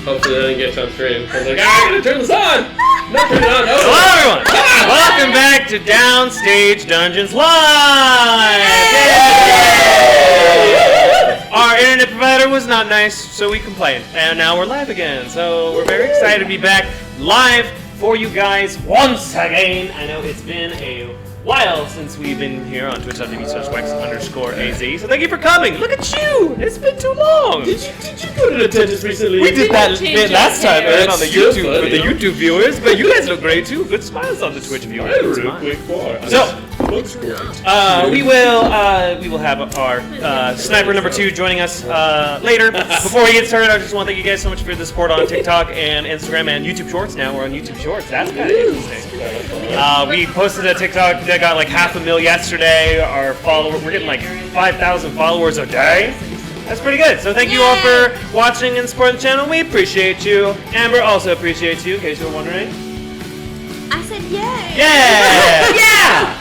Hopefully that didn't get you on screen. I was like, I gotta turn this on! No, turn it on! Oh. Hello everyone! Welcome back to Downstage Dungeons Live! Yay! Our internet provider was not nice, so we complained. And now we're live again, so we're very excited to be back live for you guys once again. I know it's been a while since we've been here on twitch.tv/wex_az, so thank you for coming. Look at you! It's been too long! Did you go to the dentist recently? We did that bit last time on the Still YouTube funny, with the huh? YouTube viewers, but you guys look great too. Good smiles on the Twitch viewers. Good Really smiles. quick bar. So, looks great. we will have our sniper number 2 joining us later. Before we get started, I just want to thank you guys so much for the support on TikTok and Instagram and YouTube Shorts. Now we're on YouTube Shorts. That's kind of interesting. We posted a TikTok that got like 500,000 yesterday. Our we're getting like 5,000 followers a day. That's pretty good. So thank you all for watching and supporting the channel. We appreciate you. Amber also appreciates you, in case you were wondering. I said yay! Yeah! Yeah!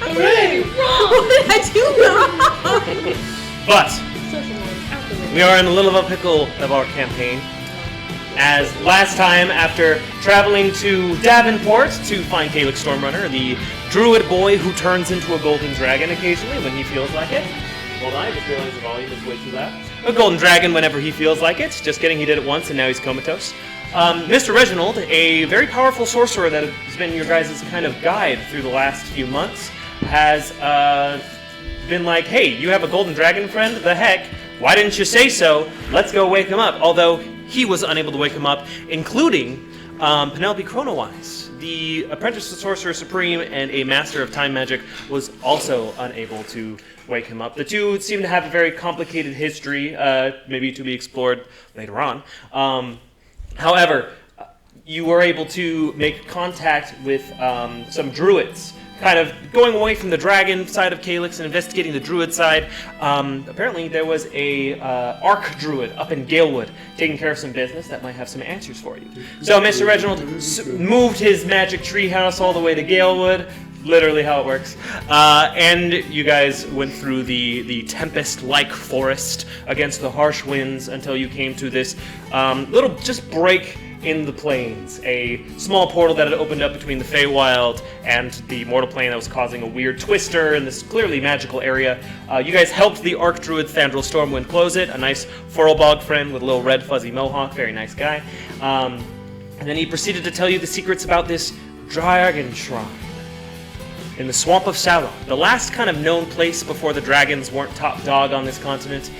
Hooray! What did I do wrong? But we are in a little of a pickle of our campaign. As last time, after traveling to Davenport to find Calyx Stormrunner, the druid boy who turns into a golden dragon occasionally when he feels like it. Hold on, I just realized the volume is way too loud. A golden dragon whenever he feels like it. Just kidding, he did it once and now he's comatose. Mr. Reginald, a very powerful sorcerer that has been your guys' kind of guide through the last few months, has been like, hey, you have a golden dragon friend? The heck? Why didn't you say so? Let's go wake him up. Although he was unable to wake him up, including Penelope Chronowise. The apprentice sorcerer supreme and a master of time magic was also unable to wake him up. The two seem to have a very complicated history, maybe to be explored later on. However, you were able to make contact with some druids, kind of going away from the dragon side of Calyx and investigating the druid side. Apparently there was a arc druid up in Galewood taking care of some business that might have some answers for you. So Mr. Reginald moved his magic treehouse all the way to Galewood, literally how it works. And you guys went through the tempest-like forest against the harsh winds until you came to this little just break in the plains, a small portal that had opened up between the Feywild and the mortal plane that was causing a weird twister in this clearly magical area. You guys helped the Arc Druid Thandril Stormwind close it, a nice Furlbog friend with a little red fuzzy mohawk, very nice guy. And then he proceeded to tell you the secrets about this dragon shrine in the Swamp of Salon, the last kind of known place before the dragons weren't top dog on this continent.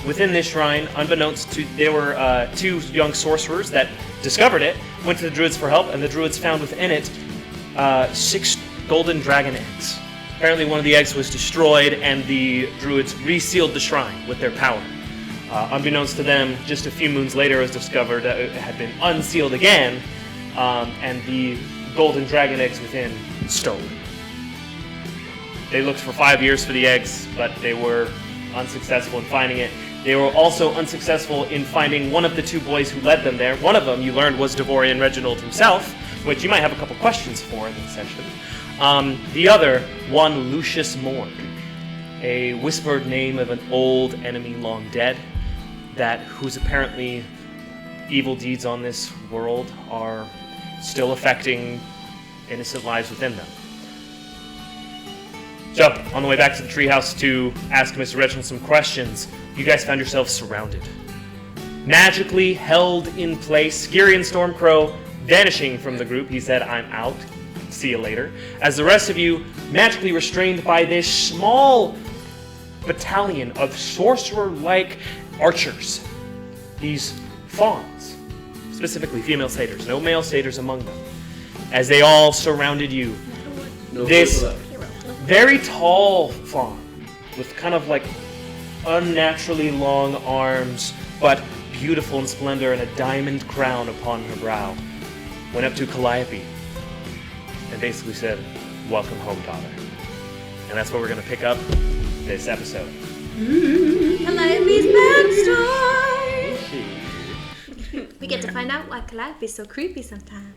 Within this shrine, unbeknownst to, there were 2 young sorcerers that discovered it, went to the druids for help, and the druids found within it 6 golden dragon eggs. Apparently one of the eggs was destroyed, and the druids resealed the shrine with their power. Unbeknownst to them, just a few moons later it was discovered that it had been unsealed again, and the golden dragon eggs within stolen. They looked for 5 years for the eggs, but they were unsuccessful in finding it. They were also unsuccessful in finding one of the 2 boys who led them there. One of them, you learned, was Devorian Reginald himself, which you might have a couple questions for in this session. The other, one Lucius Morg, a whispered name of an old enemy long dead, whose apparently evil deeds on this world are still affecting innocent lives within them. So, on the way back to the treehouse to ask Mr. Reginald some questions, you guys found yourselves surrounded. Magically held in place, Styrian Stormcrow vanishing from the group. He said, I'm out. See you later. As the rest of you, magically restrained by this small battalion of sorcerer-like archers. These fawns, specifically female satyrs, no male satyrs among them. As they all surrounded you, this very tall fawn with kind of like unnaturally long arms, but beautiful in splendor and a diamond crown upon her brow, went up to Calliope and basically said, welcome home, daughter. And that's where we're going to pick up this episode. Calliope's backstory! We get to find out why Calliope's so creepy sometimes.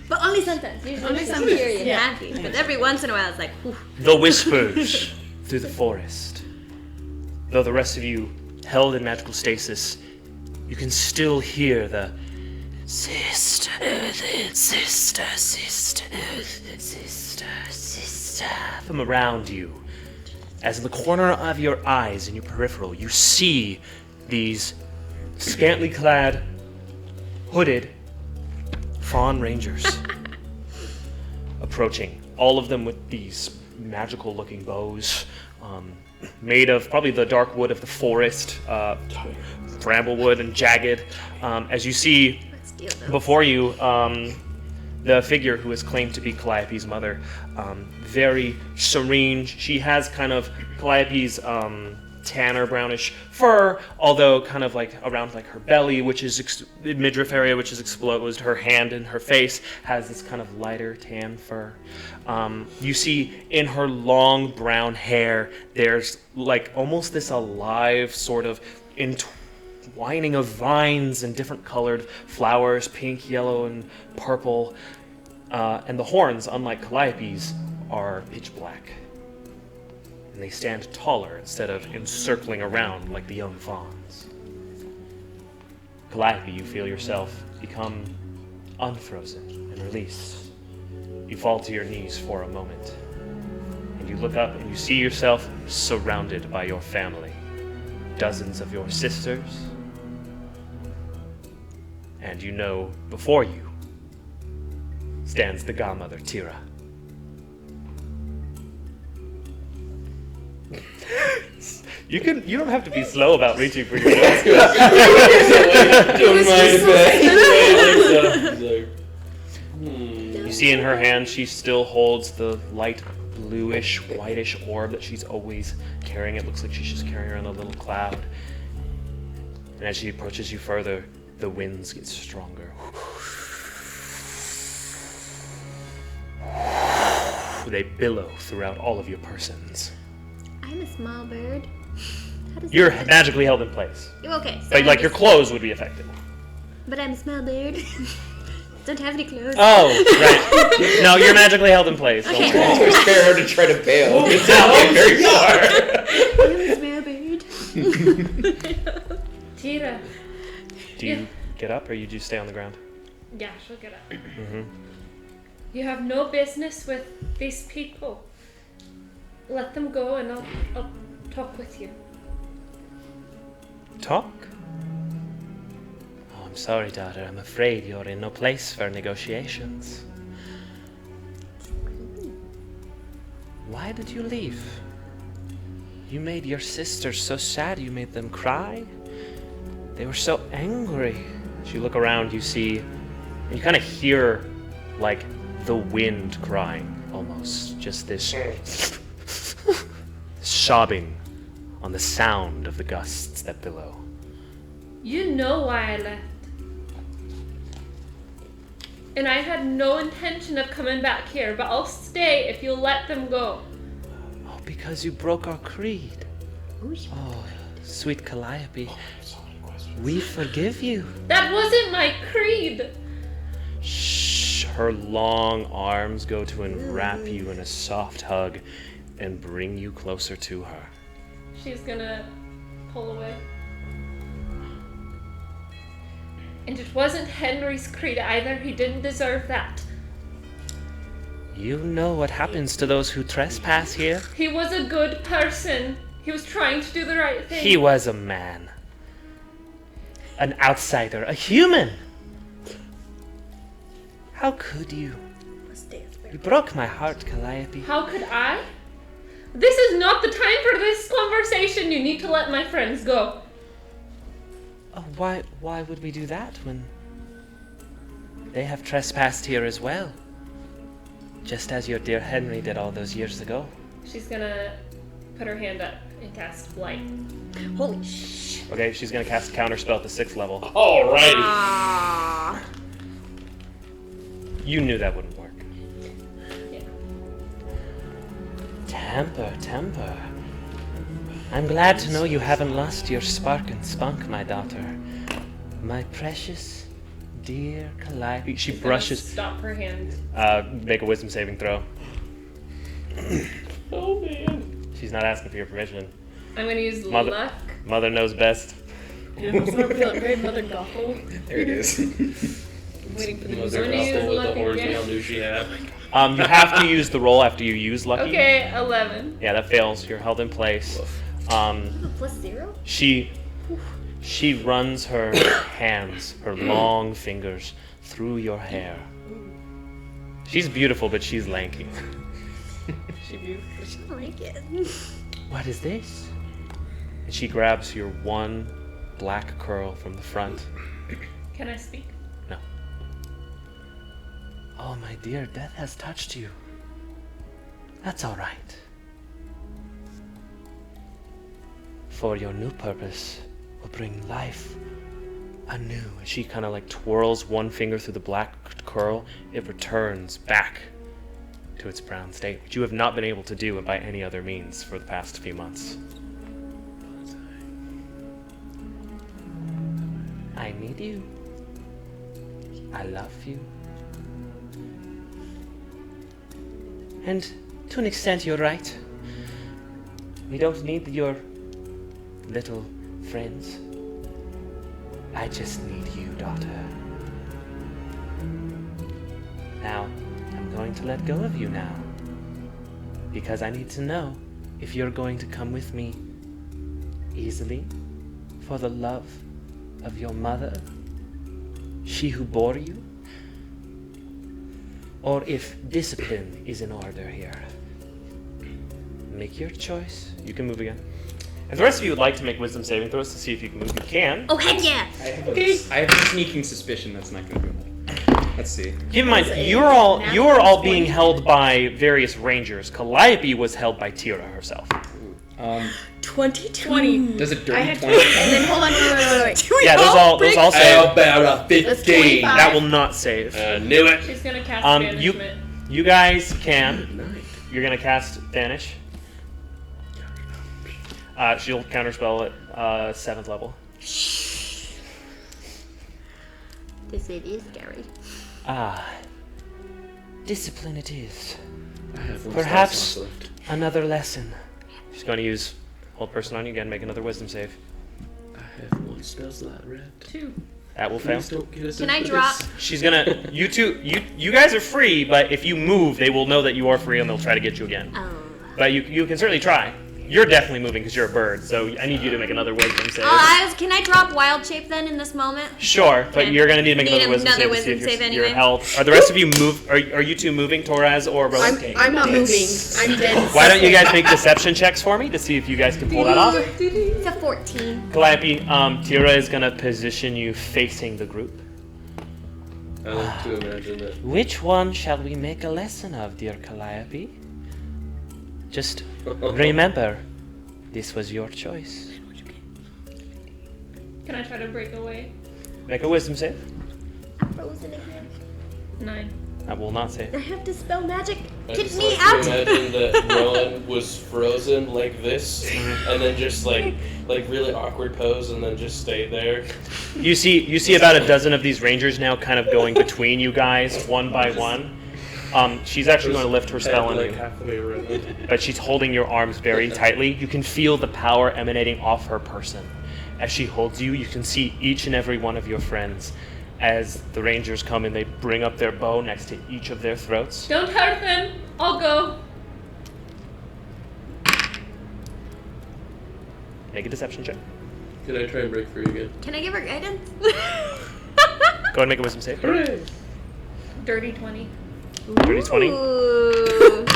But only sometimes. Usually only some curious and happy. But every once in a while it's like, whew. The whispers through the forest. Though the rest of you held in magical stasis, you can still hear the sister, sister, sister, sister, sister from around you. As in the corner of your eyes, in your peripheral, you see these scantily clad, hooded fawn rangers approaching. All of them with these magical-looking bows, made of probably the dark wood of the forest, bramblewood and jagged. As you see before you, the figure who is claimed to be Calliope's mother, very serene. She has kind of Calliope's tanner brownish fur, although kind of like around like her belly, which is midriff area, which is exposed. Her hand and her face has this kind of lighter tan fur. You see in her long brown hair, there's like almost this alive sort of entwining of vines and different colored flowers, pink, yellow, and purple. And the horns, unlike Calliope's, are pitch black. And they stand taller instead of encircling around like the young fawns. Calliope, you feel yourself become unfrozen and released. You fall to your knees for a moment. And you look up and you see yourself surrounded by your family. Dozens of your sisters. And you know before you stands the godmother, Tira. You don't have to be slow about reaching for your notes. Don't mind if You see in her hand, she still holds the light bluish, whitish orb that she's always carrying. It looks like she's just carrying around a little cloud. And as she approaches you further, the winds get stronger. They billow throughout all of your persons. I'm a small bird. You're magically held in place. Okay. So But like your clothes would be affected. But I'm a small bird. Don't have any clothes. Oh, right. No, you're magically held in place. Okay. It's spare her to try to bail. It's not very far. I'm a small bird. Tira. Do you get up or you just stay on the ground? Yeah, she'll get up. Mm-hmm. You have no business with these people. Let them go and I'll talk with you. Talk? Oh, I'm sorry, daughter. I'm afraid you're in no place for negotiations. Why did you leave? You made your sisters so sad you made them cry. They were so angry. As you look around, you see, and you kind of hear, like, the wind crying, almost. Just this sobbing on the sound of the gusts that billow. You know why I left. And I had no intention of coming back here, but I'll stay if you'll let them go. Oh, because you broke our creed. Oh, sweet Calliope. We forgive you. That wasn't my creed. Shh. Her long arms go to enwrap you in a soft hug and bring you closer to her. She's gonna pull away. And it wasn't Henry's creed either. He didn't deserve that. You know what happens to those who trespass here? He was a good person. He was trying to do the right thing. He was a man. An outsider. A human. How could you? You broke my heart, Calliope. How could I? This is not the time for this conversation. You need to let my friends go. Oh, why would we do that when they have trespassed here as well? Just as your dear Henry did all those years ago. She's gonna put her hand up and cast Blight. Holy sh! Okay, she's gonna cast Counterspell at the 6th level. Alrighty. Ah. You knew that wouldn't work. Yeah. Temper. I'm glad to know you haven't lost your spark and spunk, my daughter. My precious, dear Calliope. She brushes. Stop her hand. Make a wisdom saving throw. Oh man. She's not asking for your permission. I'm gonna use Mother- luck Mother knows best. Yeah, I'm starting to feel like very Mother Gothel. There it is. Waiting for the Mother music. When you Gothel with the lucky horns we again. all knew she had. You have to use the roll after you use lucky. Okay, 11. Yeah, that fails. You're held in place. +0? She runs her hands, her long fingers, through your hair. She's beautiful, but she's lanky. She beautiful. I don't like it. What is this? And she grabs your one black curl from the front. Can I speak? No. Oh, my dear, death has touched you. That's all right. For your new purpose will bring life anew. And she kind of like twirls one finger through the black curl. It returns back to its brown state, which you have not been able to do by any other means for the past few months. I need you. I love you. And to an extent, you're right. We don't need your little friends. I just need you, daughter. Now, I'm going to let go of you now. Because I need to know if you're going to come with me easily for the love of your mother, she who bore you, or if discipline is in order here. Make your choice. You can move again. If the rest of you would like to make wisdom saving throws to see if you can move, you can. Oh, heck yeah! I have a sneaking suspicion that's not going to go. Let's see. Keep in mind, you're all being held by various rangers. Calliope was held by Tira herself. 20. Does it I dirty had 20? And then hold on, wait. Yeah, those all save. How about a 15? That will not save. Knew it. She's gonna cast You banishment. guys can. 9. You're gonna cast Vanish. She'll counterspell at 7th level. This is scary. Discipline it is. I have one Perhaps spell slot left. another lesson. She's going to use hold person on you again. Make another wisdom save. I have one spell slot left. 2. That will fail. Please don't get us Can I into drop? this. She's gonna. You guys are free, but if you move, they will know that you are free and they'll try to get you again. Oh. But you can certainly try. You're definitely moving because you're a bird, so I need you to make another wisdom save. Can I drop wild shape then in this moment? Sure, but Okay. you're gonna need to make Need another wisdom another save to see wisdom if save you're anyway. held. Are the rest of you move? Are you two moving, Torres or Rowan? I'm not moving. I'm dead. Why don't you guys make deception checks for me to see if you guys can pull that off? It's a 14. Calliope, Tira is gonna position you facing the group. I like to imagine that. Which one shall we make a lesson of, dear Calliope? Just remember, this was your choice. Can I try to break away? Make a wisdom save. Frozen again. 9. I will not save. I have to spell magic. I Get just me like out! to imagine that Rowan was frozen like this, and then just like really awkward pose, and then just stayed there. You see about a dozen of these rangers now kind of going between you guys, one by one. She's actually going to lift her spell on like you, halfway around. but she's holding your arms very tightly. You can feel the power emanating off her person. As she holds you, you can see each and every one of your friends. As the rangers come and they bring up their bow next to each of their throats. Don't hurt them. I'll go. Make a deception check. Can I try and break free again? Can I give her guidance? Go ahead and make a wisdom save. Hooray! Dirty 20. Dirty 20. Ooh.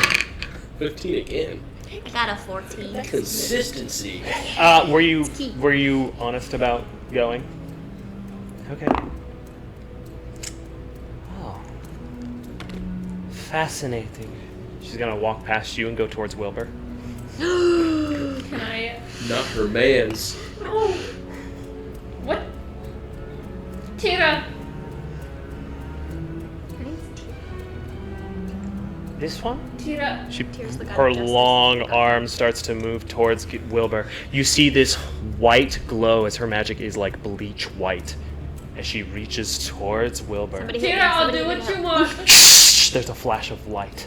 15 again. I got a 14. Consistency. Were key. you honest about going? Okay. Oh. Fascinating. She's gonna walk past you and go towards Wilbur. Can I? Not her man's. Oh. What? Tira. This one? Tira. Tears the god Her of justice. long arm starts to move towards Wilbur. You see this white glow as her magic is like bleach white. As she reaches towards Wilbur. Somebody hit Tira, me, I'll somebody do hit what me you up. want. There's a flash of light.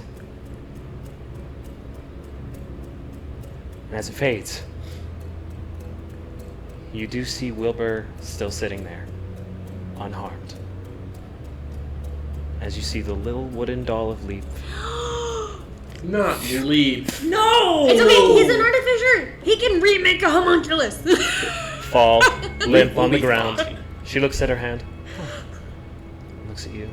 And as it fades, you do see Wilbur still sitting there, unharmed. As you see the little wooden doll of Leaf. Not your Leaf. No! It's okay, he's an artificer! He can remake a homunculus! Fall limp on the ground. She looks at her hand. Looks at you.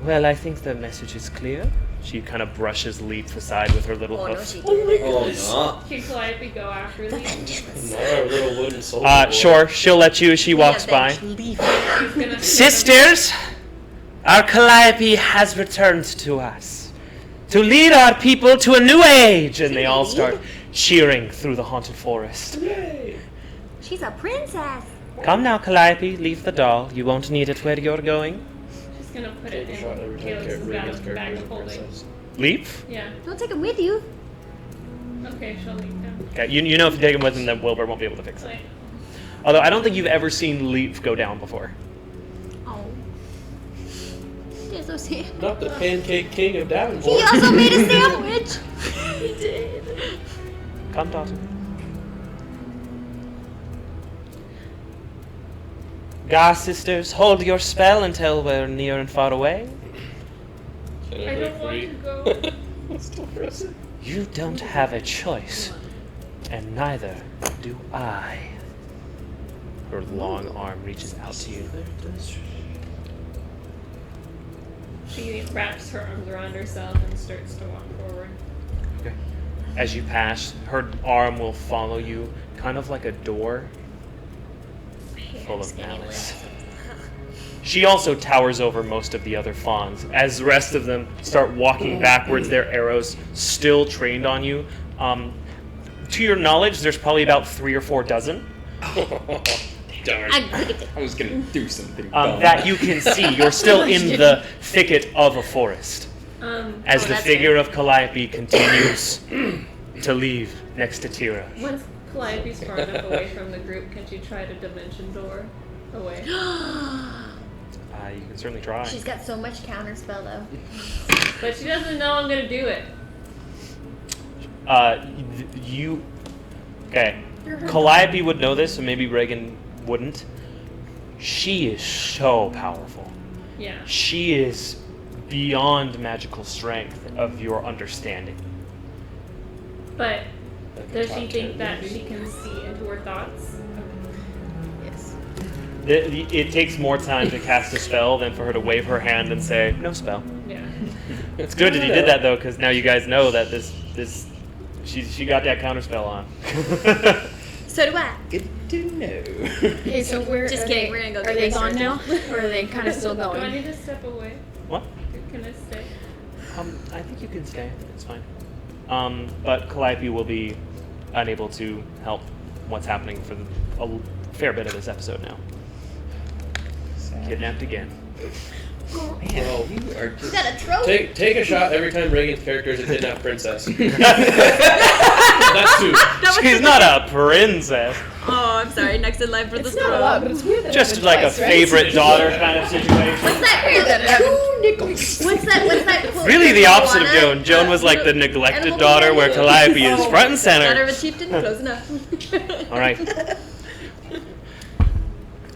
Well, I think the message is clear. She kind of brushes Leaf aside with her little hoof. she did. Oh, Can Calliope go after Leaf? no. Not our little wooden soldier boy. Sure, she'll let you as she walks by. He's gonna Sisters, our Calliope has returned to us to lead our people to a new age. And they all start cheering through the haunted forest. Yay. She's a princess! Come now, Calliope, leave the doll. You won't need it where you're going. She's gonna put Take it a shot every in time Caleb's Reagan's bag character is a of holding. princess. Leaf? Yeah. Don't take him with you. Okay, she'll leave him. Okay, you know if you take him with him, then Wilbur won't be able to fix it. Like, Although I don't think you've ever seen Leaf go down before. Oh. There's no sandwich. Not the pancake king of Davenport. He also made a sandwich! He did. Come, daughter. Gar sisters, hold your spell until we're near and far away. Can I break don't want free? to go. It's still frozen. You don't have a choice, and neither do I. Her long arm reaches out to you. She wraps her arms around herself and starts to walk forward. Okay. As you pass, her arm will follow you, kind of like a door full of malice. She also towers over most of the other fawns. As the rest of them start walking backwards, their arrows still trained on you. To your knowledge, there's probably about 3 or 4 dozen Darn. I was gonna do something dumb. that you can see. You're still in the thicket of a forest. As the that's figure of Calliope continues to leave next to Tira. Once Calliope's far enough away from the group, can she try to dimension door away? You can certainly try. She's got so much counterspell though. But she doesn't know I'm gonna do it. You. Okay. Calliope would know this, and maybe Reagan wouldn't. She is so powerful. Yeah. She is beyond magical strength of your understanding. But Like does a she top think 10 that maybe? she can see into her thoughts? Yes. It takes more time to cast a spell than for her to wave her hand and say, no spell. Yeah. It's good that you did that, though, because now you guys know that she got that counterspell on. So do I. Good to know. Okay, so we're Just kidding, we're gonna go Are get they research. gone now, or are they kind of still Do I going? need to step away? What? Or can I stay? I think you can stay. It's fine. But Calliope will be unable to help what's happening for a fair bit of this episode now. Kidnapped again. Man, you are You just... got a trophy. Take a shot every time Reagan's character is a kidnapped princess. That's 2. She's not a princess. Oh, I'm sorry. Next in line for the It's not a lot, but it's weird that Just it like a happened twice, right? favorite daughter kind of situation. What's that? Weird that it happened. nickels. What's that quote? Really the opposite of Moana? Joan. Joan was like the Animal neglected daughter, where Kingdom? Calliope is front and Daughter center. of a chieftain? Close enough. All right.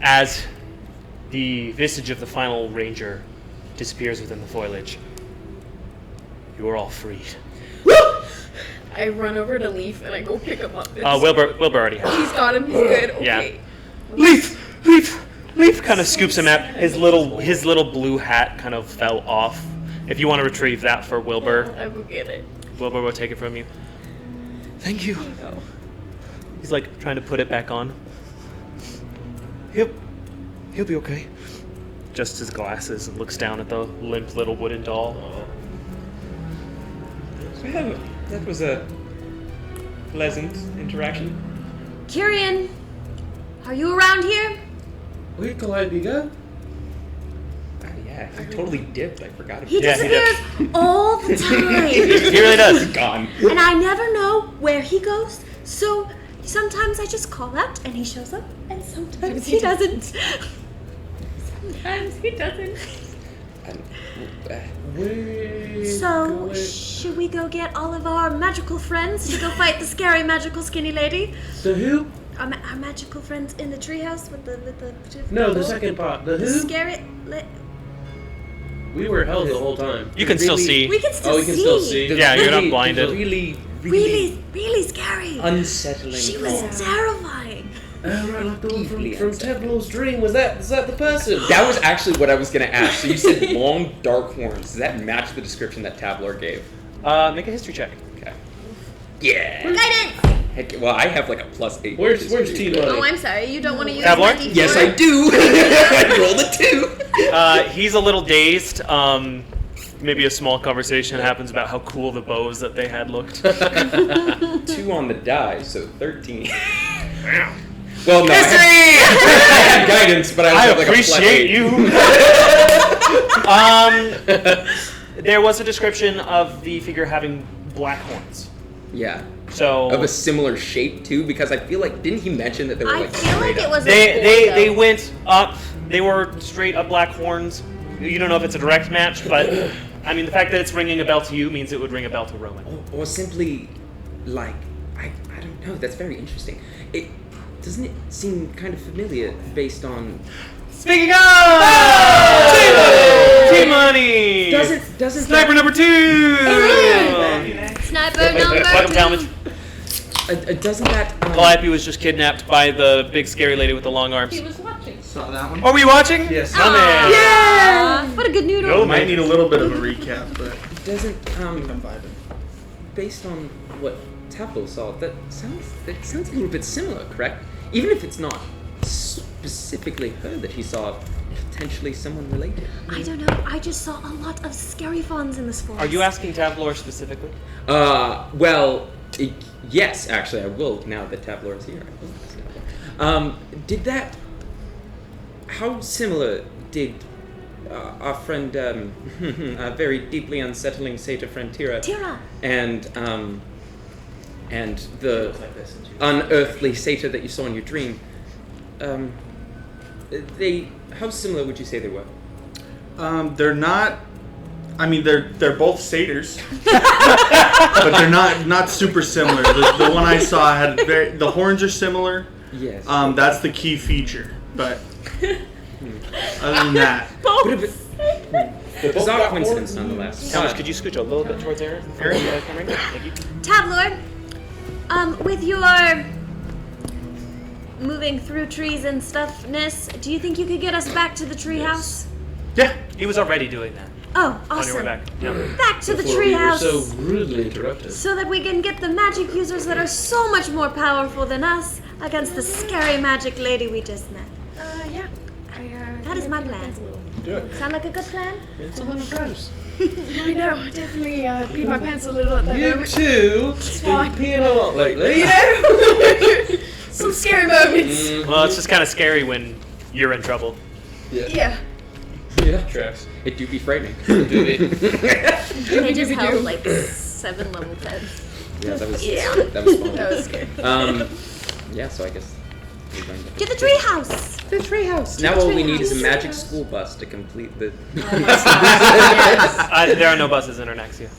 As the visage of the final ranger disappears within the foliage, you are all freed. I run over to Leaf and I go pick him up. Wilbur already has. He's got him. He's good. Yeah. Okay. Leaf kind of scoops him out. His little blue hat kind of fell off. If you want to retrieve that for Wilbur, I will get it. Wilbur will take it from you. Thank you. Oh. He's like trying to put it back on. He'll be okay. Just his glasses and looks down at the limp little wooden doll. Well, that was a pleasant interaction. Kyrian, are you around here? Where did Calliope go? Yeah, he totally dipped. I forgot about He Yeah, he disappears all the time. He really does. Gone. And I never know where he goes. So sometimes I just call out and he shows up, and sometimes he doesn't. Sometimes he doesn't. So, should we go get all of our magical friends to go fight the scary magical skinny lady? The who? Our magical friends in the treehouse with the No, the second part. The the who? scary. We were held the whole time. You can still see. We can still Oh, we can still see. Yeah, you're not blinded. Really scary. unsettling. She was terrifying. Oh, right, like the one Deeply from Tableau's dream. Is that the person? That was actually what I was gonna ask. So you said long, dark horns. Does that match the description that Tableau gave? Make a history check. Okay. Yeah. Guidance. Heck, well, I have like a +8. Where's T-Money? Oh, I'm sorry. You don't want to use Tabler? my D4? Yes, I do. I rolled a 2. He's a little dazed. Maybe a small conversation happens about how cool the bows that they had looked. 2 on the die, so 13. Well, no. I had guidance, but I also have like appreciate a you. There was a description of the figure having black horns. Yeah. So Of a similar shape too, because I feel like didn't he mention that they were I like feel like straight it up? was. they went up. They were straight up black horns. You don't know if it's a direct match, but I mean the fact that it's ringing a bell to you means it would ring a bell to Roman. Or simply like I don't know. That's very interesting. Doesn't it seem kind of familiar based on? Speaking of T-Money! Doesn't Sniper number 2! Sniper number Welcome, 2. Talmadge. doesn't that? Calliope was just kidnapped by the big scary lady with the long arms. He was watching. Saw that one. Are we watching? Yes. Come in. Yeah. What a good noodle. No, Might need a little bit of a recap, but Doesn't I'm vibing. based on what Tableau saw, that sounds a little bit similar, correct? Even if it's not specifically her that he saw, potentially someone related. I don't know. I just saw a lot of scary fawns in this forest. Are you asking Tabler specifically? Well, yes, actually, I will now that Tableau is here. Did that? How similar did our friend, a very deeply unsettling Satyr friend Tira, Tira. and the unearthly satyr that you saw in your dream, how similar would you say they were? They're not. I mean, they're both satyrs, but they're not super similar. The one I saw had the horns are similar. Yes. That's the key feature, but other than that, Bizarre coincidence, nonetheless. Talmadge, could you scooch a little bit towards Aaron? Thank you. Tabler, with your moving through trees and stuffness, do you think you could get us back to the treehouse? Yeah, he was already doing that. Oh, On your way awesome. back. Yeah. Back to the Before we were treehouse. so rudely interrupted. So that we can get the magic users that are so much more powerful than us against the scary magic lady we just met. Yeah. That is my plan. Do it. Sound like a good plan? It's $100. I know. Definitely peed my pants a little at that You moment. too. fine. Been peeing a lot lately. You know? Some scary moments. Well, it's just kind of scary when you're in trouble. Yeah. Yeah. Tracks. It do be frightening. Do it. He just held like 7 level 10s. Yeah, that was Yeah. that was fun. That was scary. Yeah, so I guess we're going To the treehouse! the treehouse. Now all we need is a magic school bus to complete the. There are no buses in Ernaxia.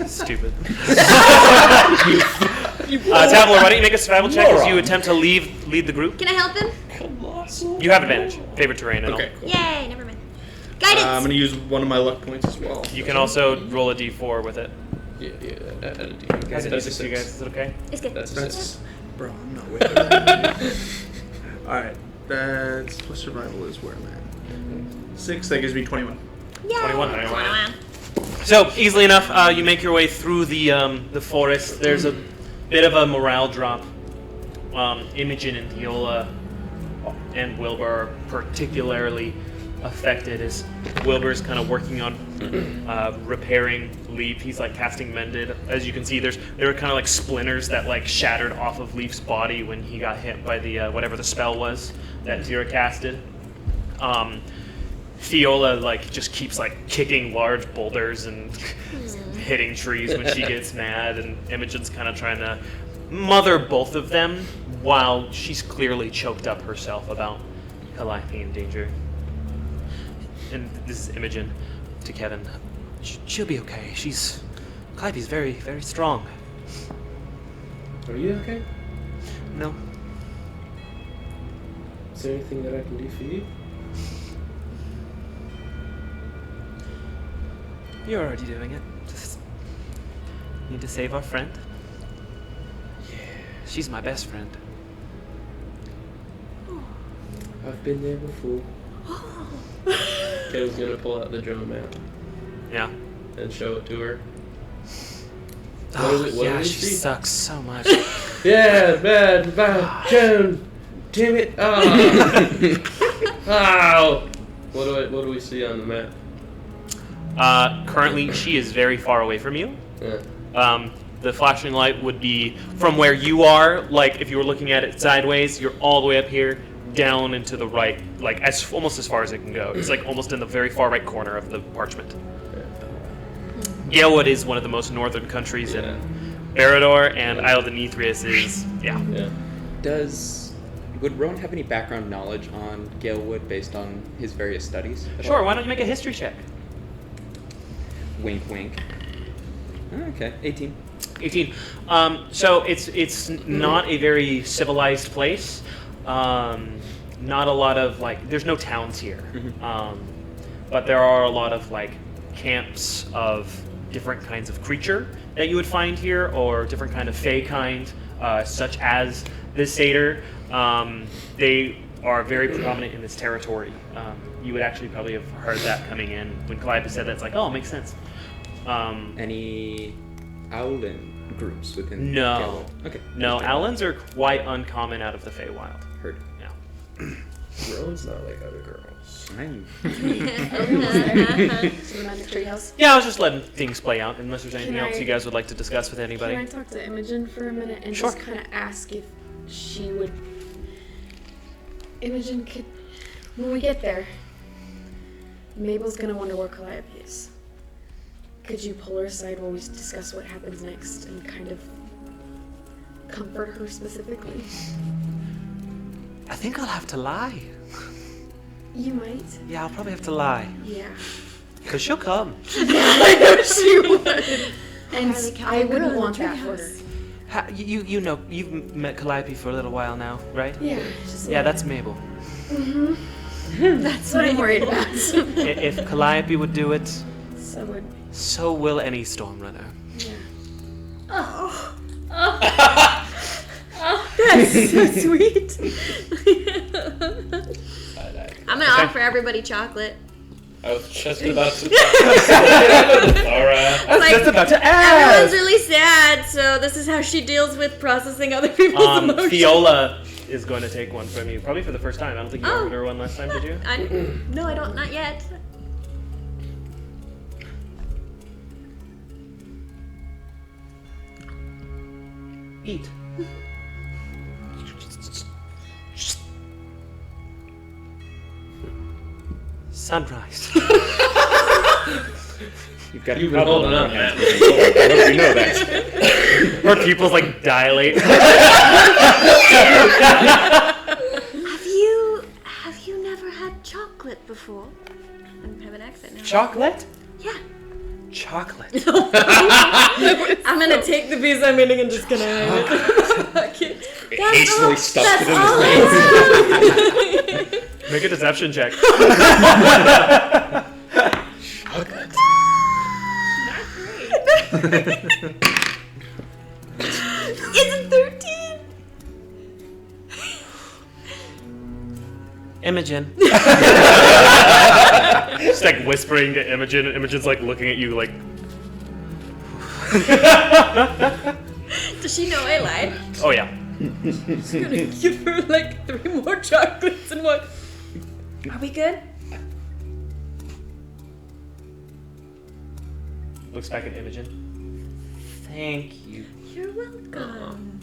Stupid. Tabler, why don't you make a survival check as you attempt to lead the group? Can I help him? You have advantage. Favorite terrain and okay. Yay, never mind. Guidance! I'm gonna use one of my luck points as well. all. You can also roll a d4 with it. Yeah. As a That's a d6 to you guys, is it okay? it's good. That's a That's 6. bro. I'm not with it. All right. That's plus survival is where I'm at. 6. That gives me 21. Yay! 21. So easily enough, you make your way through the forest. There's a bit of a morale drop. Imogen and Viola and Wilbur are particularly affected as Wilbur's kind of working on repairing Leaf. He's like casting Mended. As you can see, there were kind of like splinters that like shattered off of Leaf's body when he got hit by the whatever the spell was that Tira casted. Fiola like just keeps like kicking large boulders and hitting trees when she gets mad, and Imogen's kind of trying to mother both of them while she's clearly choked up herself about Calliope in danger. and this is Imogen to Kevin. She'll be okay. Calliope's very, very strong. Are you okay? No. Is there anything that I can do for you? You're already doing it. Just need to save our friend. Yeah. She's my best friend. I've been there before. Kevin's gonna pull out the drum map Yeah. and show it to her. Oh, What do yeah, we she see? sucks so much. Yeah, bad, Joan. Damn it! Oh. Oh. What do we see on the map? Currently, she is very far away from you. Yeah. The flashing light would be from where you are. Like if you were looking at it sideways, you're all the way up here, down and to the right, like almost as far as it can go. It's like almost in the very far right corner of the parchment. Galewood is one of the most northern countries in Barador, and Isle de Nithrius is Yeah. Would Rowan have any background knowledge on Galewood based on his various studies? at Sure. all? Why don't you make a history check? Wink, wink. Oh, okay, 18. 18. So it's not a very civilized place. Not a lot of there's no towns here, but there are a lot of camps of different kinds of creature that you would find here, or different kind of fey kind, such as this satyr. They are very prominent in this territory. You would actually probably have heard that coming in when Calliope said that. It's like, oh, it makes sense. Any Owlin groups within No. Galewood? Okay. No, just checking. Owlins are quite uncommon out of the Feywild. Heard. Yeah. Rowan's not like other girls. I'm So we're not in the treehouse. Yeah, I was just letting things play out, unless there's anything Can else I- you guys would like to discuss with Can anybody. I talk to Imogen for a minute and Sure. just kind of ask if she would... Imogen, when we get there, Mabel's gonna wonder where Calliope is. Could you pull her aside while we discuss what happens next and kind of comfort her specifically? I think I'll have to lie. You might. Yeah, I'll probably have to lie. Yeah. Because she'll come. I know she would. And Highly I wouldn't calibrated want that for her. treehouse. You know, you've met Calliope for a little while now, right? Yeah. Just Yeah, that's Mabel. that's what I'm worried about. If Calliope would do it, So would. so will any Stormrunner. Yeah. That's so sweet. I'm gonna offer everybody chocolate. I was just about to. Alright. Like, Just about to everyone's ask! really sad, so this is how she deals with processing other people's emotions. Fiola is going to take one from you, probably for the first time. I don't think you Oh. offered her one last time, did you? No, I don't. Not yet. Eat. Sunrise. You've got You've been holding on, man. I hope you know that. Her pupils dilate. Have you never had chocolate before? I have an accent now. Chocolate? Yeah. Chocolate. I'm gonna take the piece I'm eating and just gonna hide it. Hastily stuffed it in all his mouth. Make a deception check. It's 13. Imogen. Just whispering to Imogen, and Imogen's looking at you Does she know I lied? oh yeah. Just gonna give her 3 more chocolates and what? Are we good? Looks back at Imogen. Thank you. You're welcome.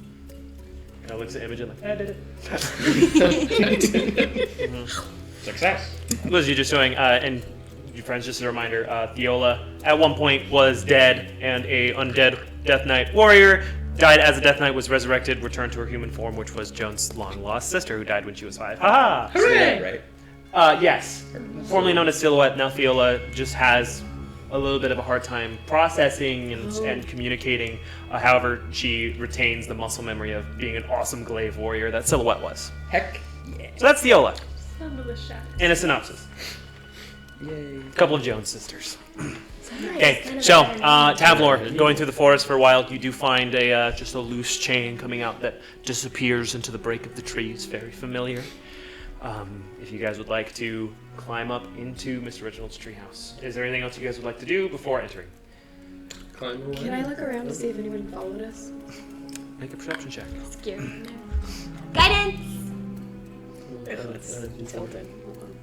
Kind of looks at Imogen I did it. Success. What was you just doing? And your friends, just a reminder, Theola at one point was dead, and a undead Death Knight warrior died as a Death Knight, was resurrected, returned to her human form, which was Joan's long-lost sister, who died when she was 5. Ha! Say that right. Yes. Formerly known as Silhouette, now Fiola just has a little bit of a hard time processing and communicating. However, she retains the muscle memory of being an awesome glaive warrior that Silhouette was. Heck yeah. So that's Fiola, Son of a shaft. in a synopsis. Yay. A couple of Jones sisters. Okay, so Tavlor, going through the forest for a while, you do find just a loose chain coming out that disappears into the break of the trees. Very familiar. If you guys would like to climb up into Mr. Reginald's treehouse, is there anything else you guys would like to do before entering? Climb away. Can I look around to see if anyone followed us? Make a perception check. Scary. Guidance! It's tilted. Hold on.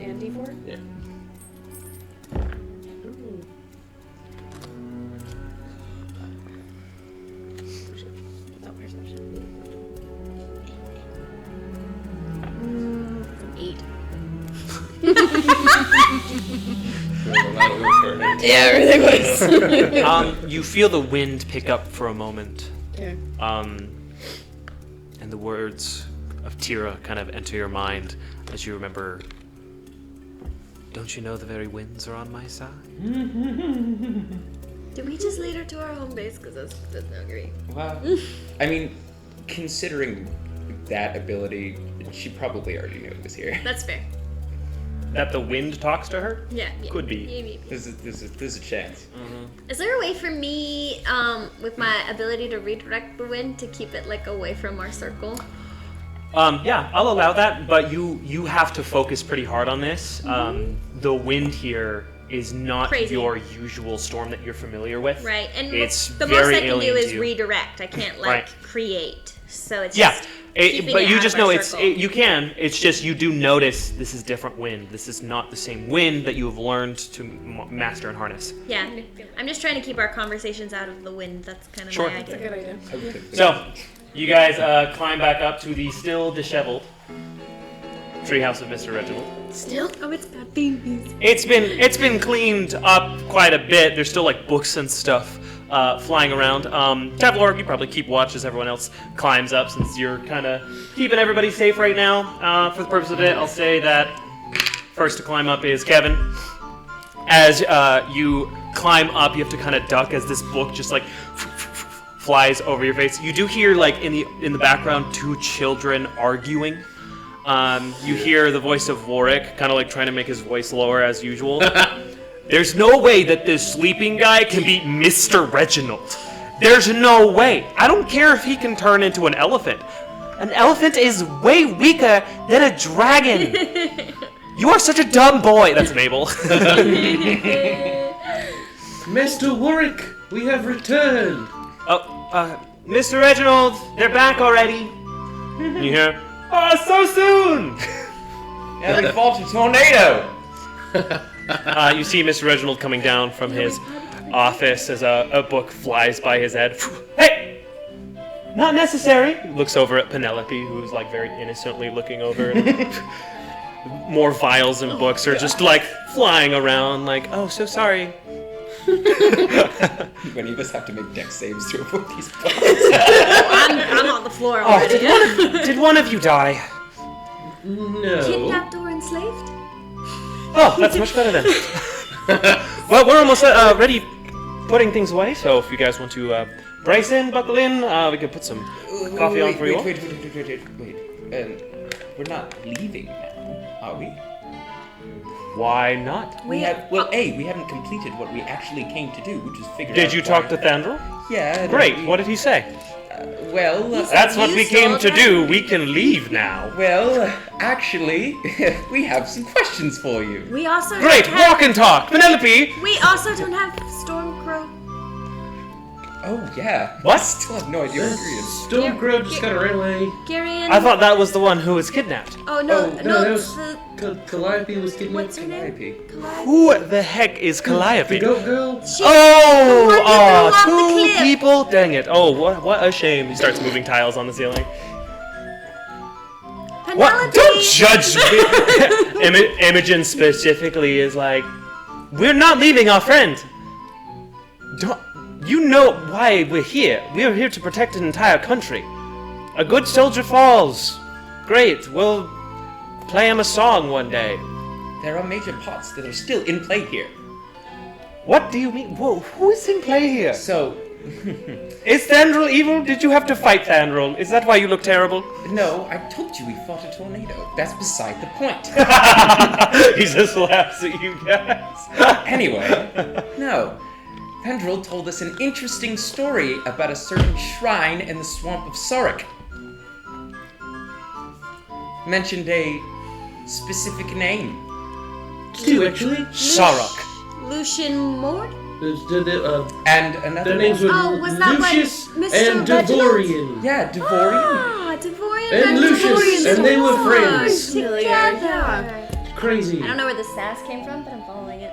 And D4? Yeah. Ooh. Oh, perception. It's an 8. Yeah, everything was. You feel the wind pick up for a moment, Okay. and the words of Tira kind of enter your mind as you remember, don't you know the very winds are on my side? Did we just lead her to our home base? Because that's not great. Well, I mean, considering that ability, she probably already knew it was here. That's fair. That the wind talks to her? Yeah. Could be. Yeah, maybe. There's a chance. Is there a way for me, with my ability to redirect the wind, to keep it like away from our circle? Yeah, I'll allow that, but you have to focus pretty hard on this. The wind here is not Crazy. your usual storm that you're familiar with. Right, and It's the most very I can do alien to is you. redirect. I can't like Right. create. So it's Yeah, just keeping but it you out just of our know it's circle. you can. It's just you do notice this is different wind. This is not the same wind that you have learned to master and harness. Yeah, I'm just trying to keep our conversations out of the wind. That's kind of Sure. my That's a idea. good idea. So, you guys climb back up to the still disheveled treehouse of Mr. Reginald. Still? Oh, it's got babies. It's been cleaned up quite a bit. There's still like books and stuff flying around. Tavlor, you probably keep watch as everyone else climbs up, since you're kind of keeping everybody safe right now. For the purpose of it, I'll say that first to climb up is Kevin. As you climb up, you have to kind of duck as this book just like flies over your face. You do hear like in the background 2 children arguing. You hear the voice of Warwick kind of like trying to make his voice lower as usual. There's no way that this sleeping guy can beat Mr. Reginald. There's no way. I don't care if he can turn into an elephant. An elephant is way weaker than a dragon. You are such a dumb boy. That's Mabel. Mr. Warwick, we have returned. Mr. Reginald, they're back already. You hear, so soon! Yeah, we fought a tornado. You see Mr. Reginald coming down from his office as a book flies by his head. Hey! Not necessary! He looks over at Penelope, who's like very innocently looking over. More vials and books are just like flying around, like, oh, so sorry. Many of us have to make deck saves to avoid these bugs. I'm on the floor already. Did one of you die? No. Kidnapped or enslaved? Oh, that's much better then. Well, we're almost ready putting things away, so if you guys want to brace in, buckle in, we can put some coffee on for you all. Wait. We're not leaving now, are we? Why not? We haven't completed what we actually came to do, which is figure out. Did you talk to Thandril? Yeah. Great, what did he say? That's what You we came to soldier? do, we can leave now. Well, actually, we have some questions for you. We also Great, don't have, walk and talk! Penelope! We also don't have Stormcrow. Oh, yeah. What? I still have no idea what you're in. Stormcrow just got ran away. Garion. I thought that was the one who was kidnapped. Oh no, that no. was Calliope was kidnapped. What's her name? Calliope. Calliope. Who the heck is The Calliope? goat girl. She- the one that threw off the 2 cliff. people? Dang it. Oh, what a shame. He starts moving tiles on the ceiling. What? Penelope. Don't judge me! Imogen specifically is like, we're not leaving our friend. You know why we're here. We are here to protect an entire country. A good soldier falls. Great, well, play him a song one day. There are major parts that are still in play here. What do you mean? Whoa, who is in play here? So, Is Thandril evil? Did you have to fight Thandril? Is that why you look terrible? no, I told you we fought a tornado. That's beside the point. He just laughs at you guys. Anyway, no. Pendril told us an interesting story about a certain shrine in the swamp of Sarek. Mentioned a specific name. Two, actually. Sarok. Lucian Mord? And another Oh, one. Their names were was that like Lucius Mr. and Devorian. Yeah, Devorian. Ah, Devorian And Lucius, Devorian and they were Devorian friends. together. Crazy. I don't know where the sass came from, but I'm following it.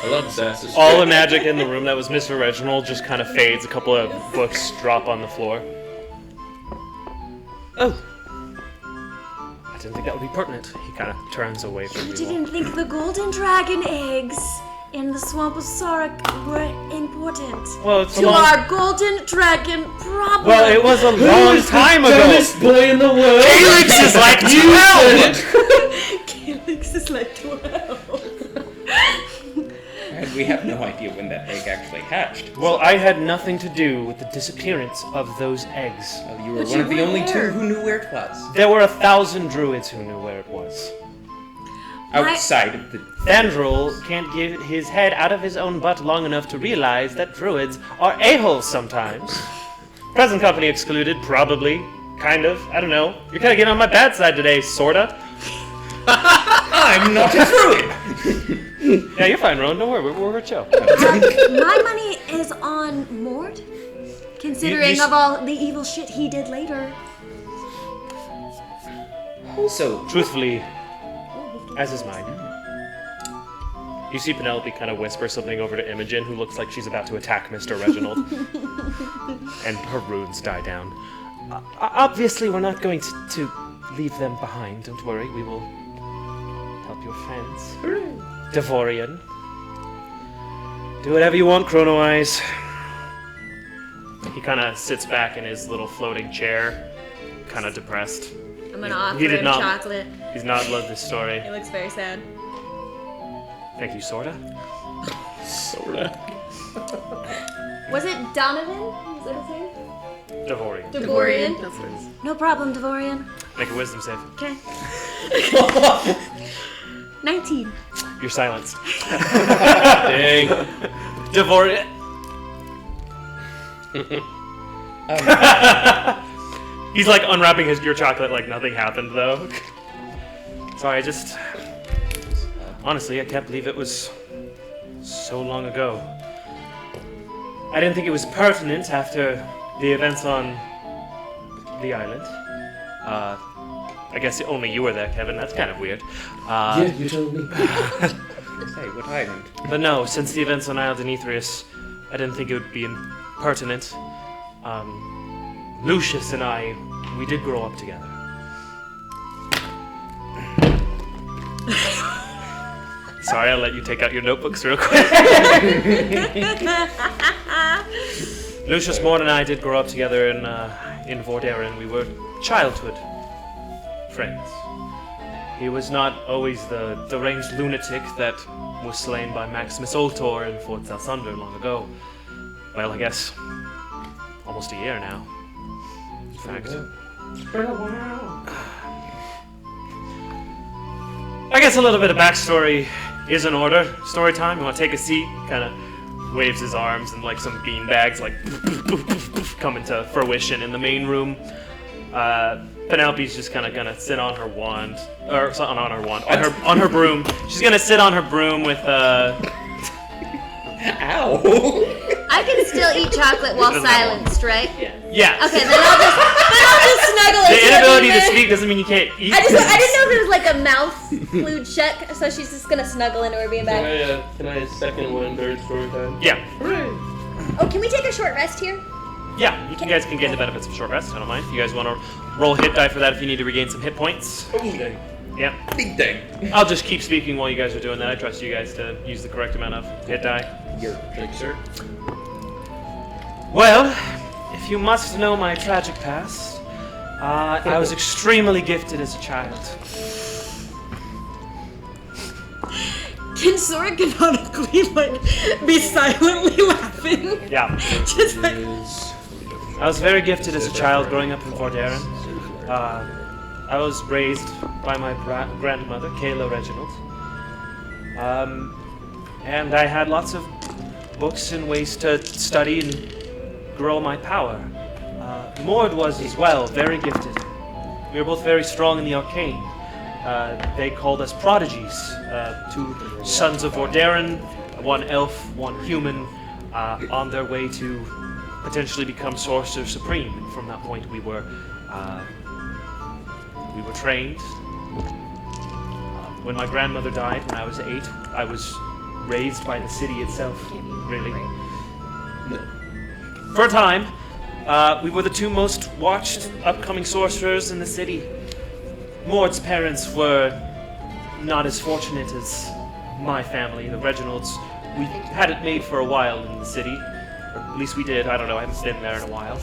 I love Sass's. All the magic in the room that was Mr. Reginald just kind of fades. A couple of books drop on the floor. Oh. I didn't think that would be pertinent. He kind of turns away from You you. didn't think the golden dragon eggs in the swamp of Sarek were important Well, it's a to long... our golden dragon problem. Well, it was a Who long is time the ago. dumbest boy in the world? Felix is like 12! Calyx is like 12. And we have no idea when that egg actually hatched. Well, I had nothing to do with the disappearance of those eggs. Well, you were But one you of the were only there. two who knew where it was. There were 1,000 druids who knew where it was. Outside of the... Thandril can't get his head out of his own butt long enough to realize that druids are a-holes sometimes. Present company excluded, probably. Kind of. I don't know. You're kind of getting on my bad side today, sorta. I'm not a druid! Yeah, you're fine, Rowan. Don't worry. We're chill. My money is on Mord, considering You- of all the evil shit he did later. Also, Truthfully, as is mine. You see Penelope kind of whisper something over to Imogen, who looks like she's about to attack Mr. Reginald. And her runes die down. Obviously, we're not going to leave them behind. Don't worry, we will help your friends. Devorian. Do whatever you want, Chrono Eyes. He kind of sits back in his little floating chair, kind of depressed. I'm gonna offer He did him not- chocolate. He's not loved this story. He looks very sad. Thank you, Sorta. Sorta. Was it Donovan? Was that his name? Devorian. Devorian. That's what it is. No problem, Devorian. Make a wisdom save. Okay. 19. You're silenced. Dang. Devorian. He's like unwrapping your chocolate like nothing happened though. Sorry, honestly, I can't believe it was so long ago. I didn't think it was pertinent after the events on the island. I guess only you were there, Kevin. That's kind of weird. Yeah, you told me. say, what island? But no, since the events on Isle Deneithrius, I didn't think it would be pertinent. Lucius and I, we did grow up together. Sorry, I'll let you take out your notebooks real quick. Lucius Mord and I did grow up together in Vordaeron. We were childhood friends. He was not always the deranged lunatic that was slain by Maximus Ultor in Fort Salsunder long ago. Well, I guess almost a year now. In fact, It's been a while. I guess a little bit of backstory is in order. Story time. You want to take a seat? Kind of waves his arms and like some bean bags like come into fruition in the main room. Penelope's just kind of gonna sit on her wand, or on her wand, on her broom. She's gonna sit on her broom with Ow! I can still eat chocolate while Doesn't have one. silenced, right? yeah. Okay, then I'll just snuggle The into inability to it. speak doesn't mean you can't eat. I didn't know if it was like a mouth glued shut, so she's just gonna snuggle into her beanbag. Can I second one third story time? Yeah, Hooray! Oh, can we take a short rest here? yeah. You guys can get the benefits of short rest. I don't mind. If you guys want to roll hit die for that, if you need to regain some hit points. Oh, dang. Yeah. Big thing. I'll just keep speaking while you guys are doing that. I trust you guys to use the correct amount of hit die. Thank you, sir. Well, if you must know my tragic past, I was extremely gifted as a child. Can Sora canonically, like, be silently laughing? Yeah. Just like, I was very gifted as a child growing up in Vordaeron. I was raised by my grandmother, Kayla Reginald. And I had lots of books and ways to study and grow my power. Mord was as well, very gifted. We were both very strong in the arcane. They called us prodigies, two sons of Vordaeron, one elf, one human, on their way to potentially become Sorcerer Supreme. And from that point, we were trained. When my grandmother died, when I was 8, I was raised by the city itself. Really. For a time, we were the two most watched upcoming sorcerers in the city. Mord's parents were not as fortunate as my family, the Reginalds. We had it made for a while in the city. Or at least we did. I don't know. I haven't been there in a while.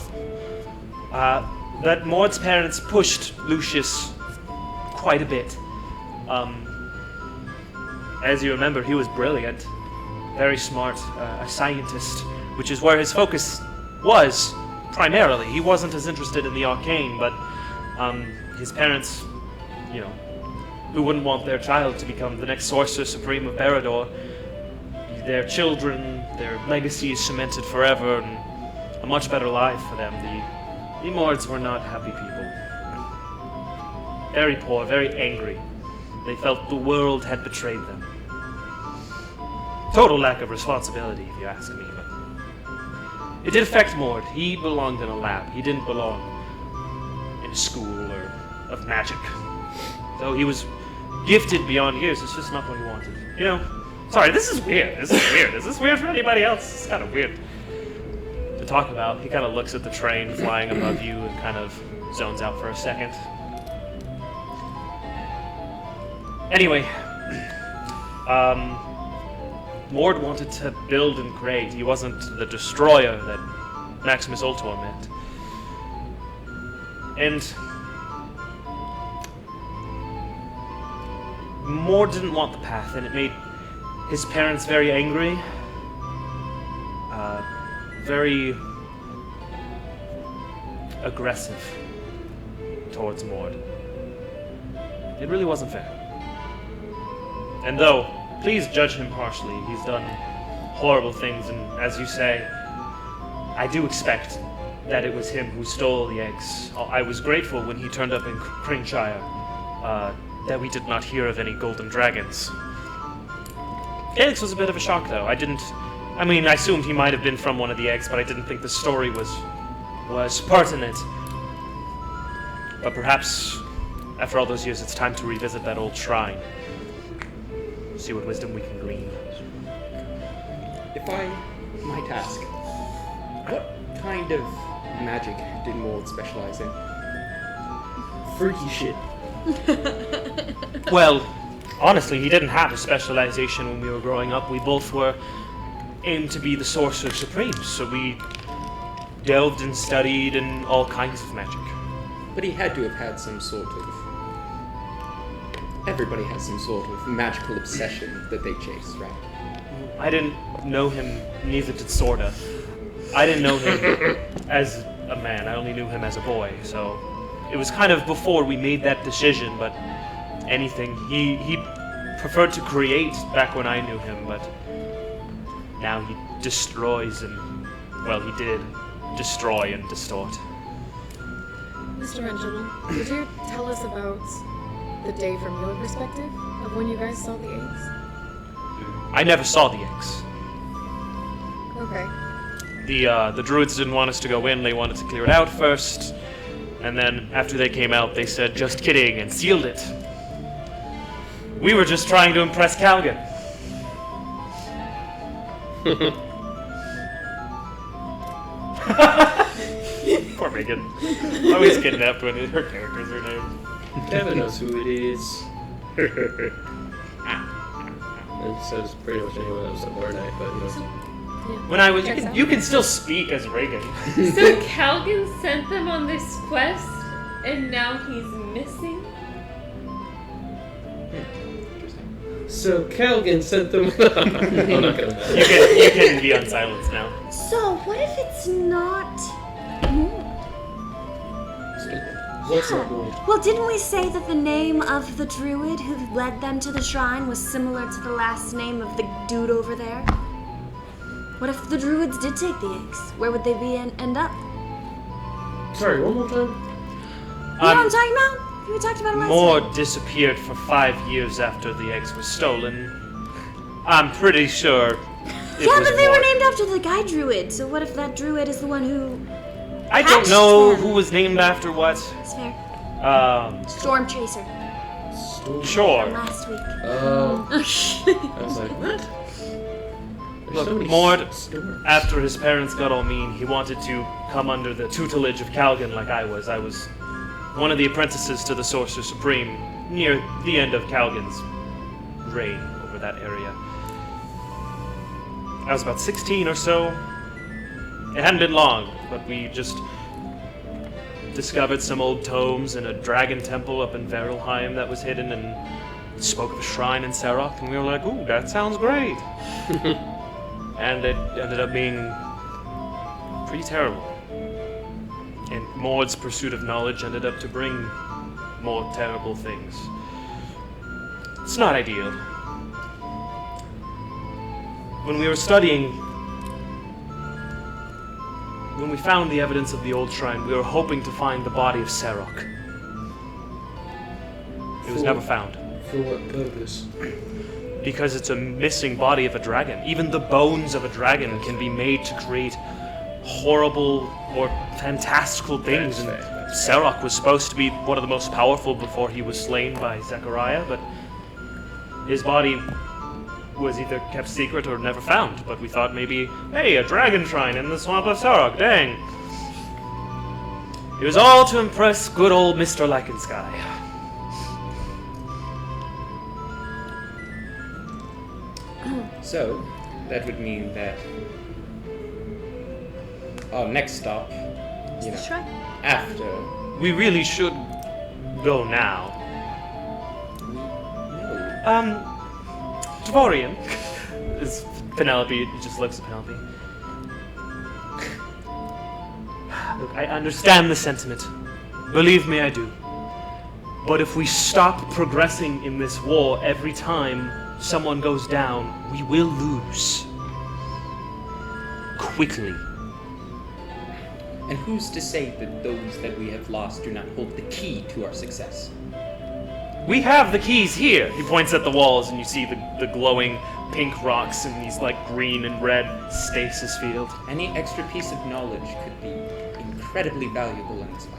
But Mord's parents pushed Lucius quite a bit. As you remember, he was brilliant, very smart, a scientist, which is where his focus was, primarily. He wasn't as interested in the arcane, but his parents, who wouldn't want their child to become the next Sorcerer Supreme of Berador? Their children, their legacy is cemented forever, and a much better life for them. The Mords were not happy people. Very poor, very angry. They felt the world had betrayed them. Total lack of responsibility, if you ask me, but it did affect Mord. He belonged in a lab. He didn't belong in a school or of magic. So he was gifted beyond years. It's just not what he wanted. Sorry, this is weird. Is this weird for anybody else? It's kind of weird to talk about. He kind of looks at the train flying above you and kind of zones out for a second. Anyway, Mord wanted to build and create. He wasn't the destroyer that Maximus Ultor meant. And Mord didn't want the path, and it made his parents very angry, very aggressive towards Mord. It really wasn't fair. And though, please judge him harshly, he's done horrible things, and as you say, I do expect that it was him who stole the eggs. I was grateful when he turned up in Cringeshire, that we did not hear of any golden dragons. Felix was a bit of a shock, though. I assumed he might have been from one of the eggs, but I didn't think the story was pertinent. But perhaps, after all those years, it's time to revisit that old shrine. See what wisdom we can glean. If I might ask, what kind of magic did Mord specialize in? Freaky shit. Well, honestly, he didn't have a specialization when we were growing up. We both were aimed to be the Sorcerer Supreme, so we delved and studied in all kinds of magic. But he had to have had some sort of... Everybody has some sort of magical obsession that they chase, right? I didn't know him, neither did Sorda. I didn't know him as a man, I only knew him as a boy, so... It was kind of before we made that decision, but anything. He preferred to create back when I knew him, but now he destroys and, well, he did destroy and distort. Mr. Reginald, could you tell us about the day from your perspective of when you guys saw the eggs? I never saw the eggs. Okay. The druids didn't want us to go in, they wanted to clear it out first. And then, after they came out, they said, "Just kidding," and sealed it. We were just trying to impress Calgan. Poor Megan. Always kidnapped when her character's her name. Kevin knows who it is. And says pretty much anyone else at War Night, but When I was, you can still speak as Reagan. So Calgan sent them on this quest, and now he's missing? So Calgan sent them. I'm not gonna. You can be on silence now. So, what if it's not Mold? What's not Mold? Well, didn't we say that the name of the druid who led them to the shrine was similar to the last name of the dude over there? What if the druids did take the eggs? Where would they be and end up? Sorry, one more time. You know what I'm talking about? We talked about it last Maud time. disappeared for 5 years after the eggs were stolen. I'm pretty sure it Yeah, was but they were Maud. named after the guy druid. So what if that druid is the one who... I don't hatched know them? who was named after what. It's fair. Storm Chaser Sure. from last week. Oh. I was like, what? There's Look, so many Mord, storms. after his parents got all mean, he wanted to come under the tutelage of Calgan like I was. I was one of the apprentices to the Sorcerer Supreme near the end of Calgan's reign over that area. I was about 16 or so. It hadn't been long, but we just discovered some old tomes in a dragon temple up in Verelheim that was hidden and spoke of a shrine in Sarok, and we were like, ooh, that sounds great. And it ended up being pretty terrible. And Maud's pursuit of knowledge ended up to bring more terrible things. It's not ideal. When we were studying, when we found the evidence of the old shrine, we were hoping to find the body of Sarok. It was never found. For what purpose? Because it's a missing body of a dragon. Even the bones of a dragon can be made to create horrible or fantastical things. And Sarok was supposed to be one of the most powerful before he was slain by Zechariah, but his body was either kept secret or never found. But we thought maybe, hey, a dragon shrine in the swamp of Sarok, dang. It was all to impress good old Mr. Lycansky. So, that would mean that our next stop, you know, Shrine. after. We really should go now. No. Dvorian. It's Penelope. He just looks at Penelope. Look, I understand the sentiment. Believe me, I do. But if we stop progressing in this war every time someone goes down, we will lose. Quickly. And who's to say that those that we have lost do not hold the key to our success? We have the keys here. He points at the walls, and you see the glowing pink rocks and these like green and red stasis field. Any extra piece of knowledge could be incredibly valuable in this fight.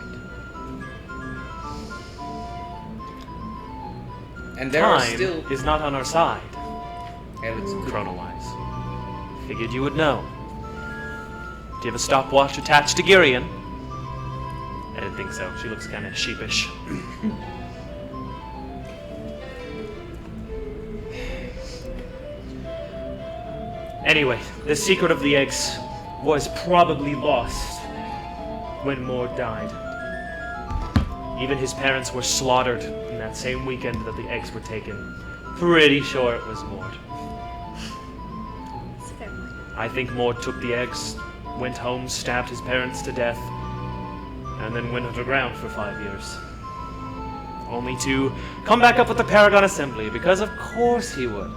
And there are Time still. is not on our side. Alex, Chrono-wise. Figured you would know. Do you have a stopwatch attached to Girion? I didn't think so. She looks kind of sheepish. Anyway, the secret of the eggs was probably lost when Mord died. Even his parents were slaughtered in that same weekend that the eggs were taken. Pretty sure it was Mord. It's a fair point. I think Mord took the eggs, went home, stabbed his parents to death, and then went underground for 5 years. Only to come back up with the Paragon Assembly, because of course he would.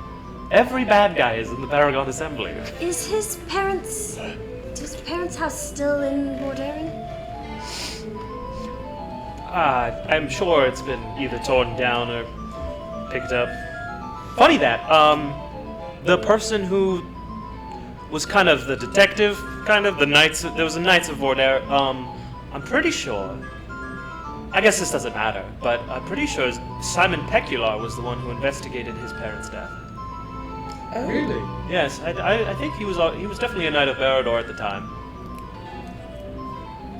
Every bad guy is in the Paragon Assembly. Is his parents' house still in Mordarin? I'm sure it's been either torn down or picked up. Funny that, the person who was kind of the detective, kind of the Knights, there was a Knights of Vordaer, I'm pretty sure, I guess this doesn't matter, but I'm pretty sure Simon Pecular was the one who investigated his parents' death. Oh. Really? Yes, I think he was definitely a Knight of Barador at the time.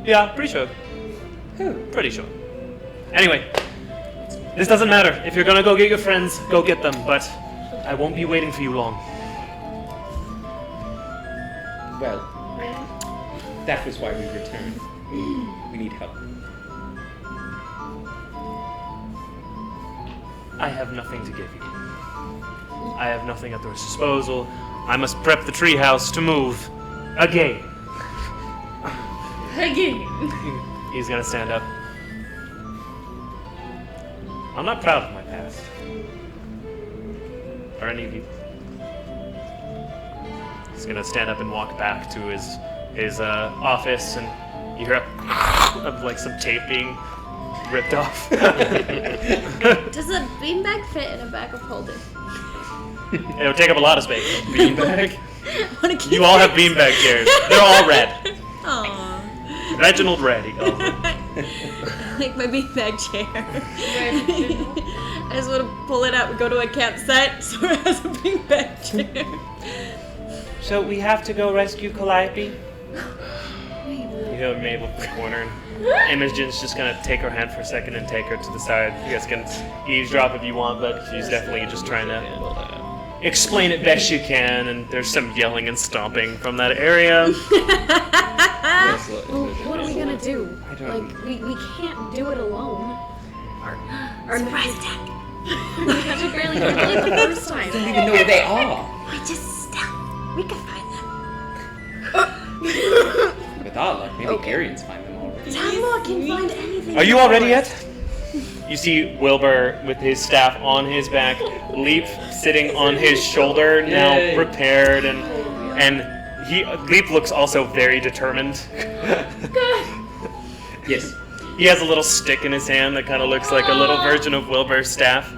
Yeah, pretty sure. Pretty sure. Anyway, this doesn't matter. If you're gonna go get your friends, go get them, but I won't be waiting for you long. Well, that was why we returned. We need help. I have nothing to give you. I have nothing at their disposal. I must prep the treehouse to move. Again. Again. He's gonna stand up. I'm not proud of my past. Or any of you. He's gonna stand up and walk back to his office, and you hear of like some tape being ripped off. Does a beanbag fit in a bag of holding? It would take up a lot of space. Beanbag? You all have beanbag chairs. They're all red. Aww. Reginald Red, he calls it. Like my beanbag chair. I just want to pull it out and go to a campsite so it has a beanbag chair. So we have to go rescue Calliope? You hear Mabel from the corner, and Imogen's just gonna take her hand for a second and take her to the side. You guys can eavesdrop if you want, but she's definitely just trying to explain it best she can, and there's some yelling and stomping from that area. Well, what are we gonna do? Like, we can't do it alone. Our Surprise attack. we had to barely do it the first time. I don't even know where they are. We just stealth. We can find them. With our luck, maybe Arians find them already. Talmor can find anything. Are you all ready yet? You see Wilbur with his staff on his back, Leap sitting on his shoulder, now Yay. prepared, and Leap looks also very determined. Yes. He has a little stick in his hand that kind of looks like a little version of Wilbur's staff.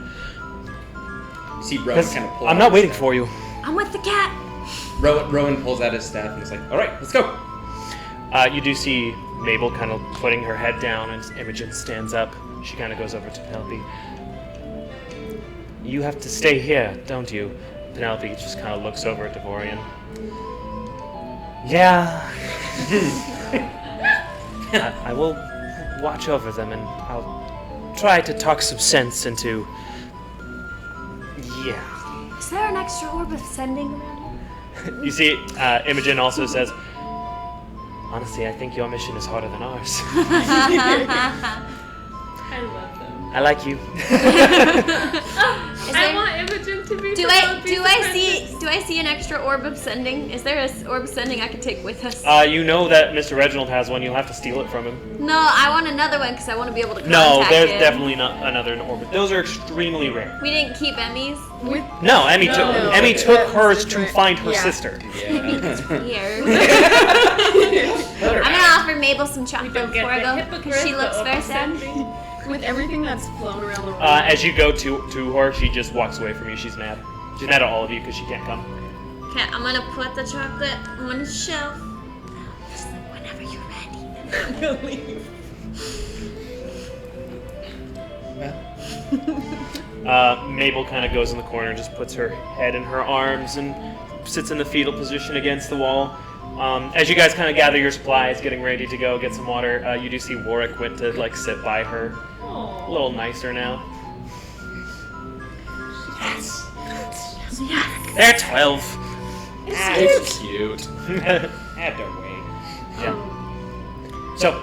You see Rowan kind of pull I'm out not his waiting staff. for you. I'm with the cat. Rowan pulls out his staff and is like, all right, let's go. You do see Mabel kind of putting her head down, and Imogen stands up. She kind of goes over to Penelope. You have to stay here, don't you? Penelope just kind of looks over at Devorian. Yeah. I will watch over them, and I'll try to talk some sense into... Yeah. Is there an extra orb of sending around here? You see, Imogen also says, honestly, I think your mission is harder than ours. I love them. I like you. I want Imogen to be. Do I see an extra orb of sending? Is there an orb of sending I can take with us? You know that Mr. Reginald has one. You'll have to steal it from him. No, I want another one because I want to be able to contact No, there's him. definitely not another orbit. Those are extremely rare. We didn't keep Emmy's. No, Emmy took No. Emmy took hers to different. find her Yeah. sister. Here. I'm gonna offer Mabel some chocolate Don't get before I the go hypocrite. because she looks very sad. With everything that's flown around the room. As you go to her, she just walks away from you. She's mad. She's mad at all of you because she can't come. Okay, I'm gonna put the chocolate on the shelf. Just whenever you're ready. I'm gonna leave. Mabel kind of goes in the corner and just puts her head in her arms and sits in the fetal position against the wall. As you guys kind of gather your supplies, getting ready to go get some water, you do see Warwick went to like sit by her. A little nicer now. Yes. They're 12. It's cute. Had to wait. Yeah. So,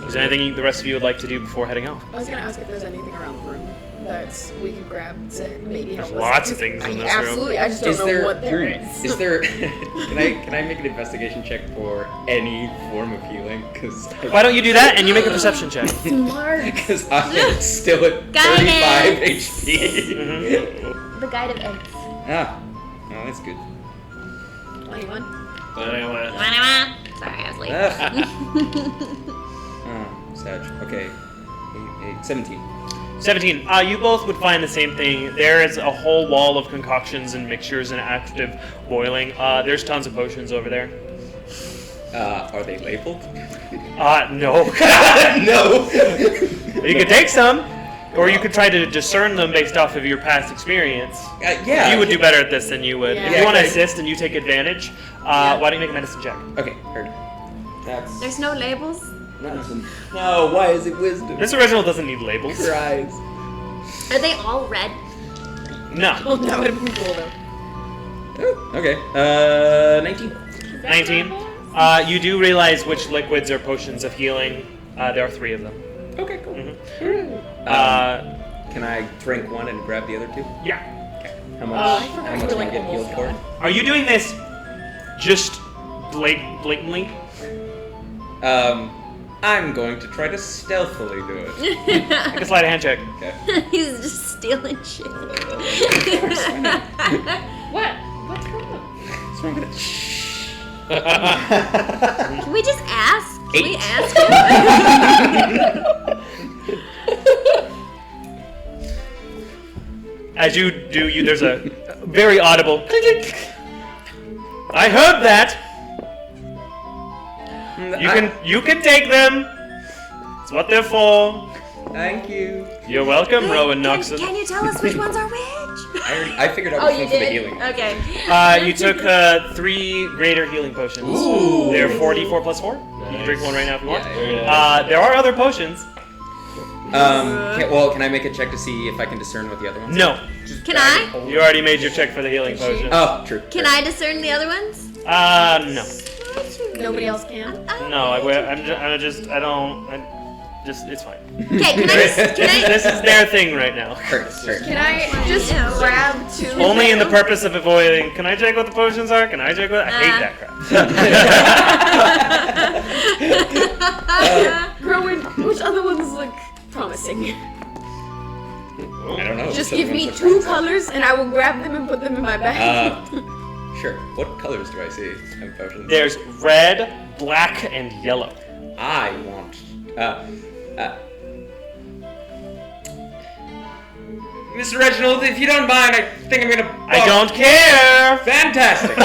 is there anything the rest of you would like to do before heading off? I was gonna ask if there's anything around the room that we could grab to maybe help There's us. lots of things in this room. Absolutely, I just don't know what there is. Is there? Can I make an investigation check for any form of healing? Because Why don't you do that and you make a perception check? Smart. Because I'm still at 35 Guidance. HP. The guide of eggs. Ah, oh, that's good. 21. Sorry, I was late. Sag. Okay. 17. 17. You both would find the same thing. There is a whole wall of concoctions and mixtures and active boiling. There's tons of potions over there. Are they labeled? No. No. You could take some, or you could try to discern them based off of your past experience. Yeah. You would do better at this than you would. Yeah. If you want to okay. assist and you take advantage, why don't you make a medicine check? Okay, heard. That's There's no labels. nothing. No, why is it wisdom? This original doesn't need labels. Cries. Are they all red? No. Oh, that would have been cool though. Oh, okay. 19. 19. You do realize which liquids are potions of healing. There are 3 of them. Okay, cool. Mhm. Can I drink one and grab the other 2? Yeah. How much do I get healed for? Are you doing this just blatantly? I'm going to try to stealthily do it. Make a sleight of hand check. Okay. He's just stealing shit. What? What's wrong? So I'm gonna. Can we just ask? Can we 8. ask him? As you do, there's a very audible clink. I heard that. You can take them. It's what they're for. Thank you. You're welcome, Rowan Noxon. Can you tell us which ones are which? I figured out Oh, which you one's for the did? healing. Okay. You took 3 greater healing potions. Ooh. They're 4d4 plus 4. You can drink one right now if you want. Yeah. There are other potions. Can I make a check to see if I can discern what the other ones? No. Can I? You already made your check for the healing potion. Oh, true. Can I discern the other ones? No. Nobody else can. No, it's fine. Okay, This is their thing right now. Hurts. Can I just grab 2? Only in the purpose of avoiding, can I check what the potions are? Can I check what, I hate that crap. Rowan, which other ones look promising? I don't know. Just which give other me ones 2 look promising. colors and I will grab them and put them in my bag. Sure. What colors do I see in potions? There's red, black, and yellow. I want. Mr. Reginald, if you don't mind, I think I'm gonna. I don't care! Fantastic.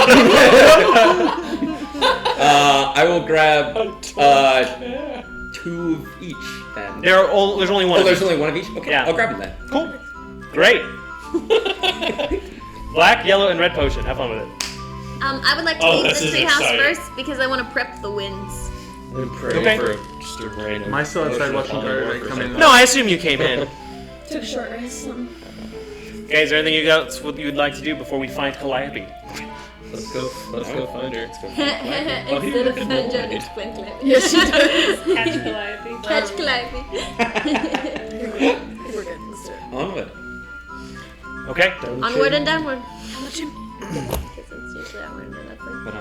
I will grab 2 of each then. There's only one. Oh, of there's each. only one of each. Okay, Yeah. I'll grab them then. Cool. Great. Black, yellow, and red potion. Have fun with it. I would like to leave the treehouse first because I want to prep the winds. And pray Okay. for just a random. Am I still outside watching Barry come in? No, I assume you came in. Took a short rest. Okay, is there anything you got what you'd like to do before we find Calliope? Let's go find her. Instead of Fenja, it's Quintlet. Yes, she does. Catch Calliope. Catch Calliope. We're good. Let's do it. Onward. Okay. Onward and downward. Because it's usually onward and upward. But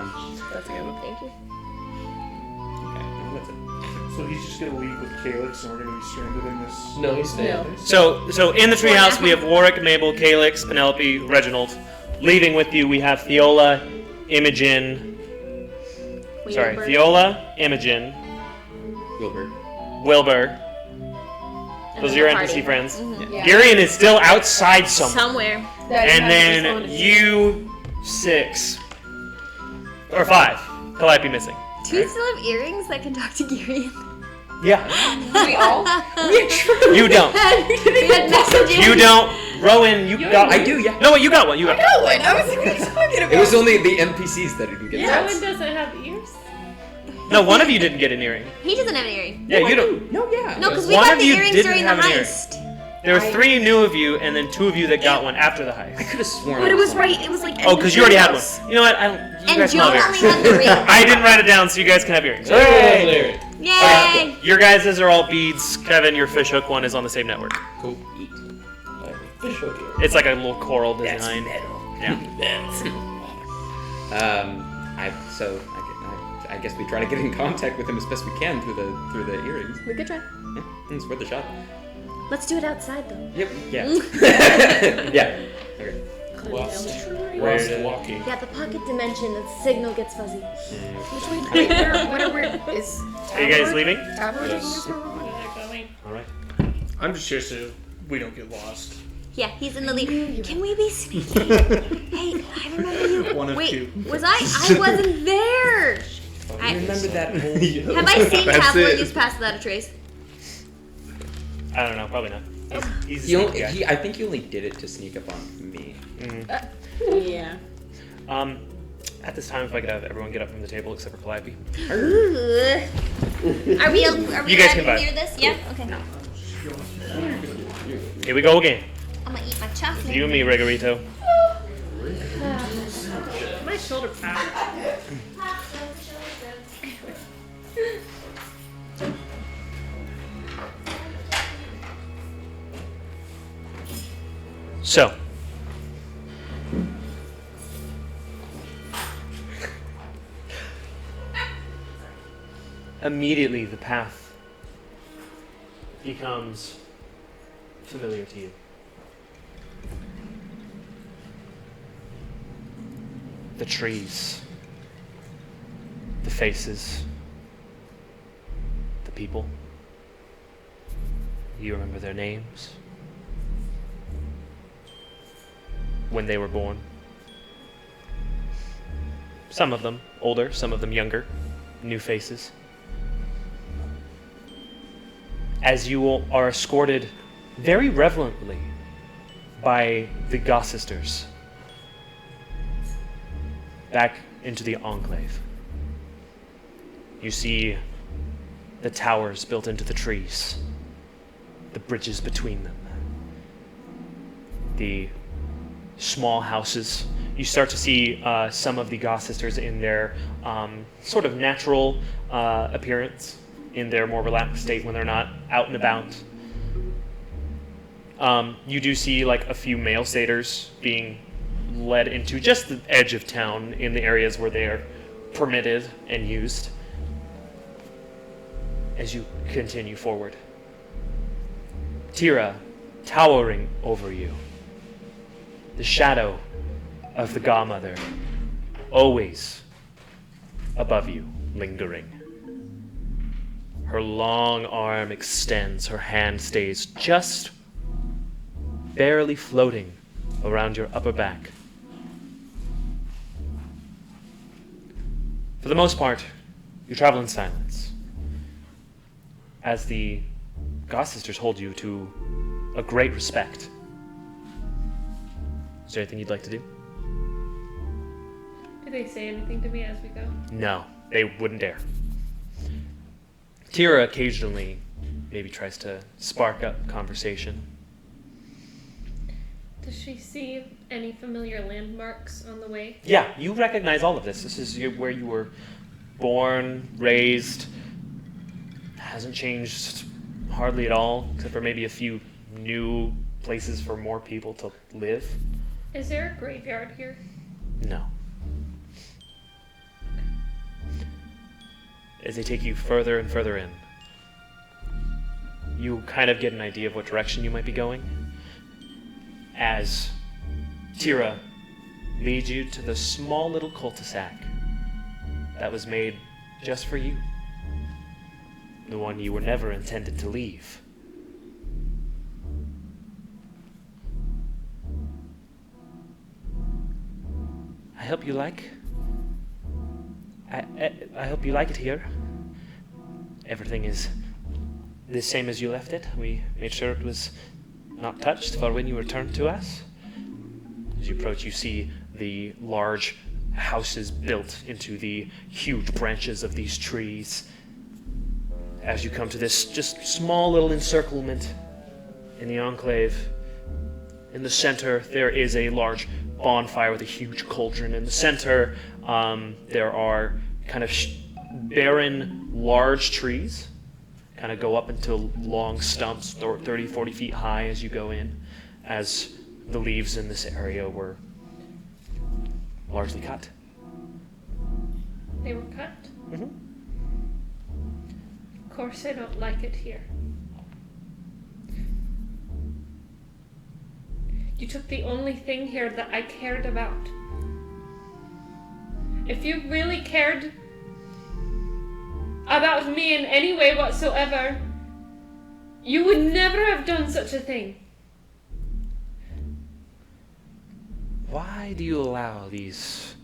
That's good. Thank you. okay, that's it. So he's just gonna leave with Calyx and we're gonna be stranded in this. No, he's staying. So in the treehouse we have Warwick, Mabel, Calyx, Penelope, Reginald. Leaving with you we have Fiola, Imogen. Sorry, Fiola, Imogen, Wilbur. Wilbur. And Those are then your the party. NPC friends. Yeah. Girion is still outside somewhere. Somewhere. And then you 6. Or 5. Calliope missing. Do we still have earrings that can talk to Girion? Yeah. We all? You don't. We had messages. You don't. Rowan, you got one. I do, yeah. No, wait, you got one. You got one. No, I was like, what are you talking about? It was only the NPCs that didn't get Rowan that. doesn't have ears. No, one of you didn't get an earring. He doesn't have an earring. Yeah, you don't. No, yeah. No, because we One got of the you earrings didn't during the have an earring. heist. There were 3 new of you, and then 2 of you that got one after the heist. I could have sworn. But it was right. It was like. Oh, because you already had one. You know what? I don't. You And guys can Joe have only earrings. had the ring. I didn't write it down, so you guys can have earrings. Hey! Yay! Your guys' are all beads. Kevin, your fishhook one is on the same network. Cool. Eat. Fish hook here. It's like a little coral design. Yeah. I guess we try to get in contact with him as best we can through the earrings. We could try. Yeah, it's worth a shot. Let's do it outside though. Yep. Yeah. Yeah. Okay. Whilst Where- walking. Yeah, the pocket dimension, the signal gets fuzzy. Which way? Where is? Are you guys leaving? Tabor taking Yes. us where we're going? Where they're going. All right. I'm just here so we don't get lost. Yeah, he's in the lead. Can we be sneaky? Hey, I remember you. One of Wait, 2. was I? I wasn't there. I remember that whole. Have I seen That's Tabor it. use Pass Without a Trace? I don't know. Probably not. He's a He only, sneaky guy. I think he only did it to sneak up on me. Yeah. At this time, if I could have everyone get up from the table except for Calliope. Ooh. Are we You guys can allowed to vibe. hear this? Yeah. Okay. Here we go again. I'm gonna eat my chocolate. You and me, Regorito. My shoulder pad. So, immediately the path becomes familiar to you. The trees, the faces, the people. You remember their names, when they were born. Some of them older, some of them younger, new faces. As you all are escorted very reverently by the Goth sisters back into the Enclave. You see the towers built into the trees, the bridges between them, the small houses. You start to see some of the Goth sisters in their sort of natural appearance, in their more relaxed state when they're not out and about. You do see like a few male satyrs being led into just the edge of town in the areas where they are permitted and used as you continue forward. Tira, towering over you, the shadow of the Godmother, always above you, lingering. Her long arm extends, her hand stays just barely floating around your upper back. For the most part, you travel in silence, as the Goth sisters hold you to a great respect. Is there anything you'd like to do? Do they say anything to me as we go? No, they wouldn't dare. Tira occasionally maybe tries to spark up conversation. Does she see any familiar landmarks on the way? Yeah, you recognize all of this. This is where you were born, raised. Hasn't changed hardly at all, except for maybe a few new places for more people to live. Is there a graveyard here? No. As they take you further and further in, you kind of get an idea of what direction you might be going, as Tira leads you to the small little cul-de-sac that was made just for you. The one you were never intended to leave. I hope you like. I hope you like it here. Everything is the same as you left it. We made sure it was not touched for when you returned to us. As you approach, you see the large houses built into the huge branches of these trees. As you come to this just small little encirclement in the Enclave, in the center there is a large bonfire with a huge cauldron. In the center, there are kind of barren, large trees, kind of go up into long stumps, 30, 40 feet high as you go in, as the leaves in this area were largely cut. They were cut? Mm-hmm. Of course I don't like it here. You took the only thing here that I cared about. If you really cared about me in any way whatsoever, you would never have done such a thing. Why do you allow these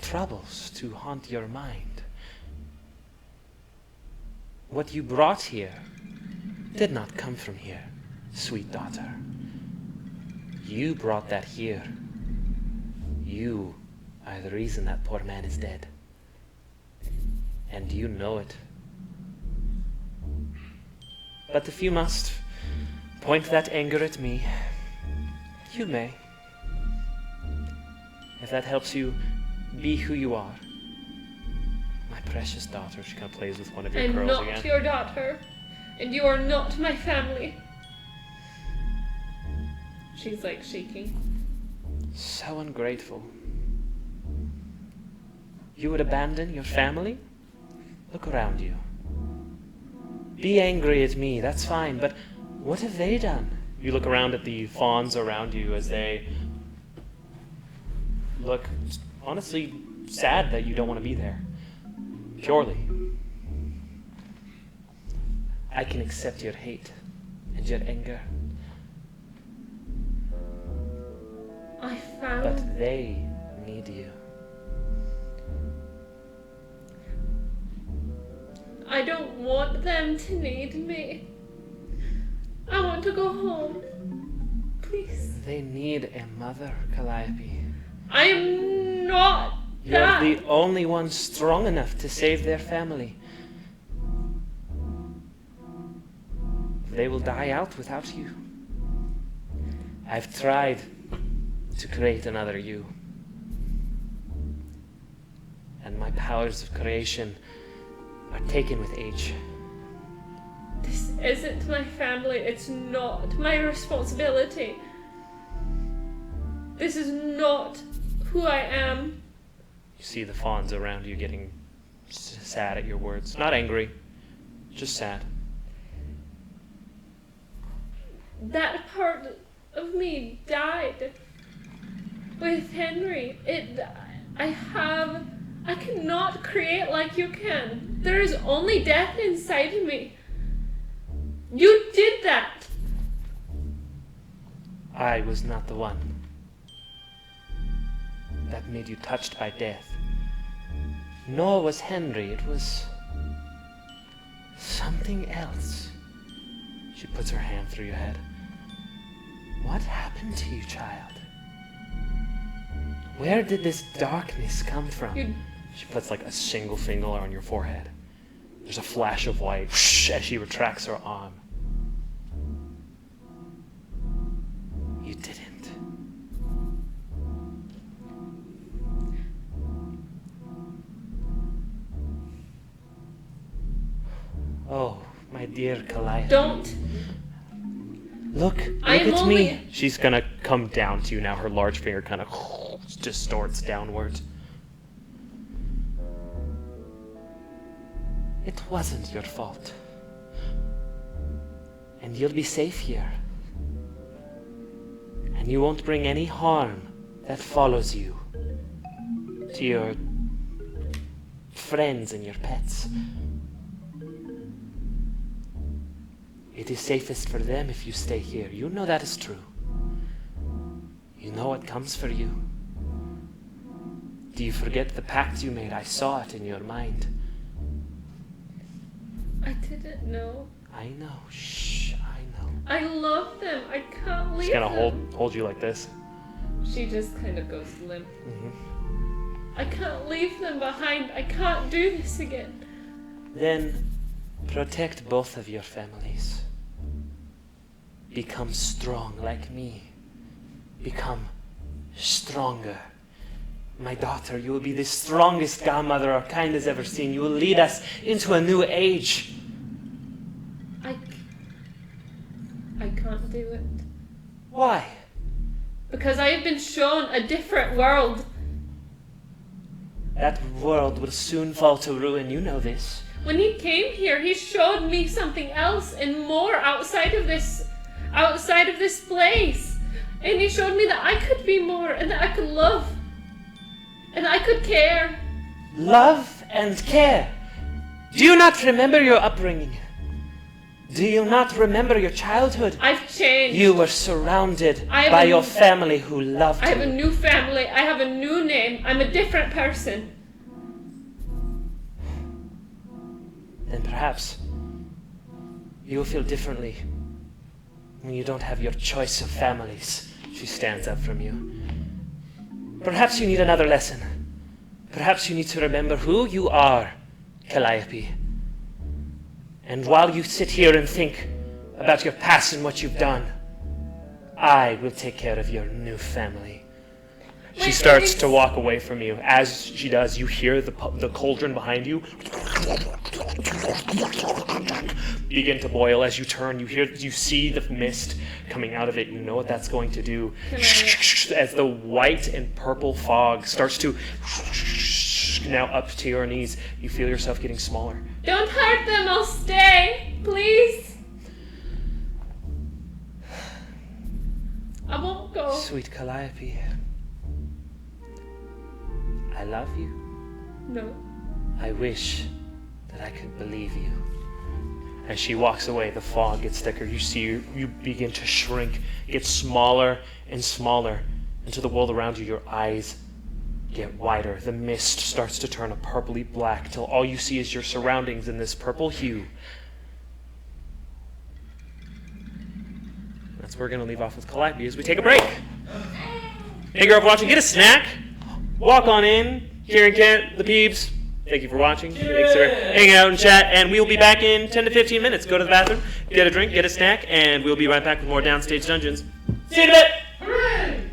troubles to haunt your mind? What you brought here did not come from here, sweet daughter. You brought that here. You are the reason that poor man is dead. And you know it. But if you must point that anger at me, you may. If that helps you be who you are. My precious daughter. She kind of plays with one of your I'm curls not again. your daughter, and you are not my family. She's like shaking. So ungrateful. You would abandon your family Look around you. Be angry at me, that's fine, but what have they done? You look around at the fawns around you as they look honestly sad that you don't want to be there. Purely. I can accept your hate and your anger, I found. but they need you. I don't want them to need me. I want to go home. Please. They need a mother, Calliope. I am not You're that. the only one strong enough to save their family. They will die out without you. I've tried to create another you. And my powers of creation are taken with age. This isn't my family. It's not my responsibility. This is not who I am. You see the fawns around you getting sad at your words. Not angry, just sad. That part of me died with Henry. I cannot create like you can. There is only death inside of me. You did that. I was not the one that made you touched by death. Nor was Henry. It was something else. She puts her hand through your head. What happened to you, child? Where did this darkness come from? She puts like a single finger on your forehead. There's a flash of white as she retracts her arm. You didn't. Oh, my dear Calliope. Don't. Look I am at only- me. She's gonna come down to you now. Her large finger kind of distorts downwards. It wasn't your fault. And you'll be safe here. And you won't bring any harm that follows you to your friends and your pets. It is safest for them if you stay here. You know that is true. You know what comes for you. Do you forget the pact you made? I saw it in your mind. I didn't know. I know. Shh, I know. I love them. I can't leave She's gonna them. hold you like this. She just kind of goes limp. Mm-hmm. I can't leave them behind. I can't do this again. Then protect both of your families. Become strong like me. Become stronger. My daughter, you will be the strongest godmother our kind has ever seen. You will lead us into a new age. I can't do it. Why? Because I have been shown a different world. That world will soon fall to ruin. You know this. When he came here, he showed me something else and more outside of this place. And he showed me that I could be more and that I could love. And I could care. Love and care. Do you not remember your upbringing? Do you not remember your childhood? I've changed. You were surrounded I have by a your new- family who loved I have a you. new family. I have a new name. I'm a different person. Then perhaps you will feel differently when you don't have your choice of families. She stands up from you. Perhaps you need another lesson. Perhaps you need to remember who you are, Calliope. And while you sit here and think about your past and what you've done, I will take care of your new family. She Wait, starts wait. to walk away from you. As she does, you hear the cauldron behind you begin to boil. As you turn, you see the mist coming out of it. You know what that's going to do. Can I- As the white and purple fog starts to pushed now up to your knees. You feel yourself getting smaller. Don't hurt them, I'll stay. Please. I won't go. Sweet Calliope, I love you. No. I wish that I could believe you. As she walks away, the fog gets thicker. You see you begin to shrink, get smaller and smaller. Into the world around you, your eyes get wider. The mist starts to turn a purpley black till all you see is your surroundings in this purple hue. That's where we're going to leave off with Calliope as we take a break. Thank you all for watching. Get a snack. Walk on in. Kieran, Kent, the Peebs. Thank you for watching. Thanks for hanging out and chat. And we'll be back in 10 to 15 minutes. Go to the bathroom, get a drink, get a snack, and we'll be right back with more Downstage Dungeons. See you in a bit. Hooray!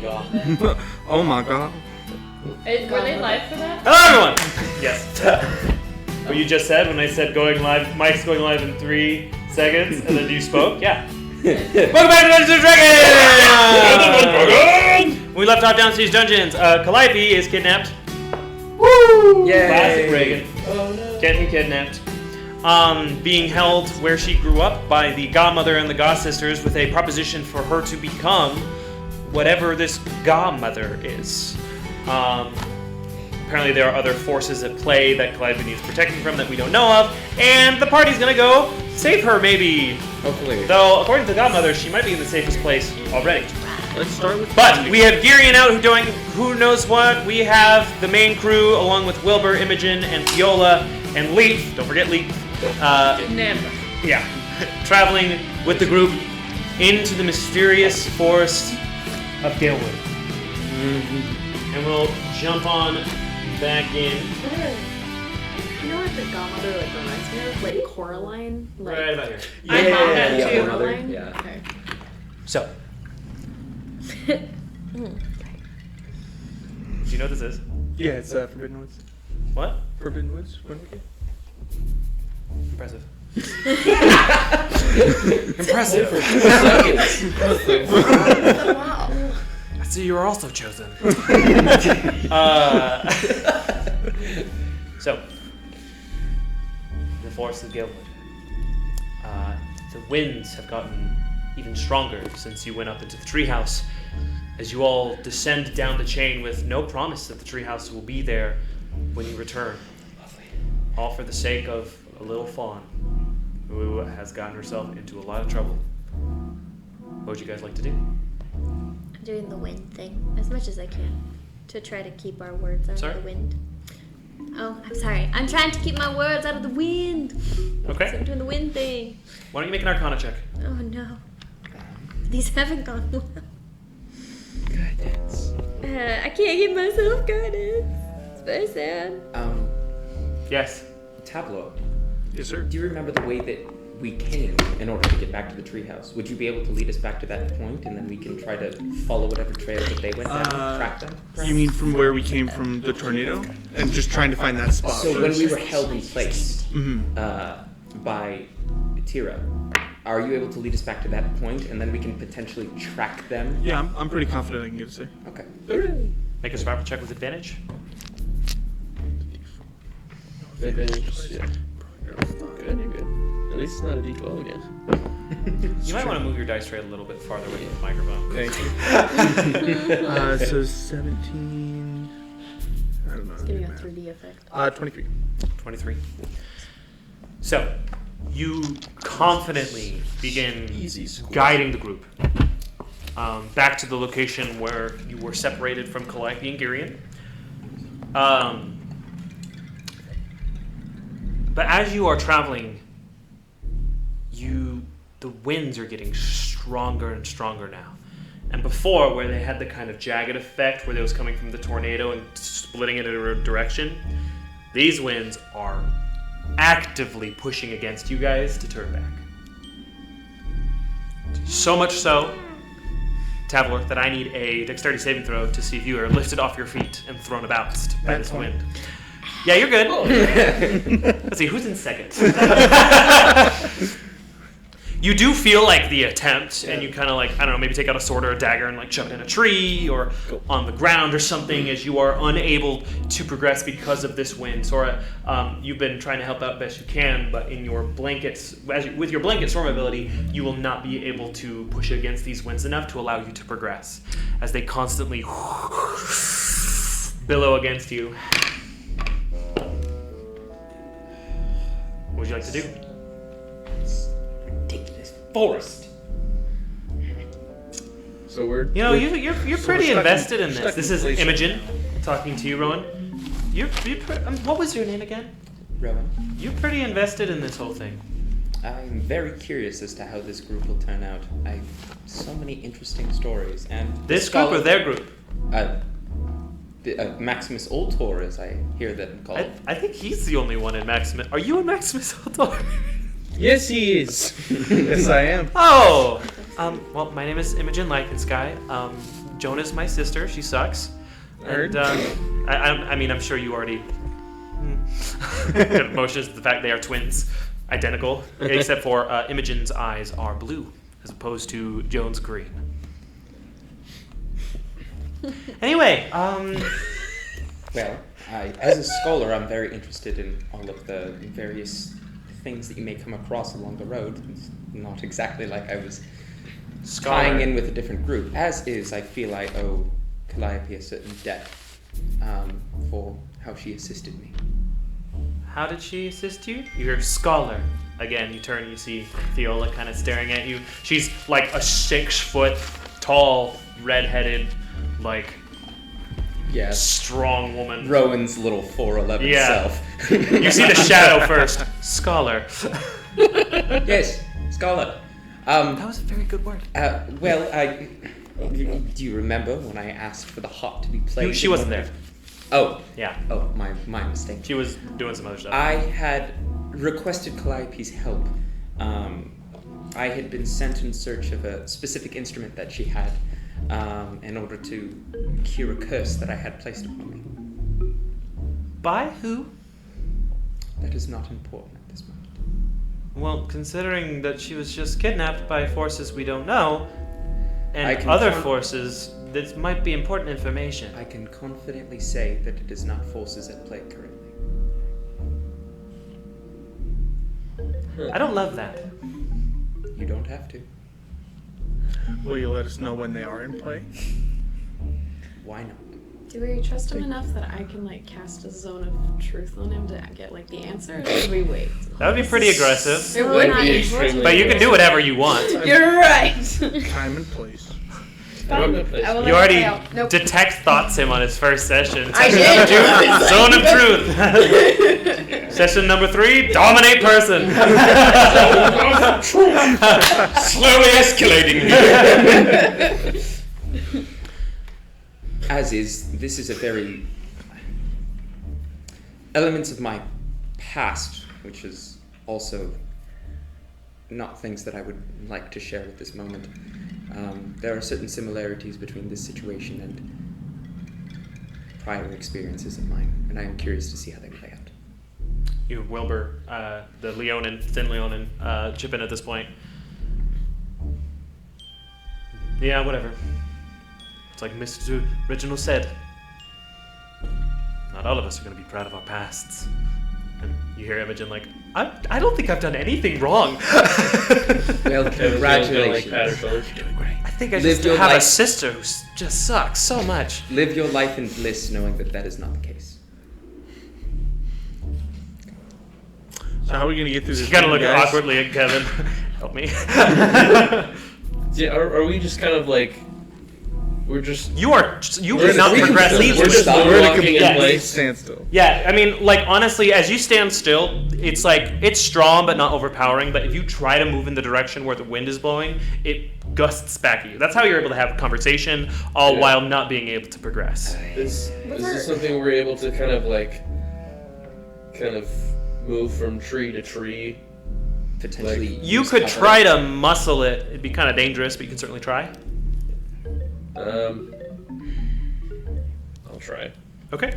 god. Oh my god. Were they live for that? Hello, everyone! Yes. What you just said when I said going live, Mike's going live in 3 seconds, and then you spoke? Yeah. Welcome back to Dungeons & Dragons! We left off Downstage Dungeons. Calliope is kidnapped. Woo! Yay! Classic Reagan. Oh no. Getting kidnapped. Being held where she grew up by the godmother and the god-sisters with a proposition for her to become whatever this godmother is. Apparently there are other forces at play that Calliope needs protecting from that we don't know of, and the party's gonna go save her, maybe. Hopefully. Though, according to the godmother, she might be in the safest place already. Let's start with. But we have Girian out who doing who knows what. We have the main crew along with Wilbur, Imogen, and Viola, and Leaf. Don't forget Leaf. Never. Yeah, traveling with the group into the mysterious forest of Galewood. And we'll jump on back in. You know what the godmother reminds me of? Like Coraline? Like, Right about here. I have that yeah, too. mother, Coraline? yeah. Okay. So. Do you know what this is? Yeah, it's Forbidden Woods. What? Forbidden Woods? What is it? Impressive. Impressive for 4 seconds. Wow. I see you are also chosen. So, the forest of Galewood. The winds have gotten even stronger since you went up into the treehouse. As you all descend down the chain with no promise that the treehouse will be there when you return. All for the sake of a little fawn who has gotten herself into a lot of trouble. What would you guys like to do? I'm doing the wind thing as much as I can to try to keep our words out Sorry? of the wind. Oh, I'm sorry. I'm trying to keep my words out of the wind. So Okay. I'm doing the wind thing. Why don't you make an Arcana check? Oh no. These haven't gone well. Goodness. I can't give myself guidance. It's very sad. Yes. Tableau. Yes, sir. Do you remember the way that we came in order to get back to the treehouse? Would you be able to lead us back to that point, and then we can try to follow whatever trail that they went down, track them? You mean from where we came from the tornado? And just trying to find that spot So first? when we were held in place Mhm. by Tira, are you able to lead us back to that point, and then we can potentially track them? Yeah, I'm pretty confident I can get us there. Okay. Make a survival check with advantage. Advantage. Yeah. Good, you're good. At least it's not a D12 again. You might want to move your dice tray a little bit farther away from the microphone. Thank you. So 17. I don't know. It's giving a 3D effect. 23. 23. So, you confidently begin Easy score. guiding the group back to the location where you were separated from Calliope and Girian. But as you are traveling, the winds are getting stronger and stronger now. And before, where they had the kind of jagged effect where they was coming from the tornado and splitting it in a direction, these winds are actively pushing against you guys to turn back. So much so, Tavlor, that I need a dexterity saving throw to see if you are lifted off your feet and thrown about by this wind. Yeah, you're good. Let's see, who's in second? You do feel like the attempt, and you kind of like, I don't know, maybe take out a sword or a dagger and like chuck it in a tree or on the ground or something as you are unable to progress because of this wind. Sora, you've been trying to help out best you can, but in your blankets, with your blanket storm ability, you will not be able to push against these winds enough to allow you to progress as they constantly billow against you. What would you like to do? Ridiculous forest. So we're. You're pretty stuck invested in- in this. stuck This in is place. Imogen talking to you, Rowan. What was your name again? Rowan, You're pretty invested in this whole thing. I'm very curious as to how this group will turn out. So many interesting stories, and This group or their group? Maximus Ultor, as I hear them called. I think he's the only one in Maximus. Are you in Maximus Ultor? Yes, he is. Yes, I am. Oh! Well, my name is Imogen Sky. Jonah's my sister. She sucks. And I mean, I'm sure you already motions the fact they are twins, identical, except for Imogen's eyes are blue as opposed to Joan's green. Anyway, Well, as a scholar, I'm very interested in all of the various things that you may come across along the road. It's not exactly like I was tying in with a different group. As is, I feel I owe Calliope a certain debt for how she assisted me. How did she assist you? You're a scholar. Again, you turn, you see Fiola kind of staring at you. She's like a 6-foot tall, red-headed, like strong woman. Rowan's little 4'11" self. You see the shadow first. Scholar. Yes, scholar. That was a very good word. Well, do you remember when I asked for the harp to be played? She wasn't there. Oh. Yeah. Oh, my mistake. She was doing some other stuff. I had requested Calliope's help. I had been sent in search of a specific instrument that she had in order to cure a curse that I had placed upon me. By who? That is not important at this moment. Well, considering that she was just kidnapped by forces we don't know, and I can forces, this might be important information. I can confidently say that it is not forces at play currently. I don't love that. You don't have to. Will you let us know when they are in play? Why not? Do we trust him enough that I can like cast a zone of truth on him to get like the answer? Or should we wait? That would be pretty aggressive. It would be extremely But you can do whatever you want. You're right. Time and place. I will You already fail. Nope. detect thoughts him on his first session. I Session did. Zone of Truth. Session number 3, dominate person. Slowly escalating. As is, this is a very elements of my past, which is also not things that I would like to share at this moment. There are certain similarities between this situation and prior experiences of mine, and I am curious to see how they play out. You have Wilbur, the Leonin, Thin Leonin, chip in at this point. Yeah, whatever. It's like Mr. Reginald said. Not all of us are going to be proud of our pasts. And you hear Imogen like, I don't think I've done anything wrong. Well, congratulations. I think I just have a sister who just sucks so much. Live your life in bliss knowing that that is not the case. So how are we gonna get through this? You gotta game, look guys? awkwardly at Kevin. Help me. Yeah, are we just kind of like you cannot progress. We're just walking in place. Standstill. Yeah, I mean, like, honestly, as you stand still, it's like, it's strong but not overpowering, but if you try to move in the direction where the wind is blowing, it gusts back at you. That's how you're able to have a conversation, all while not being able to progress. Is this something we're able to kind of move from tree to tree? Potentially. You could try to muscle it. It'd be kind of dangerous, but you can certainly try. I'll try. Okay.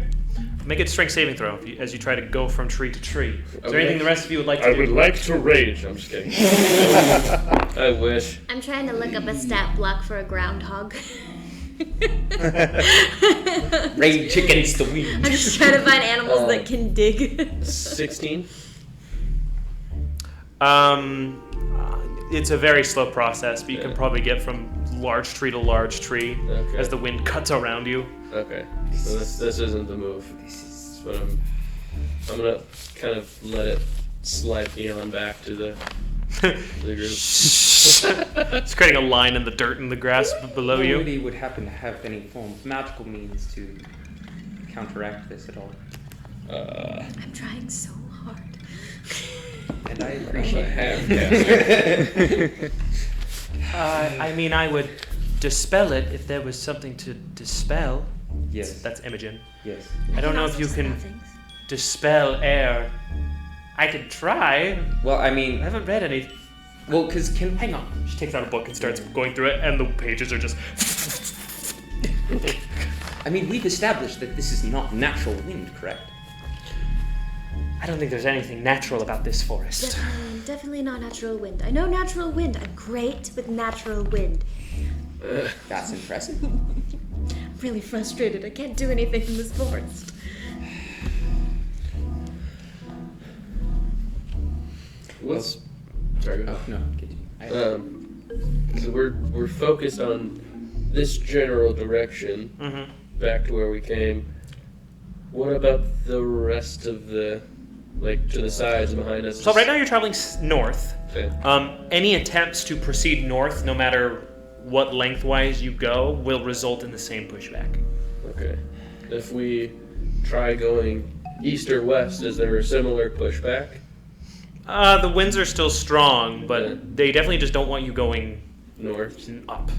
Make it a strength saving throw as you try to go from tree to tree. Is there anything the rest of you would like to do? I would like to rage. I'm just kidding. I wish. I'm trying to look up a stat block for a groundhog. Rage against the wind. I'm just trying to find animals that can dig. 16? It's a very slow process, but you can probably get from large tree to large tree as the wind cuts around you. Okay. So this isn't the move. But I'm gonna kind of let it slide Eon back to the group. It's creating a line in the dirt and the grass below you. Nobody would happen to have any form of magical means to counteract this at all. I'm trying so hard. And I appreciate it. I mean, I would dispel it if there was something to dispel. Yes. That's Imogen. Yes. I don't know if you can dispel air. I could try. Well, I I mean, haven't read any. well, because hang on. She takes out a book and starts going through it, and the pages are just. I mean, we've established that this is not natural wind, correct? I don't think there's anything natural about this forest. Definitely not natural wind. I know natural wind. I'm great with natural wind. That's impressive. I'm really frustrated. I can't do anything in this forest. What's... Sorry, go Oh, ahead. no, continue. So we're focused on this general direction, back to where we came. What about the rest of the, like, to the sides and behind us? So right now you're traveling north. Okay. Any attempts to proceed north, no matter what lengthwise you go, will result in the same pushback. Okay. If we try going east or west, is there a similar pushback? The winds are still strong, but Yeah. they definitely just don't want you going North? up,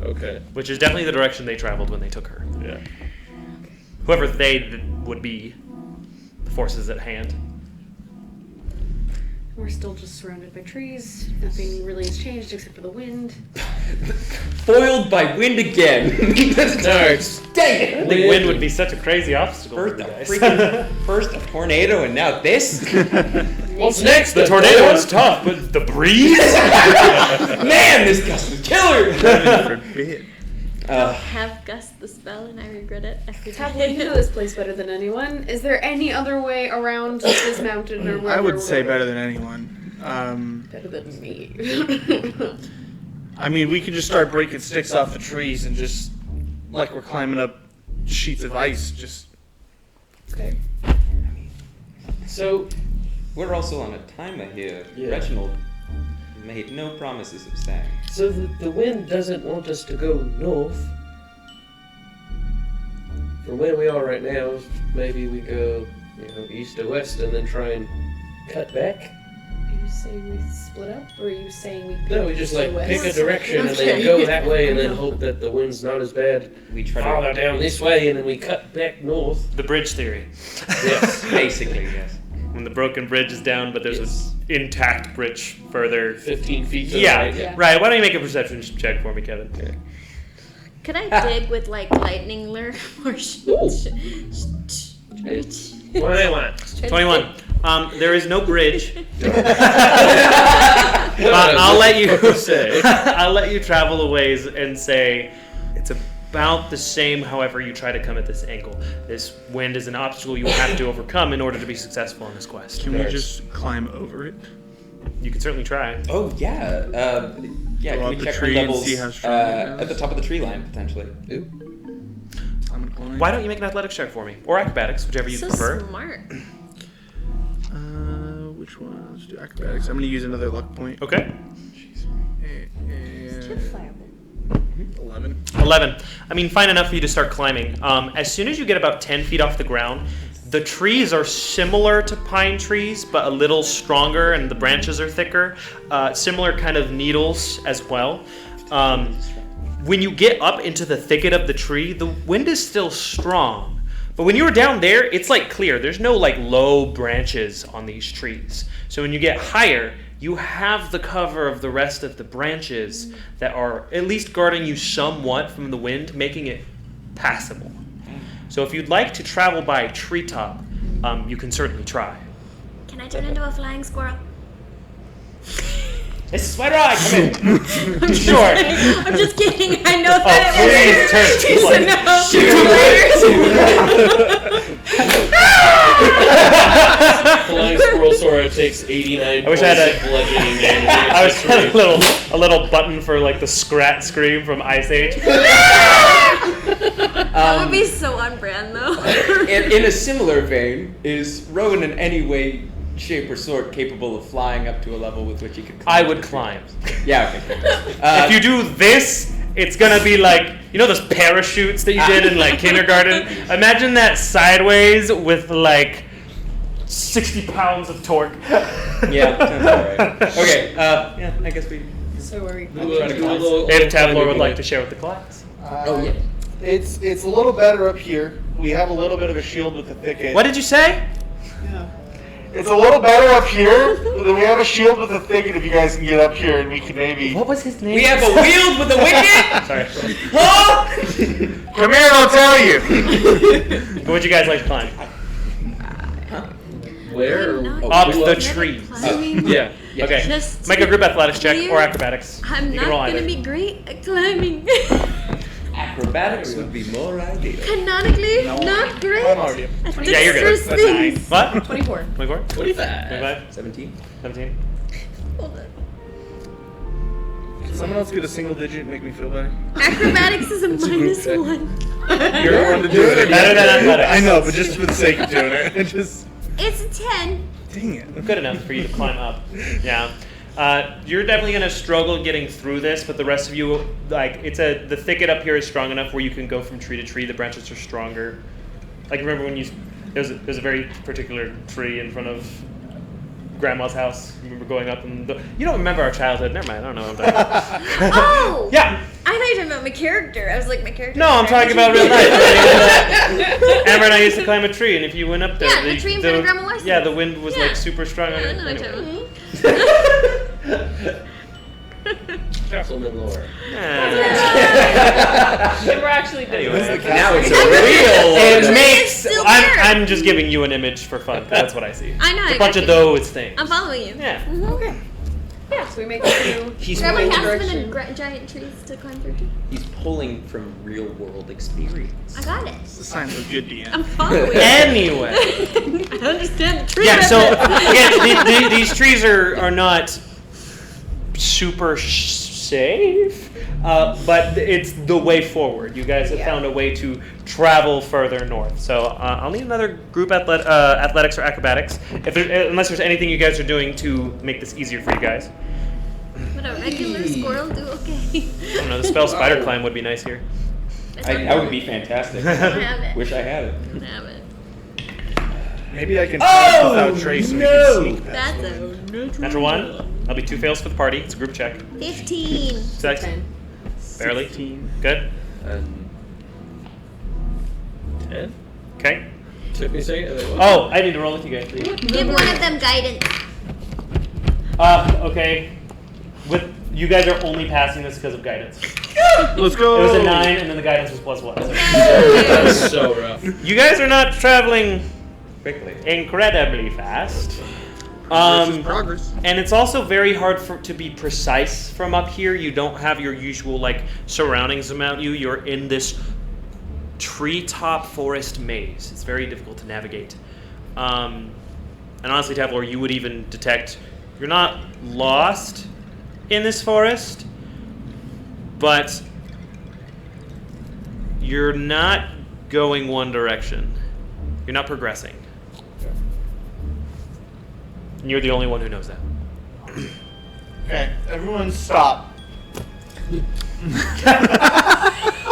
Okay. which is definitely the direction they traveled when they took her. Yeah. Whoever they would be, the forces at hand. We're still just surrounded by trees. Nothing really has changed except for the wind. Foiled by wind again. Darts. Dang it! I think wind would be such a crazy obstacle for First you a guys. first a tornado and now this? What's next? The tornado was tough, but the breeze? Man, this gust is killer! Forbid. Have gust the spell and I regret it every Tablet, you know this place better than anyone. Is there any other way around this mountain or wherever? I would say better than anyone. Better than me. I mean, we could just start breaking sticks off the trees and just, like we're climbing up sheets of ice, just... Okay. So, We're also on a timer here. Yeah. Reginald made no promises of staying. so the wind doesn't want us to go north. From where we are right now, maybe we go, east or west, and then try and cut back. Are you saying we split up, or are you saying we pick No, we just like the pick a west? direction and then Okay. go that way, and then hope that the wind's not as bad We try farther to... down this way, and then we cut back north. The bridge theory. Yes. Basically, yes. When the broken bridge is down, but there's Yes. an intact bridge further. 15 feet to the Yeah, right. Yeah. right. Why don't you make a perception check for me, Kevin? Could I dig with like lightning lure or What do I want? 21. There is no bridge. I'll let you say. I'll let you travel a ways and say it's about the same. However, you try to come at this angle. This wind is an obstacle you will have to overcome in order to be successful in this quest. Can we just climb over it? You can certainly try. Oh, yeah. Yeah, Go can up we the check tree the and levels see how strong it at the is? top of the tree line, potentially? I'm gonna climb. Why don't you make an athletics check for me, or acrobatics, whichever you so prefer. smart. Which one? Let's do acrobatics. I'm gonna use another luck point. Okay. And 11. 11. I mean, fine enough for you to start climbing. As soon as you get about 10 feet off the ground, the trees are similar to pine trees, but a little stronger, and the branches are thicker. Similar kind of needles as well. When you get up into the thicket of the tree, the wind is still strong. But when you were down there, it's like clear. There's no like low branches on these trees. So when you get higher, you have the cover of the rest of the branches that are at least guarding you somewhat from the wind, making it passable. So if you'd like to travel by a treetop, you can certainly try. Can I turn into a flying squirrel? This is my ride. Come in. Sure. I'm just kidding. I know Oh, that please turn. Flying squirrel Sora takes 89 I wish I had points of bludgeoning damage. I was had a little button for like the scrat scream from Ice Age. That would be so on brand, though. In a similar vein, is Rowan in any way, shape, or sort capable of flying up to a level with which he could climb? I would climb. Yeah, okay. If you do this, it's gonna be like, you know those parachutes that you did in like kindergarten? Imagine that sideways with like 60 pounds of torque. Yeah, sounds alright. Okay, yeah, I guess we... So are we? If Tabler would like to share with the class. Oh, yeah. It's a little better up here. We have a little bit of a shield with the thicket. What did you say? Yeah. It's a little better up here. Then we have a shield with a thicket if you guys can get up here and we can maybe... What was his name? We have a wield with a wicket? Sorry. Huh? Come here and I'll tell you. What would you guys like to climb? Where? I'm not Up who the up? trees. Climbing. Yeah. Okay. Just Make a group athletics check clear. or acrobatics. I'm You can roll not either. gonna be great at climbing. Acrobatics would be more ideal. Canonically, not great. I'm already up. At Yeah, you're good. dexterous things. What? 24. 24? 25. 25? 17. 17? Hold on. Can someone else get a single digit and make me feel better? Acrobatics is a minus check. 1. You're the one to do it. Better than athletics. I know, but just for the sake of doing it. Just... It's a 10. Dang it. Good enough for you to climb up. Yeah. You're definitely gonna struggle getting through this, but the rest of you, like, the thicket up here is strong enough where you can go from tree to tree. The branches are stronger. Like, remember when there's a very particular tree in front of Grandma's house. Remember going up and you don't remember our childhood. Never mind. I don't know what I'm talking about. Oh! Yeah. I thought you were talking about my character. I was like, my character. No, I'm talking about real life. Amber and I used to climb a tree, and if you went up there, Yeah, the tree in front of Grandma Larson's. Yeah, the wind was Yeah. like super strong on I it. know what you're Anyway. talking Gentleman lore. We're actually Anyway. Now it's a Actually, real. It It's makes. still there. I'm just giving you an image for fun. 'Cause that's what I see. I know, It's I a bunch got of you. those things. I'm following you. Yeah. Okay. Yeah, so we make it to He's Grandma pulling, has been direction. in giant trees to climb through. Too. he's pulling from real world experience. I got it. It's a sign of a good DM. I'm following. Anyway. I understand the tree. Yeah. So reference. again, these trees are not super safe, but it's the way forward. You guys have found a way to travel further north. So I'll need another group athletics or acrobatics, unless there's anything you guys are doing to make this easier for you guys. Would a regular squirrel do okay? I don't know. The spell spider climb would be nice here. That would be fantastic. I don't have it. Wish I had it. I don't have it. Maybe I can try without trace and we can sneak past That's a Natural one. That'll be 2 fails for the party. It's a group check. 15. 6. 10. Barely. 16. Good. And 10? Okay. Took me a second. Oh, I need to roll with you guys, please. Give one of them guidance. Okay. With you guys are only passing this because of guidance. Let's go. It was a 9, and then the guidance was +1. So. That was so rough. You guys are not traveling Quickly. incredibly fast. Progress. And it's also very hard to be precise from up here. You don't have your usual surroundings about you. You're in this treetop forest maze. It's very difficult to navigate. And honestly, Tavlor, you would even detect you're not lost in this forest, but you're not going one direction. You're not progressing. And you're the only one who knows that. Okay, everyone stop.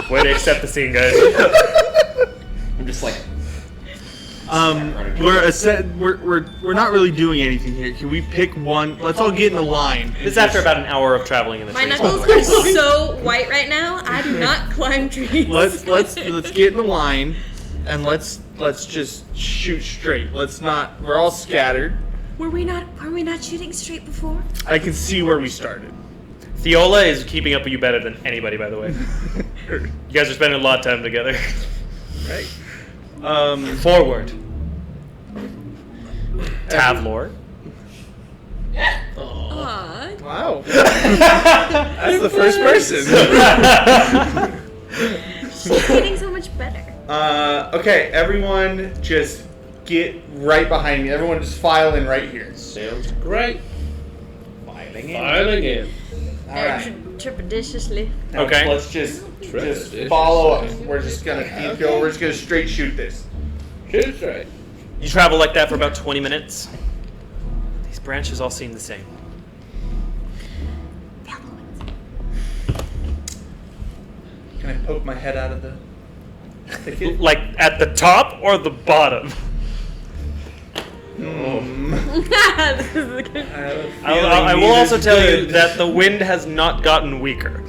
Way to accept the scene, guys. I'm just like. We're not really doing anything here. Can we pick one? Let's all get in a line. This is after about an hour of traveling in the My trees. knuckles are so white right now. I do not climb trees. Let's get in a line, and let's just shoot straight. Let's not. We're all scattered. Were we not shooting straight before? I can see where we started. Theola is keeping up with you better than anybody, by the way. You guys are spending a lot of time together. Right. Forward. Tavlor. Aww. Wow. That's the first person. She's getting so much better. Okay, everyone just get right behind me. Everyone just file in right here. Sounds great. Filing Filing in. Alright. Trepidatiously. Now Okay. Let's just follow us. We're just gonna we're just gonna straight shoot this. Shoot straight. You travel like that for about 20 minutes. These branches all seem the same. Can I poke my head out of the thicket? Like at the top or the bottom? This is a good. I will also tell you that the wind has not gotten weaker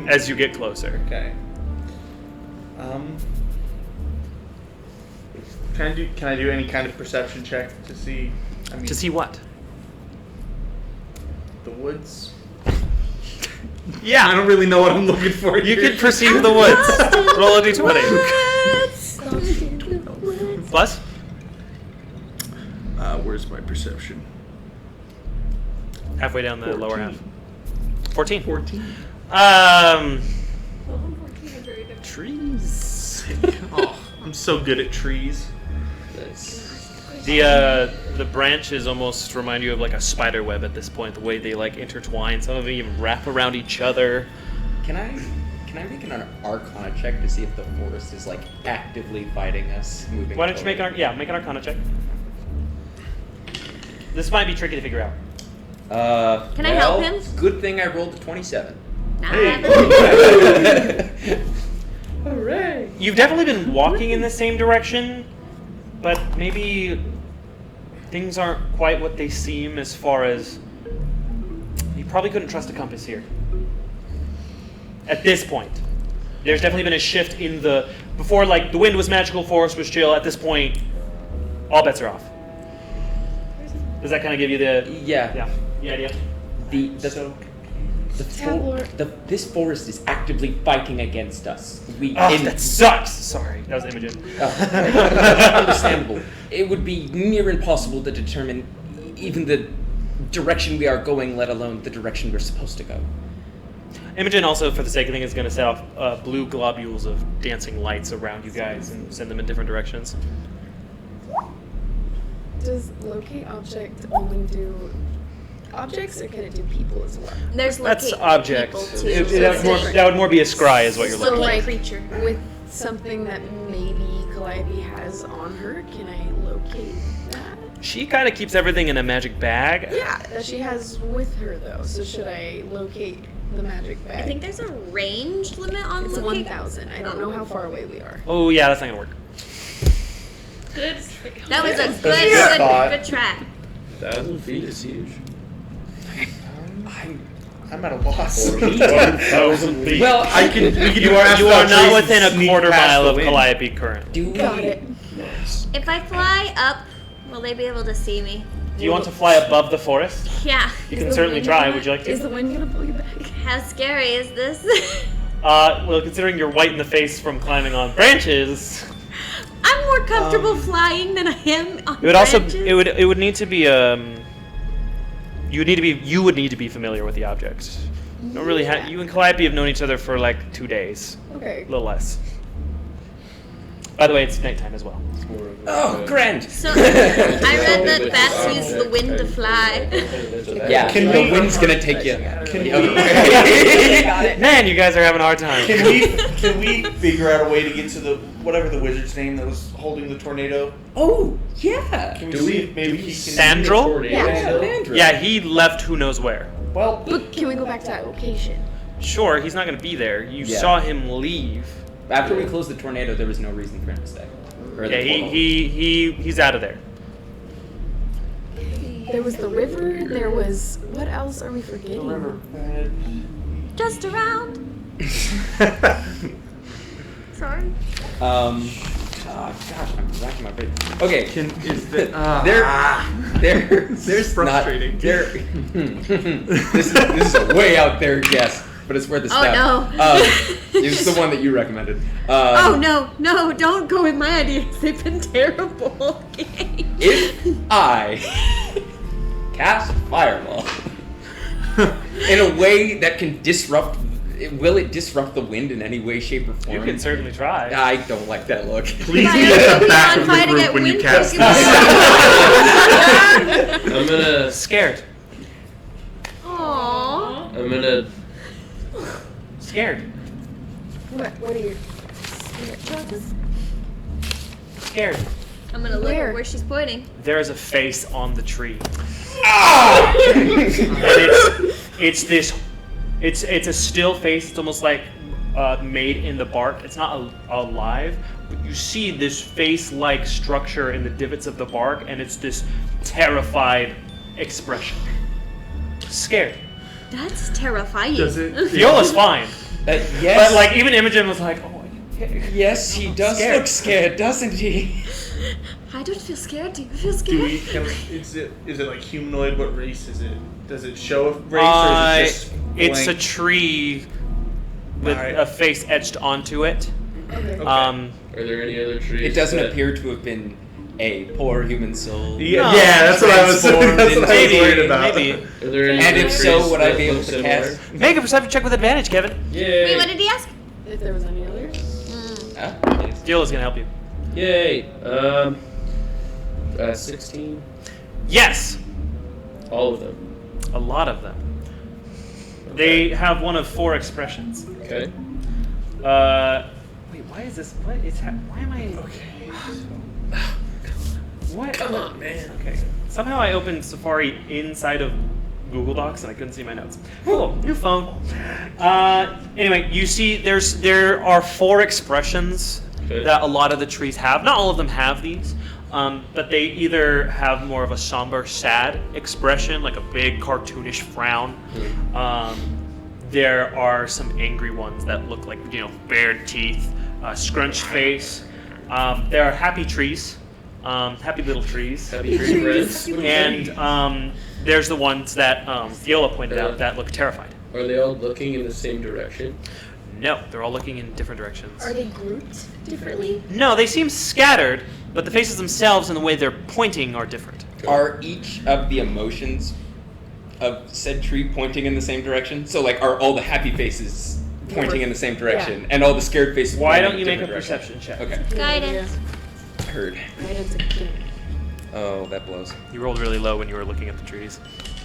as you get closer. Okay. Can I do any kind of perception check to see? To see what? The woods. Yeah. I don't really know what I'm looking for. You here. can perceive the woods. Roll a d20. Plus? Where's my perception? Halfway down the lower half. 14. 14. Trees. Oh, I'm so good at trees. The branches almost remind you of like a spider web at this point. The way they like intertwine. Some of them even wrap around each other. Can I make an Arcana check to see if the forest is like actively fighting us moving? Why don't you make an Arcana check? This might be tricky to figure out. Can I help him? Good thing I rolled a 27. Hooray! You've definitely been walking in the same direction, but maybe things aren't quite what they seem as far as... You probably couldn't trust a compass here. At this point. There's definitely been a shift in the... Before, like, the wind was magical, forest was chill. At this point, all bets are off. Does that kind of give you the... Yeah. The idea? This forest is actively fighting against us. That sucks! Sorry, that was Imogen. Understandable. It would be near impossible to determine even the direction we are going, let alone the direction we're supposed to go. Imogen also, for the sake of things, is going to set off blue globules of dancing lights around you guys and send them in different directions. Does locate object only do objects, or can it do people as well? There's That's locate objects. people, too. That would more be a scry, is what you're looking So, at. like, creature. with something that maybe Calliope has on her, can I locate that? She kind of keeps everything in a magic bag. Yeah, that she has with her, though. So should I locate the magic bag? I think there's a range limit on it's locate. 1,000. I don't know how far away we are. Oh, yeah, that's not going to work. Good. That was a thought. good try. 1,000 feet is huge. I'm at a loss. 1,000 feet. Well, You are not within a quarter mile of Calliope current. do we? Got it. If I fly up, will they be able to see me? Do you want to fly above the forest? Yeah. You can certainly try. Would you like Is to? the wind gonna pull you back? How scary is this? Well, considering you're white in the face from climbing on branches, I'm more comfortable flying than I am on it would also branches. it would need to be you would need to be familiar with the object. You don't really have you and Calliope have known each other for like 2 days, Okay. a little less. By the way, it's nighttime as well. Oh, grand. So I read that bats use the wind to fly. Yeah, Can the we- wind's gonna take you Can the we- other way. Got it. Man, you guys are having a hard time. Can we figure out a way to get to the whatever the wizard's name that was holding the tornado? Oh, yeah. Can we see if maybe he can? Sandral? Yeah. Yeah, he left who knows where. Well, But can we go back to that location? Sure, he's not going to be there. You Yeah. saw him leave. After we closed the tornado, there was no reason for him to stay. Or the Yeah, portal. he's out of there. There was the river. There was what else are we forgetting? the river. Just around. Sorry. Gosh, I'm racking my brain. Okay, Is the there's frustrating. Not, there. this is a way out there guess, but it's worth a Oh, step. no. It's the one that you recommended. Oh no, don't go with my ideas. They've been terrible. If I cast Fireball in a way that can disrupt, will it disrupt the wind in any way, shape, or form? You can certainly try. I don't like that look. Please Fire be at the beyond back of the fighting group at when you wind cast poke this. I'm gonna Scared. Aww. I'm gonna Scared. What are your Scared. I'm gonna look Where? at where she's pointing. There is a face on the tree. And it's a still face. It's almost like made in the bark. It's not alive, but you see this face-like structure in the divots of the bark, and it's this terrified expression. Scared. That's terrifying. Does it? Viola's fine, Yes. but like even Imogen was like, "Oh, yes, he does Scared. look scared, doesn't he? I don't feel scared. Do you feel Do we? scared? Is it like humanoid? What race is it? Does it show a race or is it just it's a blank? tree with Alright. a face etched onto it. Okay. Are there any other trees? It doesn't that- appear to have been a poor human soul. Yeah, No. yeah, that's what I was. That's what I was Maybe, worried about. maybe. Are there any And other if so, trees would I that be able look to similar? cast? Make a perception check with advantage, Kevin. Yay! Wait, what did he ask? If there was any others. Diola's gonna help you. Yay! 16. Yes, All of them. a lot of them. They have one of 4 expressions. Okay. Wait, why is this? What is? Why am I? Okay. What? Come on, man. Okay. Somehow I opened Safari inside of Google Docs and I couldn't see my notes. Oh, new phone. Anyway, you see, there are 4 expressions Okay. that a lot of the trees have. Not all of them have these, but they either have more of a somber, sad expression, like a big cartoonish frown. There are some angry ones that look like, bared teeth, scrunched face. There are happy trees, happy little trees. Happy tree friends. And there's the ones that Viola pointed out that look terrified. Are they all looking in the same direction? No, they're all looking in different directions. Are they grouped differently? No, they seem scattered, but the faces themselves and the way they're pointing are different. Are each of the emotions of said tree pointing in the same direction? So, like, are all the happy faces pointing in the same direction, and all the scared faces? Why pointing don't in you make a different perception check? direction? Okay, Guidance. heard. Guidance again. Oh, that blows. You rolled really low when you were looking at the trees.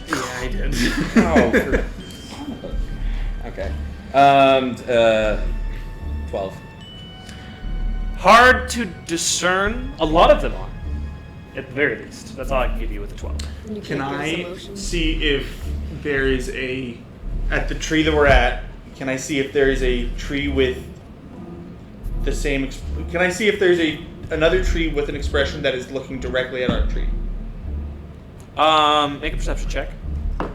Yeah, I did. Oh, okay. 12. Hard to discern. A lot of them are, at the very least. That's all I can give you with a 12. You Can can't give us I emotions. see if there is at the tree that we're at? Can I see if there is a tree with the same? Can I see if there's another tree with an expression that is looking directly at our tree? Make a perception check. I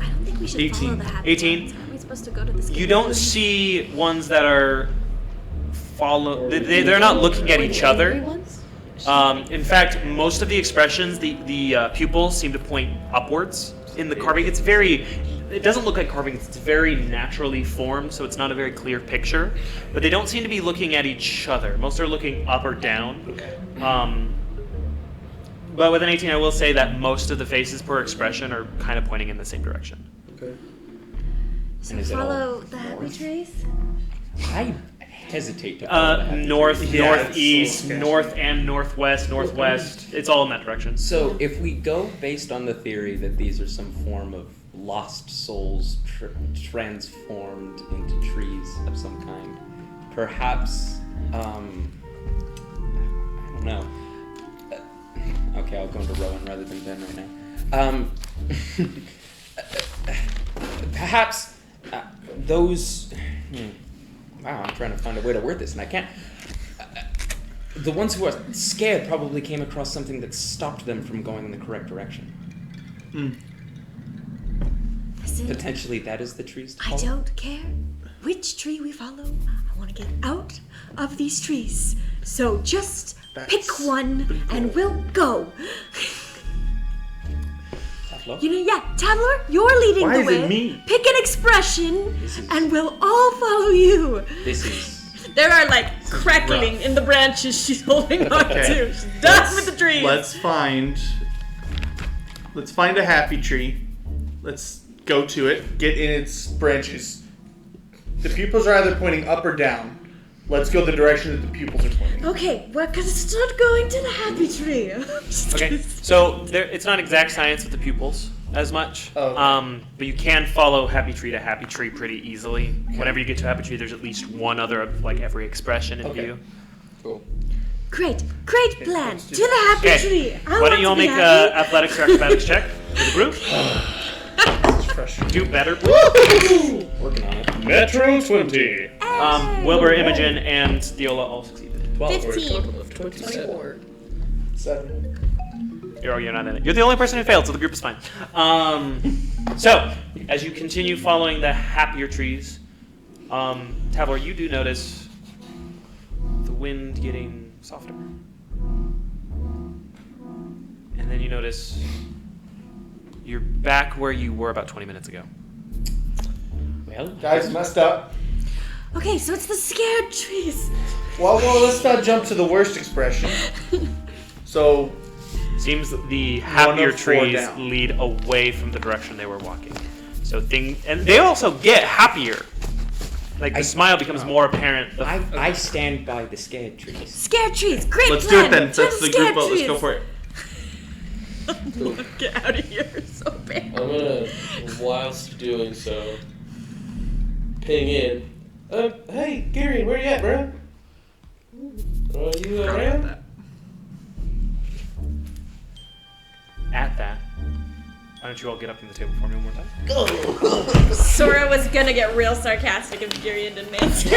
don't think we should 18. follow the happy 18. ones. Aren't we supposed to go to the scary You don't ones? see ones that are they're not looking at Or each the angry other. ones? In fact, most of the expressions, the pupils seem to point upwards in the carving. It doesn't look like carving. It's very naturally formed, so it's not a very clear picture. But they don't seem to be looking at each other. Most are looking up or down. Okay. But with an 18, I will say that most of the faces per expression are kind of pointing in the same direction. Okay. So And is it all follow the happy trees? I hesitate to follow the happy North, trees. Yeah, it's northeast, so sketchy. north and northwest. It's all in that direction. So, if we go based on the theory that these are some form of lost souls transformed into trees of some kind, perhaps, I don't know. Okay, I'll go into Rowan rather than Ben right now. Perhaps those. Wow, I'm trying to find a way to word this, and I can't. The ones who are scared probably came across something that stopped them from going in the correct direction. Listen, Potentially, that is the trees to I follow. don't care which tree we follow. I want to get out of these trees. So just pick That's one the and goal. we'll go. Tableau? Tabler, you're leading Why the is way. it me? Pick an expression This is- and we'll all follow you. This is. There are like crackling rough. in the branches she's holding on Okay. to. She's done with the trees. Let's find a happy tree. Let's go to it. Get in its branches. The pupils are either pointing up or down. Let's go the direction that the pupils are pointing. Okay, we're gonna start going to the happy tree. Okay, so it's not exact science with the pupils as much, Oh, okay. but you can follow happy tree to happy tree pretty easily. Whenever you get to happy tree, there's at least one other of like every expression in Okay. view. Cool. Great plan. let's do To the happy Okay, tree. I why want don't you all to be make happy. athletics or acrobatics check for the group? This is frustrating. Do better. Working on it. Metro 20. Wilbur, Imogen, and Diola all succeeded. 12 for a 15. total of 27. 24. 7. You're not in it. You're the only person who failed, so the group is fine. So, as you continue following the happier trees, Tavlor, you do notice the wind getting softer. And then you notice you're back where you were about 20 minutes ago. Well, Guys, messed up. Okay, so it's the scared trees. Well, let's not jump to the worst expression. So, Seems that the happier of four trees down. lead away from the direction they were walking. So and they also get happier. Like the smile becomes more apparent. I stand by the scared trees. Scared trees, great Let's do plan. it then. To That's the group scared vote. Let's go trees. for it. Get out of here, so bad. I'm gonna, whilst doing so, ping in. Hey, Gary, where you at, bro? Are you around? At that, why don't you all get up from the table for me one more time? Sora was gonna get real sarcastic if Girion didn't answer.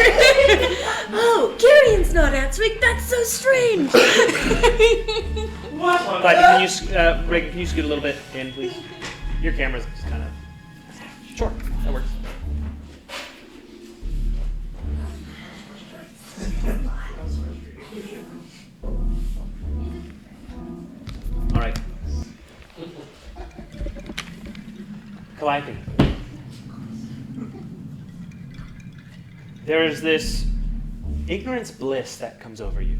Oh, Girion's not answering. That's so strange. But can you, Reagan, can you scoot a little bit in, please? Your camera's just kind of... Sure, that works. All right. Calliope. There is this ignorance bliss that comes over you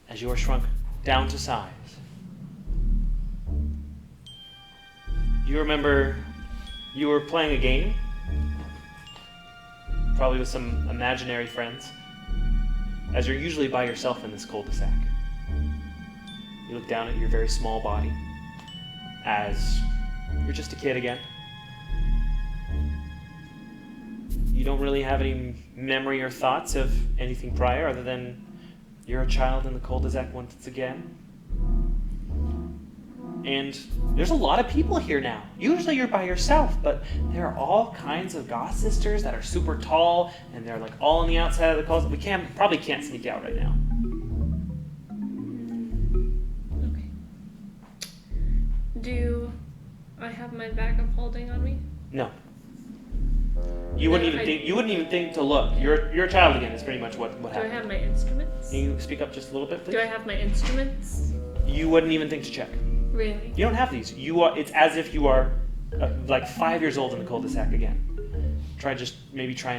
as you are shrunk down to size. You remember you were playing a game, probably with some imaginary friends, as you're usually by yourself in this cul-de-sac. You look down at your very small body as you're just a kid again. You don't really have any memory or thoughts of anything prior other than you're a child in the cul-de-sac once again. And there's a lot of people here now. Usually you're by yourself, but there are all kinds of goth sisters that are super tall, and they're like all on the outside of the cul-de-sac. We probably can't sneak out right now. Okay. Do I have my bag of holding on me? No. You wouldn't even think to look. You're a child again. Is pretty much what Do I happened. have my instruments? Can you speak up just a little bit, please? Do I have my instruments? You wouldn't even think to check. Really? You don't have these. It's as if you are like 5 years old in the cul-de-sac again. Trying to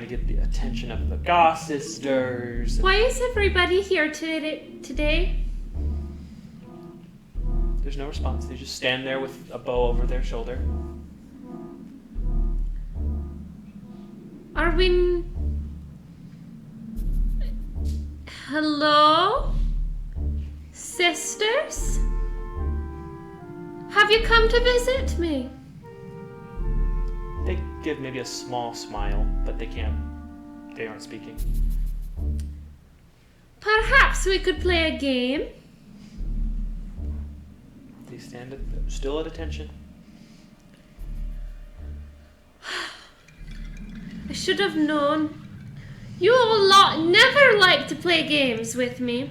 get the attention of the goth sisters. Why is everybody here today? There's no response. They just stand there with a bow over their shoulder. Are we... Hello? Sisters? Have you come to visit me? They give maybe a small smile, but they aren't speaking. Perhaps we could play a game? They stand still at attention. I should have known. You all never like to play games with me.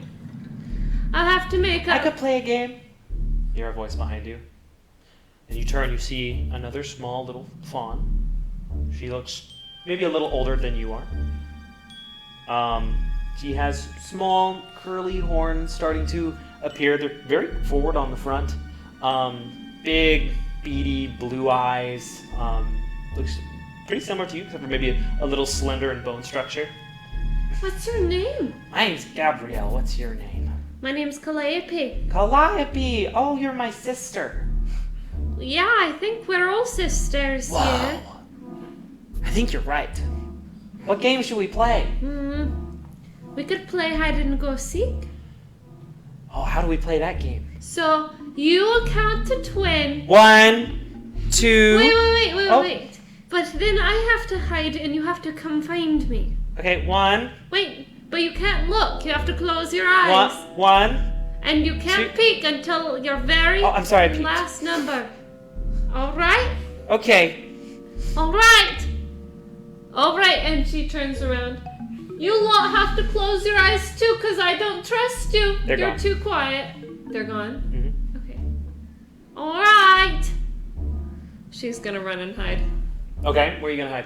I'll have to make I could play a game. You hear a voice behind you. And you turn, you see another small little fawn. She looks maybe a little older than you are. She has small curly horns starting to appear. They're very forward on the front. Big, beady blue eyes. Looks pretty similar to you, except for maybe a little slender in bone structure. What's your name? My name's Gabrielle. What's your name? My name's Calliope. Calliope. Oh, you're my sister. Yeah, I think we're all sisters here. I think you're right. What game should we play? We could play hide and go seek. Oh, how do we play that game? So you count to 20. 1, 2. Wait. But then I have to hide and you have to come find me. Okay, 1. Wait, but you can't look. You have to close your eyes. 1. And you can't peek until your very Oh, I'm sorry, I peeked. last number. All right? Okay. All right. All right. And she turns around. You lot have to close your eyes too, because I don't trust you. They're You're gone. too quiet. They're gone? Mhm. Okay. All right. She's going to run and hide. Okay, where are you gonna hide?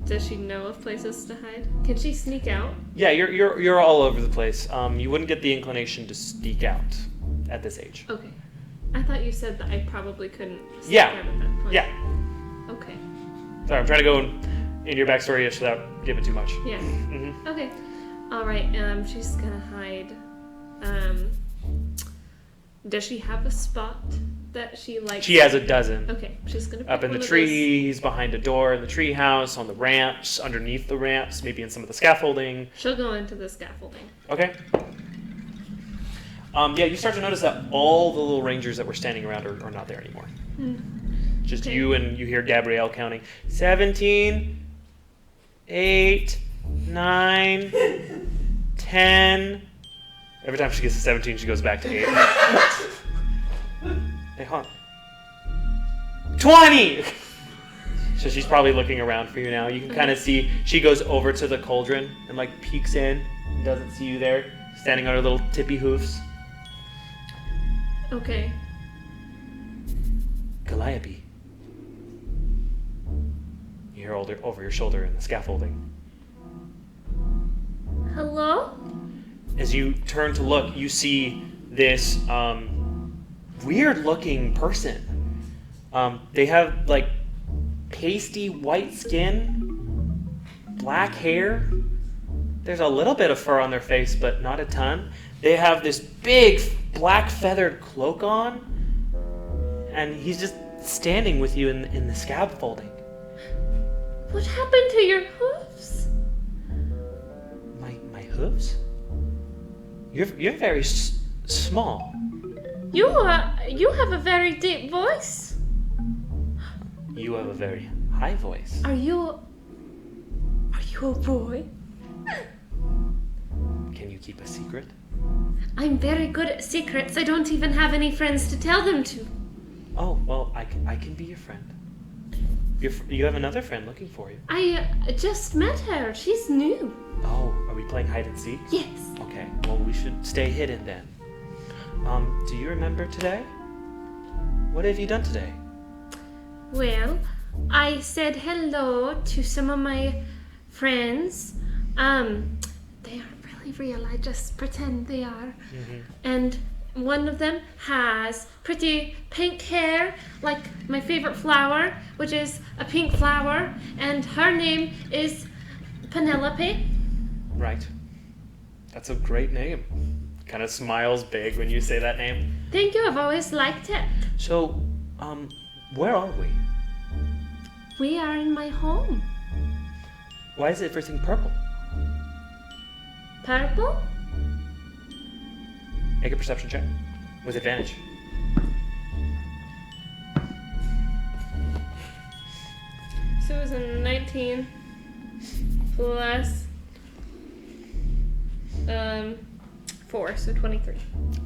Does she know of places to hide? Can she sneak out? Yeah, you're all over the place. You wouldn't get the inclination to sneak out. at this age. Okay. I thought you said that I probably couldn't step Yeah. out at that point. Yeah. Okay. Sorry, I'm trying to go in your backstory just without giving too much. Yeah. Mm-hmm. Okay. All right. She's gonna hide. Does she have a spot that she likes? She has a dozen. Okay. She's gonna pick Up in one the of trees, behind a door in the tree house, on the ramps, underneath the ramps, maybe in some of the scaffolding. those. She'll go into the scaffolding. Okay. Yeah, you start to notice that all the little rangers that were standing around are not there anymore. Just Okay. you, and you hear Gabrielle counting 17, 8, 9, 10. Every time she gets to 17, she goes back to 8. Hey, hold on. 20! So she's probably looking around for you now. You can kind of see she goes over to the cauldron and like peeks in and doesn't see you there, standing on her little tippy hoofs. Okay. Calliope. You hear over your shoulder in the scaffolding. Hello? As you turn to look, you see this weird-looking person. They have like pasty white skin, black hair. There's a little bit of fur on their face, but not a ton. They have this big black feathered cloak on, and he's just standing with you in the scaffolding. What happened to your hoofs? My hooves? You're very small. You have a very deep voice. You have a very high voice. Are you a boy? Can you keep a secret? I'm very good at secrets. I don't even have any friends to tell them to. Oh, well, I can be your friend. You have another friend looking for you. I just met her. She's new. Oh, are we playing hide and seek? Yes. Okay, well, we should stay hidden then. Do you remember today? What have you done today? Well, I said hello to some of my friends. They aren't really real. I just pretend they are. And one of them has pretty pink hair, like my favorite flower, which is a pink flower, and her name is Penelope. Right. That's a great name. Kind of smiles big when you say that name. Thank you. I've always liked it. So, where are we? We are in my home. Why is everything purple? Purple? Make a perception check with advantage. So it was a 19 plus 4, so 23.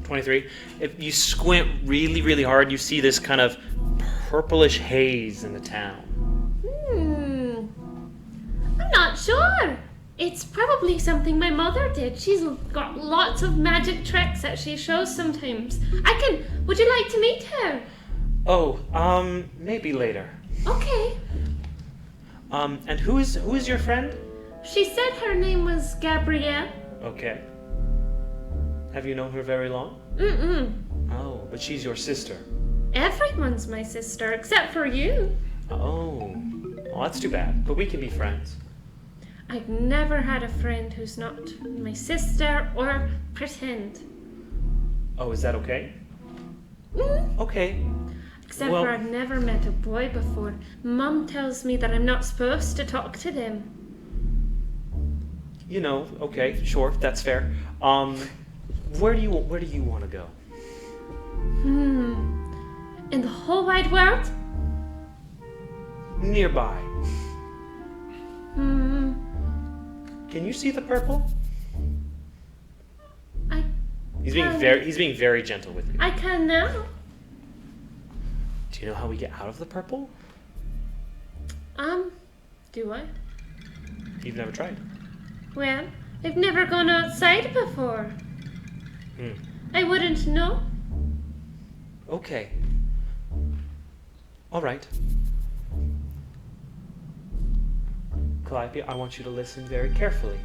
23. If you squint really, really hard, you see this kind of purplish haze in the town. I'm not sure. It's probably something my mother did. She's got lots of magic tricks that she shows sometimes. Would you like to meet her? Oh, maybe later. Okay. And who is your friend? She said her name was Gabrielle. Okay. Have you known her very long? Oh, but she's your sister. Everyone's my sister, except for you. Oh, well, that's too bad. But we can be friends. I've never had a friend who's not my sister or pretend. Oh, is that okay? Okay. Except Well- for I've never met a boy before. Mum tells me that I'm not supposed to talk to them. You know, okay, sure, that's fair. Where do you want to go? In the whole wide world? Nearby. Can you see the purple? He's being very gentle with you. I can now. Do you know how we get out of the purple? Do I? You've never tried. Well, I've never gone outside before. I wouldn't know. Okay. All right. Calliope, I want you to listen very carefully.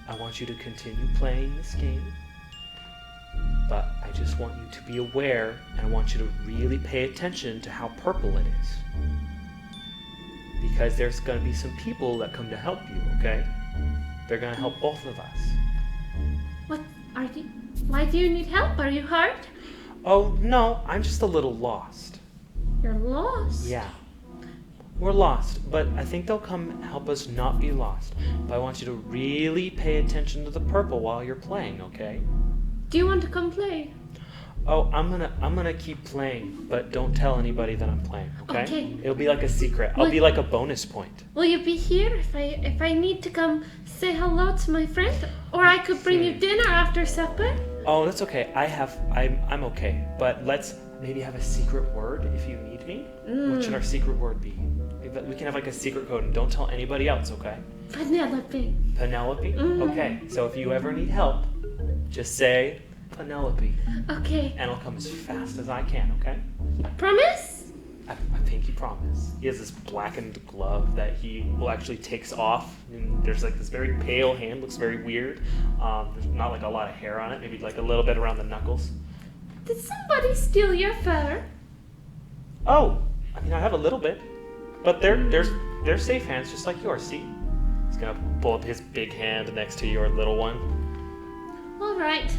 I want you to continue playing this game, but I just want you to be aware, and I want you to really pay attention to how purple it is. Because there's going to be some people that come to help you, okay? They're going to help both of us. What are you? Why do you need help? Are you hurt? Oh, no, I'm just a little lost. You're lost. Yeah. We're lost, but I think they'll come help us not be lost. But I want you to really pay attention to the purple while you're playing, okay? Do you want to come play? Oh, I'm gonna keep playing, but don't tell anybody that I'm playing, okay? Okay. It'll be like a secret. I'll be like a bonus point. Will you be here if I need to come say hello to my friend? Or I could bring you dinner after supper? Oh, that's okay. I'm okay. But let's maybe have a secret word if you need me. What should our secret word be? We can have like a secret code and don't tell anybody else, okay? Penelope. Penelope? Okay. So if you ever need help, just say Penelope. Okay. And I'll come as fast as I can, okay? Promise? I pinky promise. He has this blackened glove that he will actually takes off, and there's like this very pale hand, looks very weird. There's not like a lot of hair on it, maybe like a little bit around the knuckles. Did somebody steal your fur? Oh, I mean I have a little bit, but they're safe hands just like yours. See, he's gonna pull up his big hand next to your little one. All right.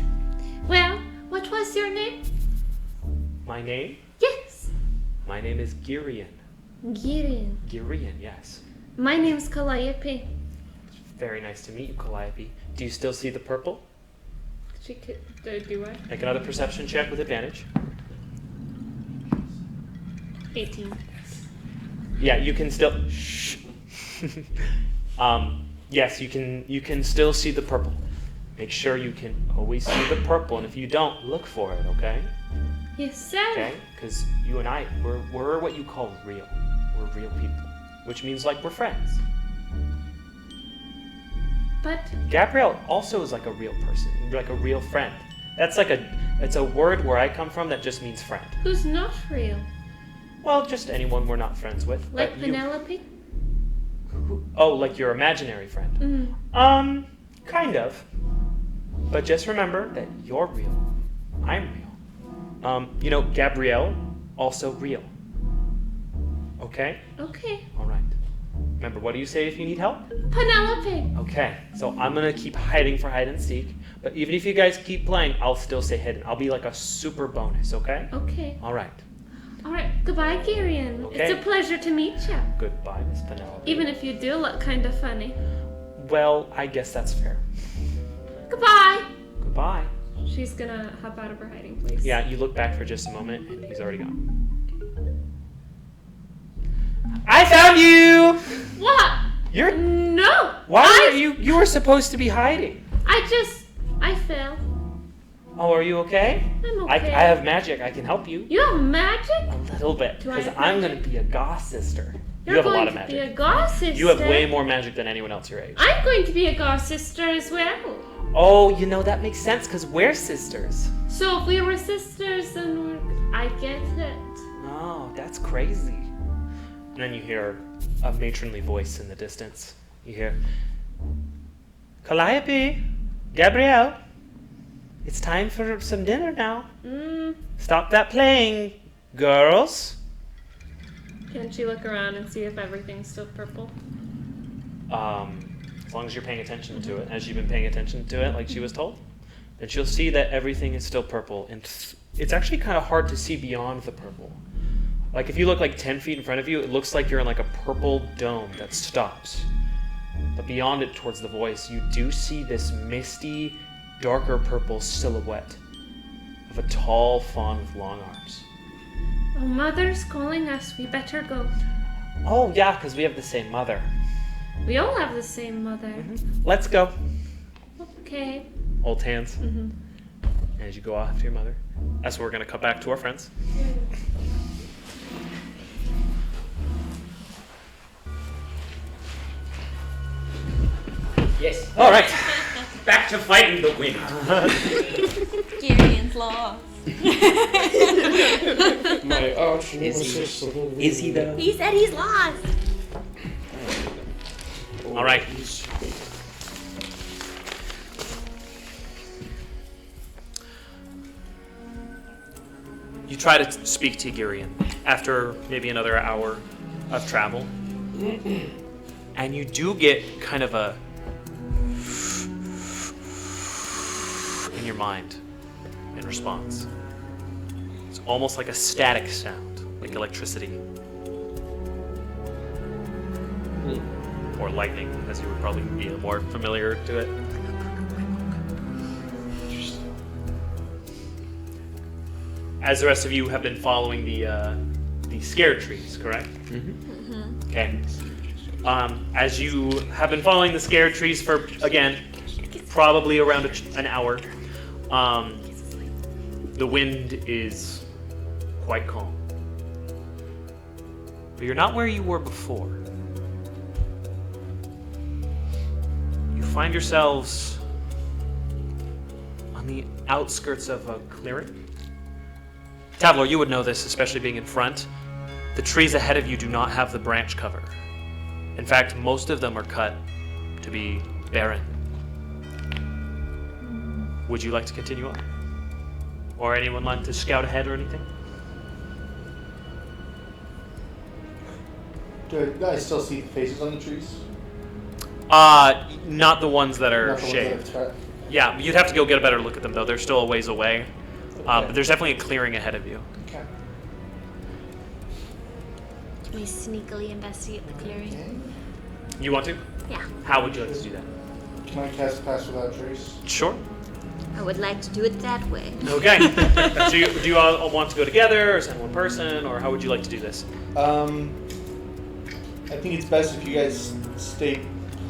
Well, what was your name? My name? Yes. My name is Girion. Girion. Girion, yes. My name's Calliope. Very nice to meet you, Calliope. Do you still see the purple? Do I? Make another perception check with advantage. 18. Yeah, you can still. Shh. Yes, you can still see the purple. Make sure you can always see the purple, and if you don't, look for it. Okay? Yes, sir. Okay? Because you and I, we're what you call real. We're real people, which means like we're friends. But Gabrielle also is like a real person, like a real friend. That's like it's a word where I come from that just means friend. who's not real? Well, just anyone we're not friends with. Like But Penelope? Oh, like your imaginary friend. Kind of. But just remember that you're real. I'm real. Gabrielle, also real. Okay? Okay. All right. Remember, what do you say if you need help? Penelope. Okay, so I'm gonna keep hiding for hide and seek, but even if you guys keep playing, I'll still stay hidden. I'll be like a super bonus, okay? Okay. All right. All right. Goodbye, Girion. Okay. It's a pleasure to meet you. Goodbye, Miss Penelope. Even if you do look kind of funny. Well, I guess that's fair. Goodbye. Goodbye. She's gonna hop out of her hiding place. Yeah, you look back for just a moment, and he's already gone. I found you! What? You're... No. Why are you... You were supposed to be hiding. I fell. Oh, are you okay? I'm I okay. have magic. I can help you. You have magic? A little bit, Do I because have I'm magic? going to be a goth sister. You're You have a going lot of to magic. be a god sister. You have way more magic than anyone else your age. I'm going to be a god sister as well. Oh, that makes sense because we're sisters. So if we were sisters, then I get it. Oh, that's crazy. And then you hear a matronly voice in the distance. You hear, Calliope, Gabrielle, it's time for some dinner now. Stop that playing, girls. Can she look around and see if everything's still purple? As long as you're paying attention to it, as you've been paying attention to it, like she was told, then she'll see that everything is still purple. And it's actually kind of hard to see beyond the purple. Like if you look like 10 feet in front of you, it looks like you're in like a purple dome that stops. But beyond it towards the voice, you do see this misty, darker purple silhouette of a tall fawn with long arms. Oh, Mother's calling us. We better go. Oh yeah, because we have the same mother. We all have the same mother. Let's go. Okay. Old hands. As you go off to your mother. That's where we're going to cut back to our friends. Yes. All right. Back to fighting the wind. Girion's lost. My arch nemesis. Is he though? He said he's lost. All right. You try to speak to Girion after maybe another hour of travel. And you do get kind of a in your mind in response. It's almost like a static sound, like electricity. Or lightning, as you would probably be more familiar to it. As the rest of you have been following the scare trees, correct? Mm-hmm. Okay. As you have been following the scare trees for, again, probably around an hour, the wind is quite calm. But you're not where you were before. You find yourselves on the outskirts of a clearing. Tabler, you would know this, especially being in front. The trees ahead of you do not have the branch cover. In fact, most of them are cut to be barren. Would you like to continue on? Or anyone like to scout ahead or anything? Do you guys still see the faces on the trees? Not the ones that are Not the ones that shaved. are cut? Yeah, you'd have to go get a better look at them though. They're still a ways away. But there's definitely a clearing ahead of you. Okay. Can we sneakily investigate the clearing? You want to? Yeah. How would you like to do that? Can I cast Pass Without Trace? Sure. I would like to do it that way. Okay. Do you all want to go together, or send one person, or how would you like to do this? I think it's best if you guys stay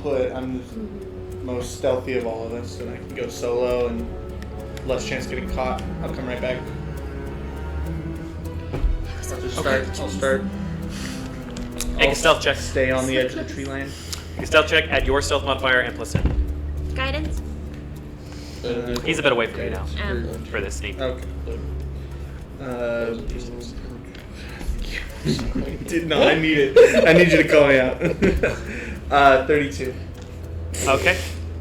put. I'm the most stealthy of all of us, and I can go solo and less chance of getting caught. I'll come right back. I'll start. Make a stealth check. Stay on the edge of the tree line. Make a stealth check, add your stealth modifier and plus 10. Guidance? He's a bit away from you now for this sneak. Okay. No, I need it. I need you to call me out. 32. Okay.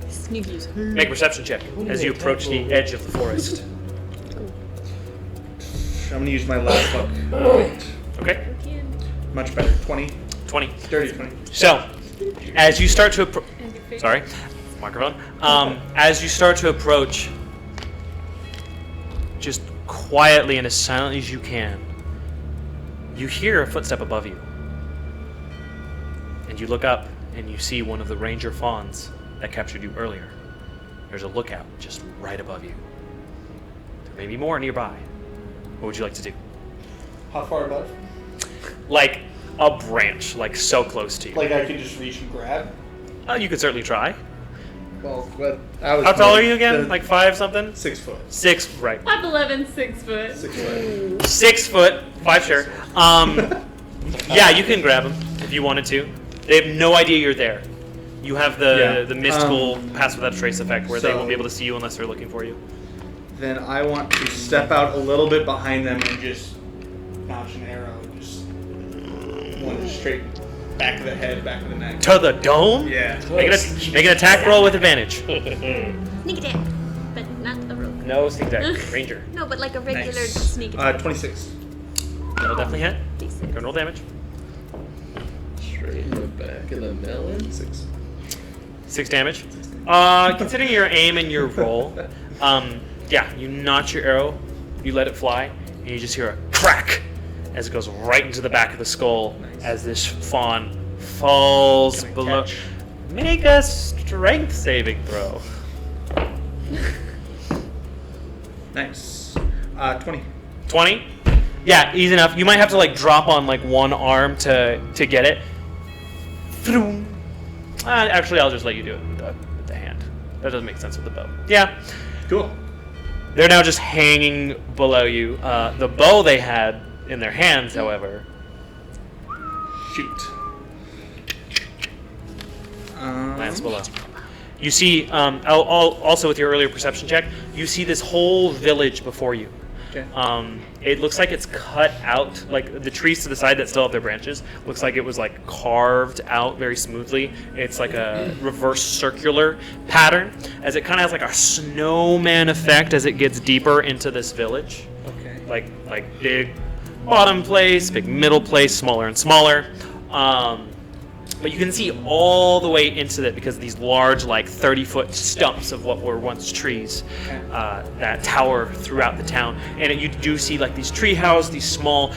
Sneakies. Make a perception check as you approach the edge of the forest. I'm gonna use my last luck point. Okay. Much better. 20. 20. Dirty 20. So, as you start to approach... Sorry. Microphone. As you start to approach, just quietly and as silently as you can, you hear a footstep above you. And you look up and you see one of the ranger fawns that captured you earlier. There's a lookout just right above you. There may be more nearby. What would you like to do? How far above? Like a branch, like so close to you. Like I could just reach and grab? You could certainly try. Well, but I was. How tall are you again? Like 5 something? 6 foot. 6, right. 5'11", 6 foot. 6 foot. 6 foot, 5 sure. Yeah, you can grab them if you wanted to. They have no idea you're there. You have the mystical pass without a trace effect where they won't be able to see you unless they're looking for you. Then I want to step out a little bit behind them and just notch an arrow and just one just straight back of the head, back of the neck. To the dome? Yeah. Make an attack roll with advantage. Sneak attack, but not a rogue. No sneak attack. Ranger. No, but like a regular Nice. sneak attack. 26. That'll definitely hit. D6. Go and roll damage. Straight in the back of the melon. 6. 6 damage. Considering your aim and your roll, yeah, you notch your arrow, you let it fly, and you just hear a crack as it goes right into the back of the skull as this fawn falls below. Make a strength saving throw. Nice. 20. 20? Yeah, easy enough. You might have to like drop on like one arm to get it. Actually, I'll just let you do it with the hand. That doesn't make sense with the bow. Yeah. Cool. They're now just hanging below you. The bow they had in their hands, however. Shoot. Lands below. You see, also with your earlier perception check, you see this whole village before you. Okay. It looks like it's cut out, like the trees to the side that still have their branches, looks like it was like carved out very smoothly. It's like a reverse circular pattern, as it kind of has like a snowman effect as it gets deeper into this village. Okay. like big bottom place, big middle place, smaller and smaller. But you can see all the way into it because of these large, like 30-foot stumps of what were once trees that tower throughout the town. And you do see like these tree houses, these small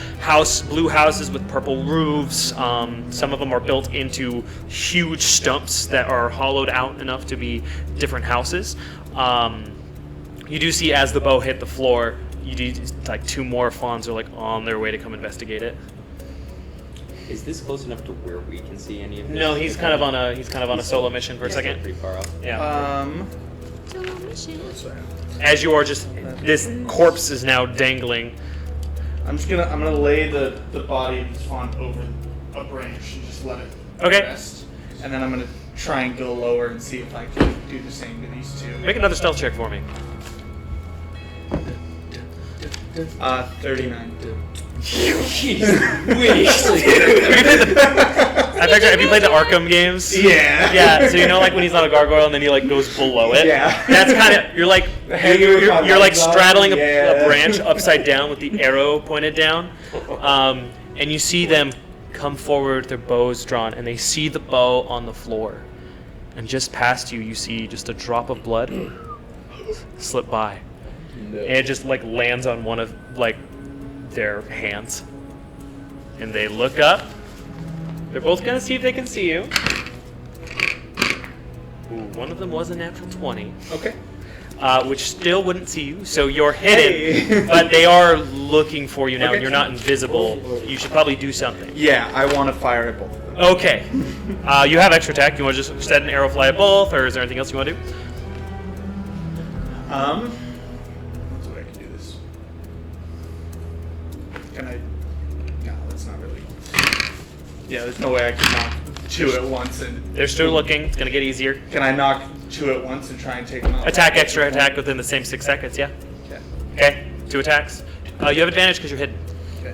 blue houses with purple roofs. Some of them are built into huge stumps that are hollowed out enough to be different houses. You do see as the bow hit the floor, you do like 2 more fawns are like on their way to come investigate it. Is this close enough to where we can see any of this? No, he's kind of on a solo mission for a second. Pretty far off. Yeah. Solo mission. As you are this corpse is now dangling. I'm gonna lay the body of this fawn over a branch and just let it rest. And then I'm gonna try and go lower and see if I can do the same to these two. Make another stealth check for me. 39. Have you played the Arkham games? Yeah. Yeah. So you know, like when he's on a gargoyle and then he like goes below it. Yeah. That's kind of you're like straddling a branch upside down with the arrow pointed down, and you see them come forward, their bows drawn, and they see the bow on the floor, and just past you, you see just a drop of blood slip by, and it just like lands on one of like their hands, and they look up. They're both gonna see if they can see you. Ooh, one of them was a natural 20. Okay. Which still wouldn't see you, so you're hidden, but they are looking for you now, Okay. and you're not invisible. You should probably do something. Yeah, I want to fire at both of them. Okay. You have extra attack. You want to just set an arrow fly at both, or is there anything else you want to do? Let's see if I can do this. Can I? No, that's not really. Yeah, there's no way I can knock 2 at once and. They're still looking. It's going to get easier. Can I knock 2 at once and try and take them out? Attack, extra attack within the same 6 seconds, yeah? Okay. Okay, 2 attacks. You have advantage because you're hidden. Okay.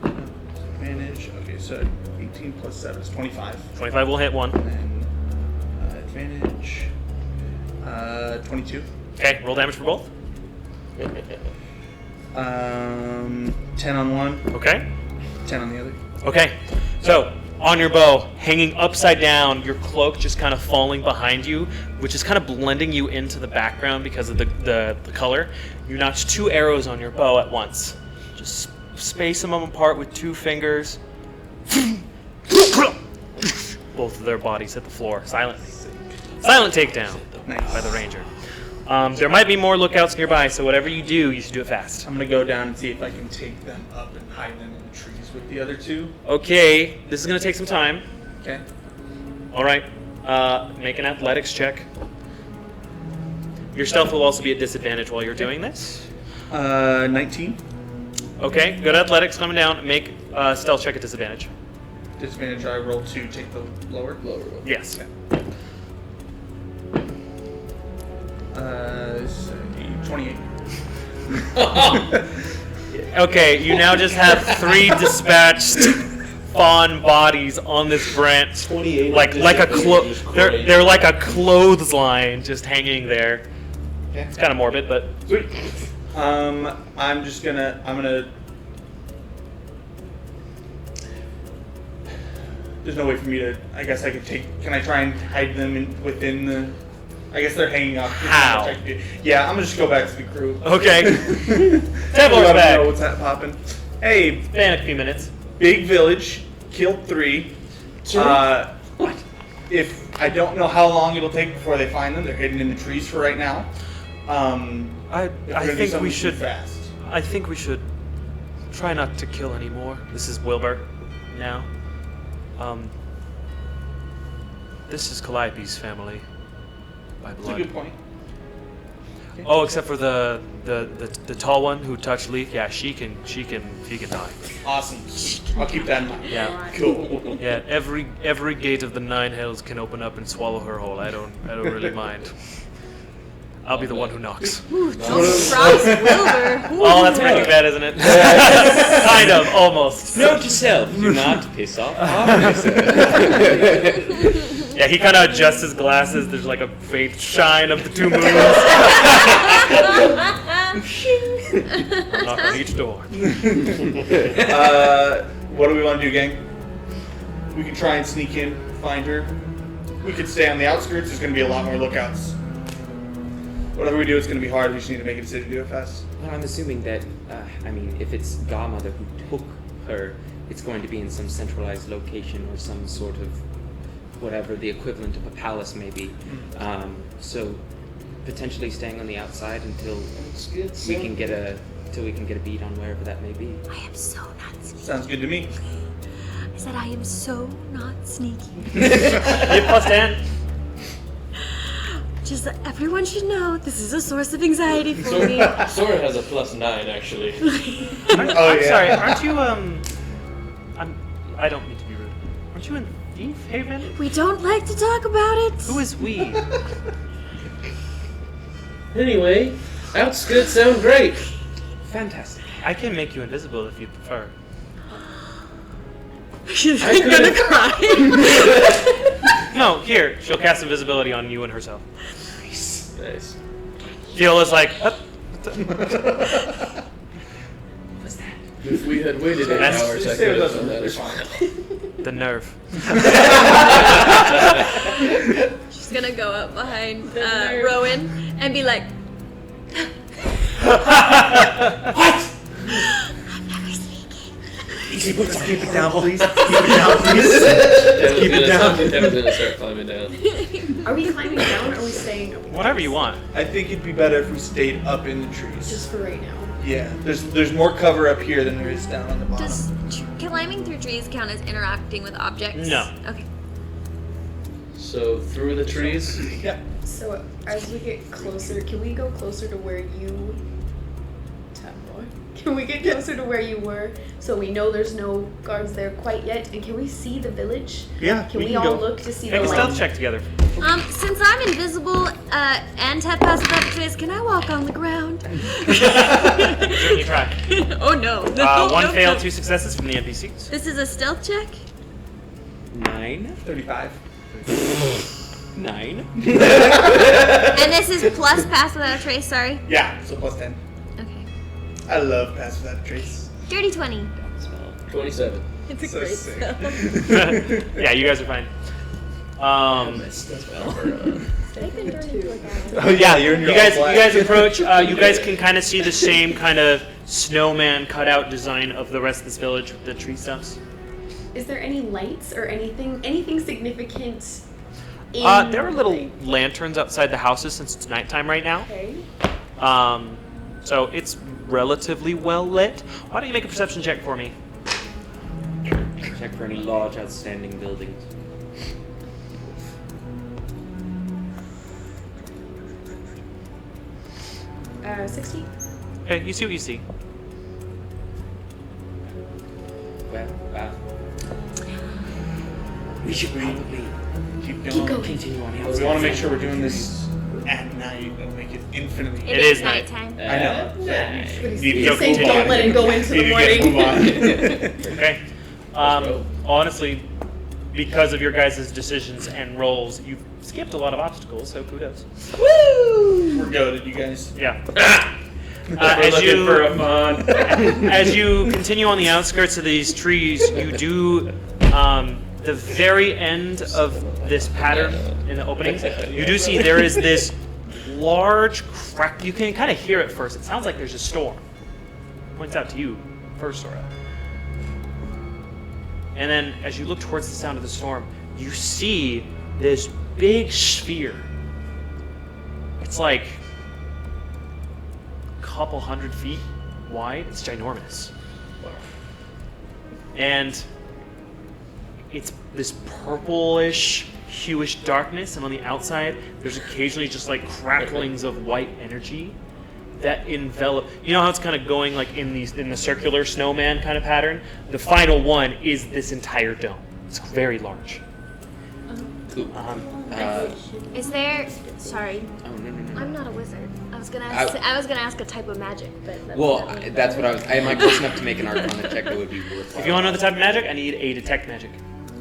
Advantage. Okay, so 18 plus 7 is 25. 25 will hit 1. And advantage. 22. Okay, roll damage for both. 10 on one, Okay. 10 on the other. Okay, so on your bow, hanging upside down, your cloak just kind of falling behind you, which is kind of blending you into the background because of the color. You notch 2 arrows on your bow at once. Just space them apart with 2 fingers. Both of their bodies hit the floor. Silent takedown by the ranger. There might be more lookouts nearby, so whatever you do, you should do it fast. I'm gonna go down and see if I can take them up and hide them in the trees with the other 2. Okay, this is going to take some time. Okay. All right, make an athletics check. Your stealth will also be at disadvantage while you're doing this. 19. Okay, good athletics coming down. Make a stealth check at disadvantage. Disadvantage, I roll 2, take the lower. Lower one. Yes. So 28. Okay, you now just have 3 dispatched fawn bodies on this branch, 28. like a they're like a clothesline just hanging there. Okay. It's kind of morbid, but Sweet. I'm gonna. There's no way for me to. I guess I could take. Can I try and hide them within the? I guess they're hanging out. How? Yeah, I'm gonna just go back to the crew. okay. Let Tableau's them back. know what's that popping. Hey, Been a few minutes. big village, killed 3. What? If I don't know how long it'll take before they find them, they're hidden in the trees for right now. I If we're gonna do think something, we do should. fast. I think we should try not to kill anymore. This is Wilbur now. This is Calliope's family by That's a blood. good point. Oh, except for the tall one who touched Leaf. Yeah, she can die. Awesome. I'll keep that in mind. Yeah. Cool. Yeah, every gate of the 9 hells can open up and swallow her whole. I don't really mind. I'll be the one who knocks. Ooh, don't surprise Wilbur. Oh, that's Breaking Bad, isn't it? Kind of, almost. Note to self: do not piss off officers. Yeah, he kind of adjusts his glasses. There's like a faint shine of the 2 moons. Knock on each door. What do we want to do, gang? We can try and sneak in, find her. We could stay on the outskirts. There's going to be a lot more lookouts. Whatever we do, it's going to be hard. We just need to make a decision to do it fast. Well, I'm assuming that, if it's Godmother who took her, it's going to be in some centralized location or some sort of whatever the equivalent of a palace may be. So potentially staying on the outside until we can get a beat on wherever that may be. I am so not sneaky. Sounds good to me. I said I am so not sneaky. Get plus 10. Just that everyone should know this is a source of anxiety for me. Sora has a +9 actually. I'm sorry, aren't you, I don't mean to be rude. Aren't you in Thief Haven? We don't like to talk about it. Who is we? Anyway, outskirts sound great. Fantastic. I can make you invisible if you prefer. She's gonna cry. No, here, she'll cast invisibility on you and herself. Nice. Fiola's like, If we had waited 8 That's- hours, I could have done that as well. the nerve. She's gonna go up behind Rowan and be like, What? I'm never sneaking. Easy, keep it down, please. Keep it down, please. Keep it down. Devin's gonna start climbing down. Are we climbing down or are we staying up? Whatever you want. I think it'd be better if we stayed up in the trees. Just for right now. Yeah, there's more cover up here than there is down on the bottom. Does climbing through trees count as interacting with objects? No. Okay. So through the trees. Yeah. So as we get closer, can we go closer to where you... Can we get closer to where you were so we know there's no guards there quite yet? And can we see the village? Yeah, Can we we can all go. look to see Make the a light? stealth check together. Since I'm invisible and have passive trace, can I walk on the ground? Certainly try. Oh no. One fail, 2 successes from the NPCs. This is a stealth check? 9? 35. 9? And this is plus pass without a trace, sorry. Yeah, so plus 10. Okay. I love Pass Without a Trace. Dirty 20. 27. It's a So great sick. spell. Yeah, you guys are fine. Oh yeah, you're in your You guys all black. approach. You guys can kind of see the same kind of snowman cutout design of the rest of this village with the tree stumps. Is there any lights or anything significant in There are little lanterns outside the houses since it's nighttime right now. Okay. So it's relatively well lit. Why don't you make a perception check for me? Check for any large outstanding buildings. Uh, 60? Okay, you see what you see. Well, we should probably Keep going. continue on the But outside. we want to make sure we're doing this at night and make it infinitely. It is night. nighttime. I know. Need to You're go saying continue. don't let it go into the morning. Okay. Honestly, because of your guys' decisions and roles, you've skipped a lot of obstacles, so kudos. We're goated, you guys. Yeah. We're As looking for you a fawn. as you continue on the outskirts of these trees, you do the very end of this pattern in the openings. You do see there is this large crack. You can kind of hear it first. It sounds like there's a storm. Points out to you first, Sora. And then as you look towards the sound of the storm, you see this big sphere. It's like a couple 100 feet wide. It's ginormous. And it's this purplish, hueish darkness, and on the outside, there's occasionally just like cracklings of white energy that envelop. You know how it's kind of going like in the circular snowman kind of pattern? The final one is this entire dome. It's very large. Cool. Is there? Sorry, Oh, no. I'm not a wizard. I was gonna ask a type of magic, but That's what I was. Am I close enough to make an Arcana check that would be worthwhile? If you want to know the type of magic, I need a detect magic.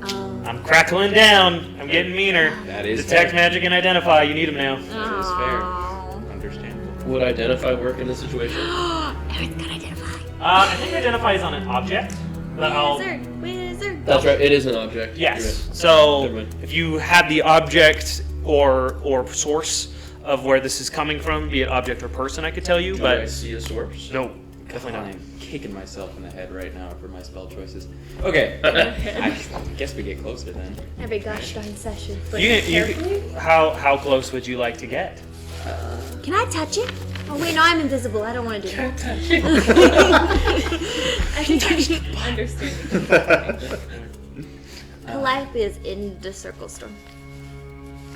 I'm crackling down. I'm getting meaner. That is Detect fair. magic and identify. You need them now. That is fair. Understandable. Would identify work in this situation? Aaron's gonna identify. I think identify is on an object, but I'll. Wizard. That's right. It is an object. Yes. You're right. So Never mind. if you have the object or source of where this is coming from, be it object or person, I could tell you, Do I but see a source? no, definitely not. I'm kicking myself in the head right now for my spell choices. Okay, I guess we get closer then. Every gosh darn session. But You carefully? how close would you like to get? Can I touch it? Oh wait, no, I'm invisible. I don't want to do that. I can touch it. Calliope is in the circle storm,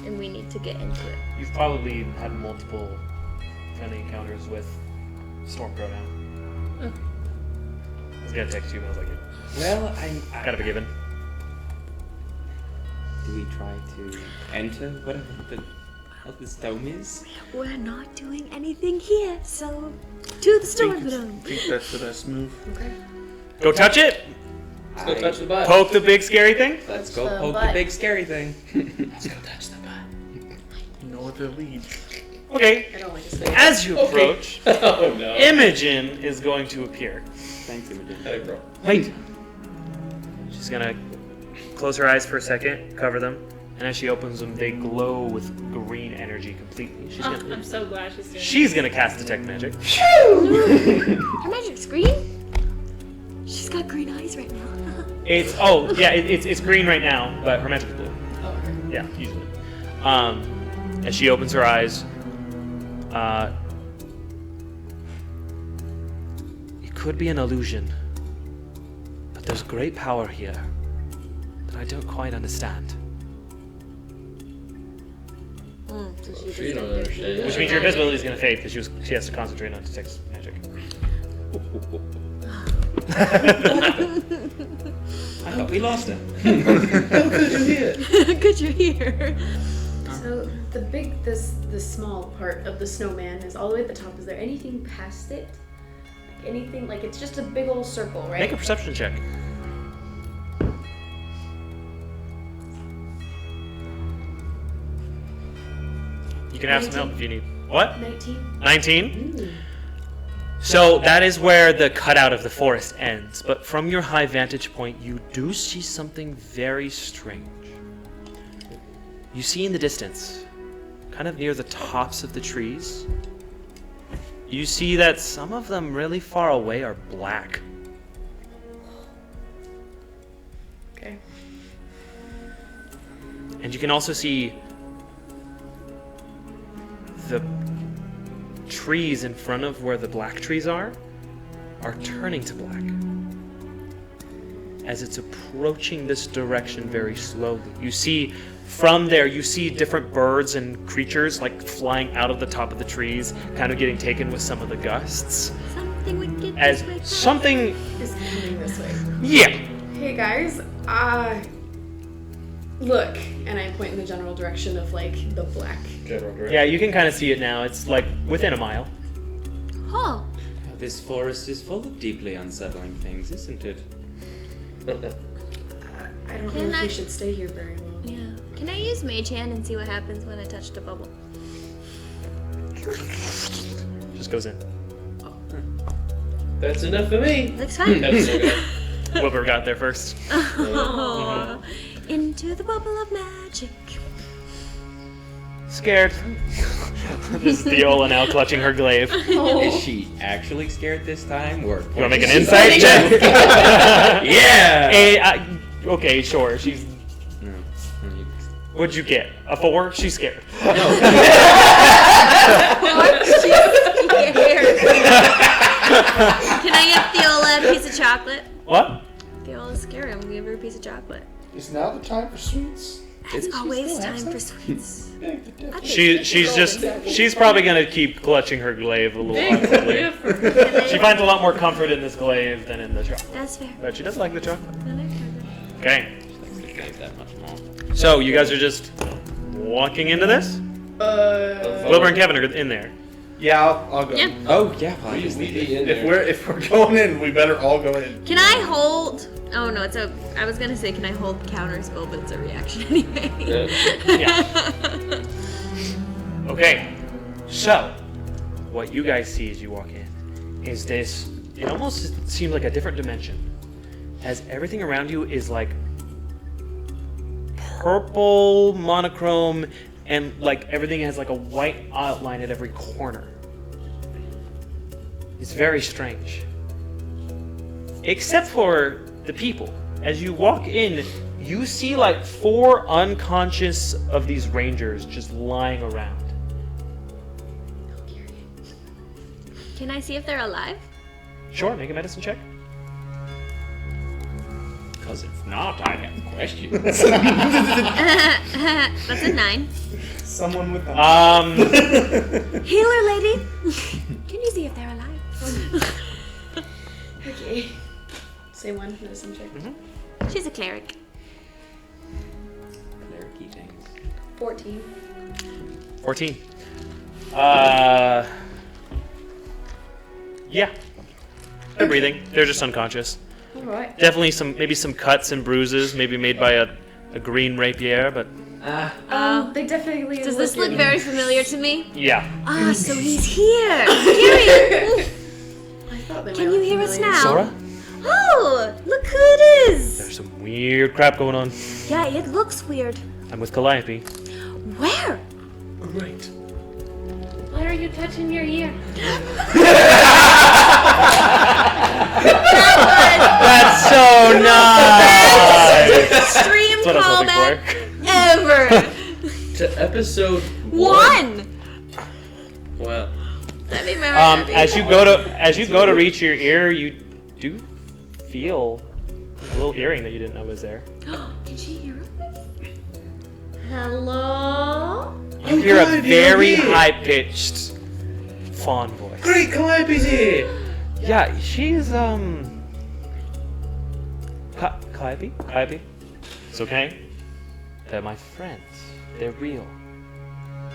and we need to get into it. You've probably had multiple friendly encounters with Stormcrow now. I was gonna text you, but I was like, Well, kind of a given. do we try to enter whatever the hell this dome is? We're not doing anything here, so to the storm dome. I think that's the best move. Go touch it. Let's go touch the butt. Poke the big scary thing. Let's go The poke the butt. big scary thing. Let's go touch the butt. You know what the lead. Okay. I don't like to say it. As you approach, Oh no. Imogen is going to appear. Thanks, Imogen. Hey, bro. Wait. She's gonna close her eyes for a second, cover them, and as she opens them, they glow with green energy completely. I'm so glad she's doing She's gonna cast Detect Magic. Her magic's green. She's got green eyes right now. It's green right now, but her magic's blue. Yeah, usually. As she opens her eyes, it could be an illusion, but there's great power here that I don't quite understand. She don't understand. Which means your invisibility is going to fade because she has to concentrate on Detect Magic. I thought we lost it. Good you're here. So the small part of the snowman is all the way at the top. Is there anything past it? Like anything? Like it's just a big old circle, right? Make a perception check. You can have some help if you need. What? 19. 19? So that is where the cutout of the forest ends. But from your high vantage point, you do see something very strange. You see in the distance, kind of near the tops of the trees, you see that some of them really far away are black. Okay. And you can also see the trees in front of where the black trees are turning to black. As it's approaching this direction very slowly. You see from there, you see different birds and creatures like flying out of the top of the trees, kind of getting taken with some of the gusts. Something would get As this way. something, Is coming this way. yeah. Hey guys, look, and I point in the general direction of like the black. General direction. Yeah, you can kind of see it now. It's like within a mile. Huh. This forest is full of deeply unsettling things, isn't it? I don't Can know if I- we should stay here very long. Yeah. Can I use Mage Hand and see what happens when I touch the bubble? Just goes in. That's enough for me. Looks fine. That's okay. Wilbur got there first. Oh. Into the bubble of magic. Scared. This is Viola now clutching her glaive. Is she actually scared this time? Or You want to make an insight check? Yeah! Okay, sure. She's. No. What'd you get? A 4? She's scared. Can I give Viola a piece of chocolate? What? Viola's scary. I'm gonna give her a piece of chocolate. Is now the time for sweets? It's always time for sweets. She's probably gonna keep clutching her glaive a little awkwardly. She finds a lot more comfort in this glaive than in the chocolate. That's fair. But she does like the chocolate. I like chocolate. Okay. She likes the game that much more. So you guys are just walking into this? Wilbur and Kevin are in there. Yeah, I'll go. Yeah. Oh, yeah, well, I We just be need in If there. we're going in, we better all go in. Can I hold? Oh no, it's a. I was gonna say, can I hold counter spell, but it's a reaction anyway. Yeah. Okay. So, what you guys see as you walk in is this. It almost seems like a different dimension, as everything around you is like purple monochrome, and like everything has like a white outline at every corner. It's very strange. Except for the people. As you walk in, you see like 4 unconscious of these rangers just lying around. Can I see if they're alive? Sure, make a medicine check. Because if not, I have questions. That's a 9. Someone with them. Healer lady, can you see if they're alive? Okay. Say one medicine check. She's a cleric. Clericy things. 14. 14. Yeah. They're breathing. They're just unconscious. Alright. Definitely maybe some cuts and bruises, maybe made by a green rapier, but They definitely Does this look very familiar to me? yeah. Ah, so he's here. Tyrion, I thought they can might you look hear us familiar. now? Sora? Oh, look who it is. There's some weird crap going on. Yeah, it looks weird. I'm with Calliope. Where? Right. Why are you touching your ear? That's so nice! Extreme That's what I was hoping callback for. ever. To episode 1. Wow. That'd be very happy. As you go to reach your ear, you do feel a little earring that you didn't know was there. Can she hear us? Hello? You hear a Calliope, very I'm here. high-pitched fawn voice. Great, Calliope's here. Yeah, she's Calliope? Calliope? It's okay. They're my friends. They're real.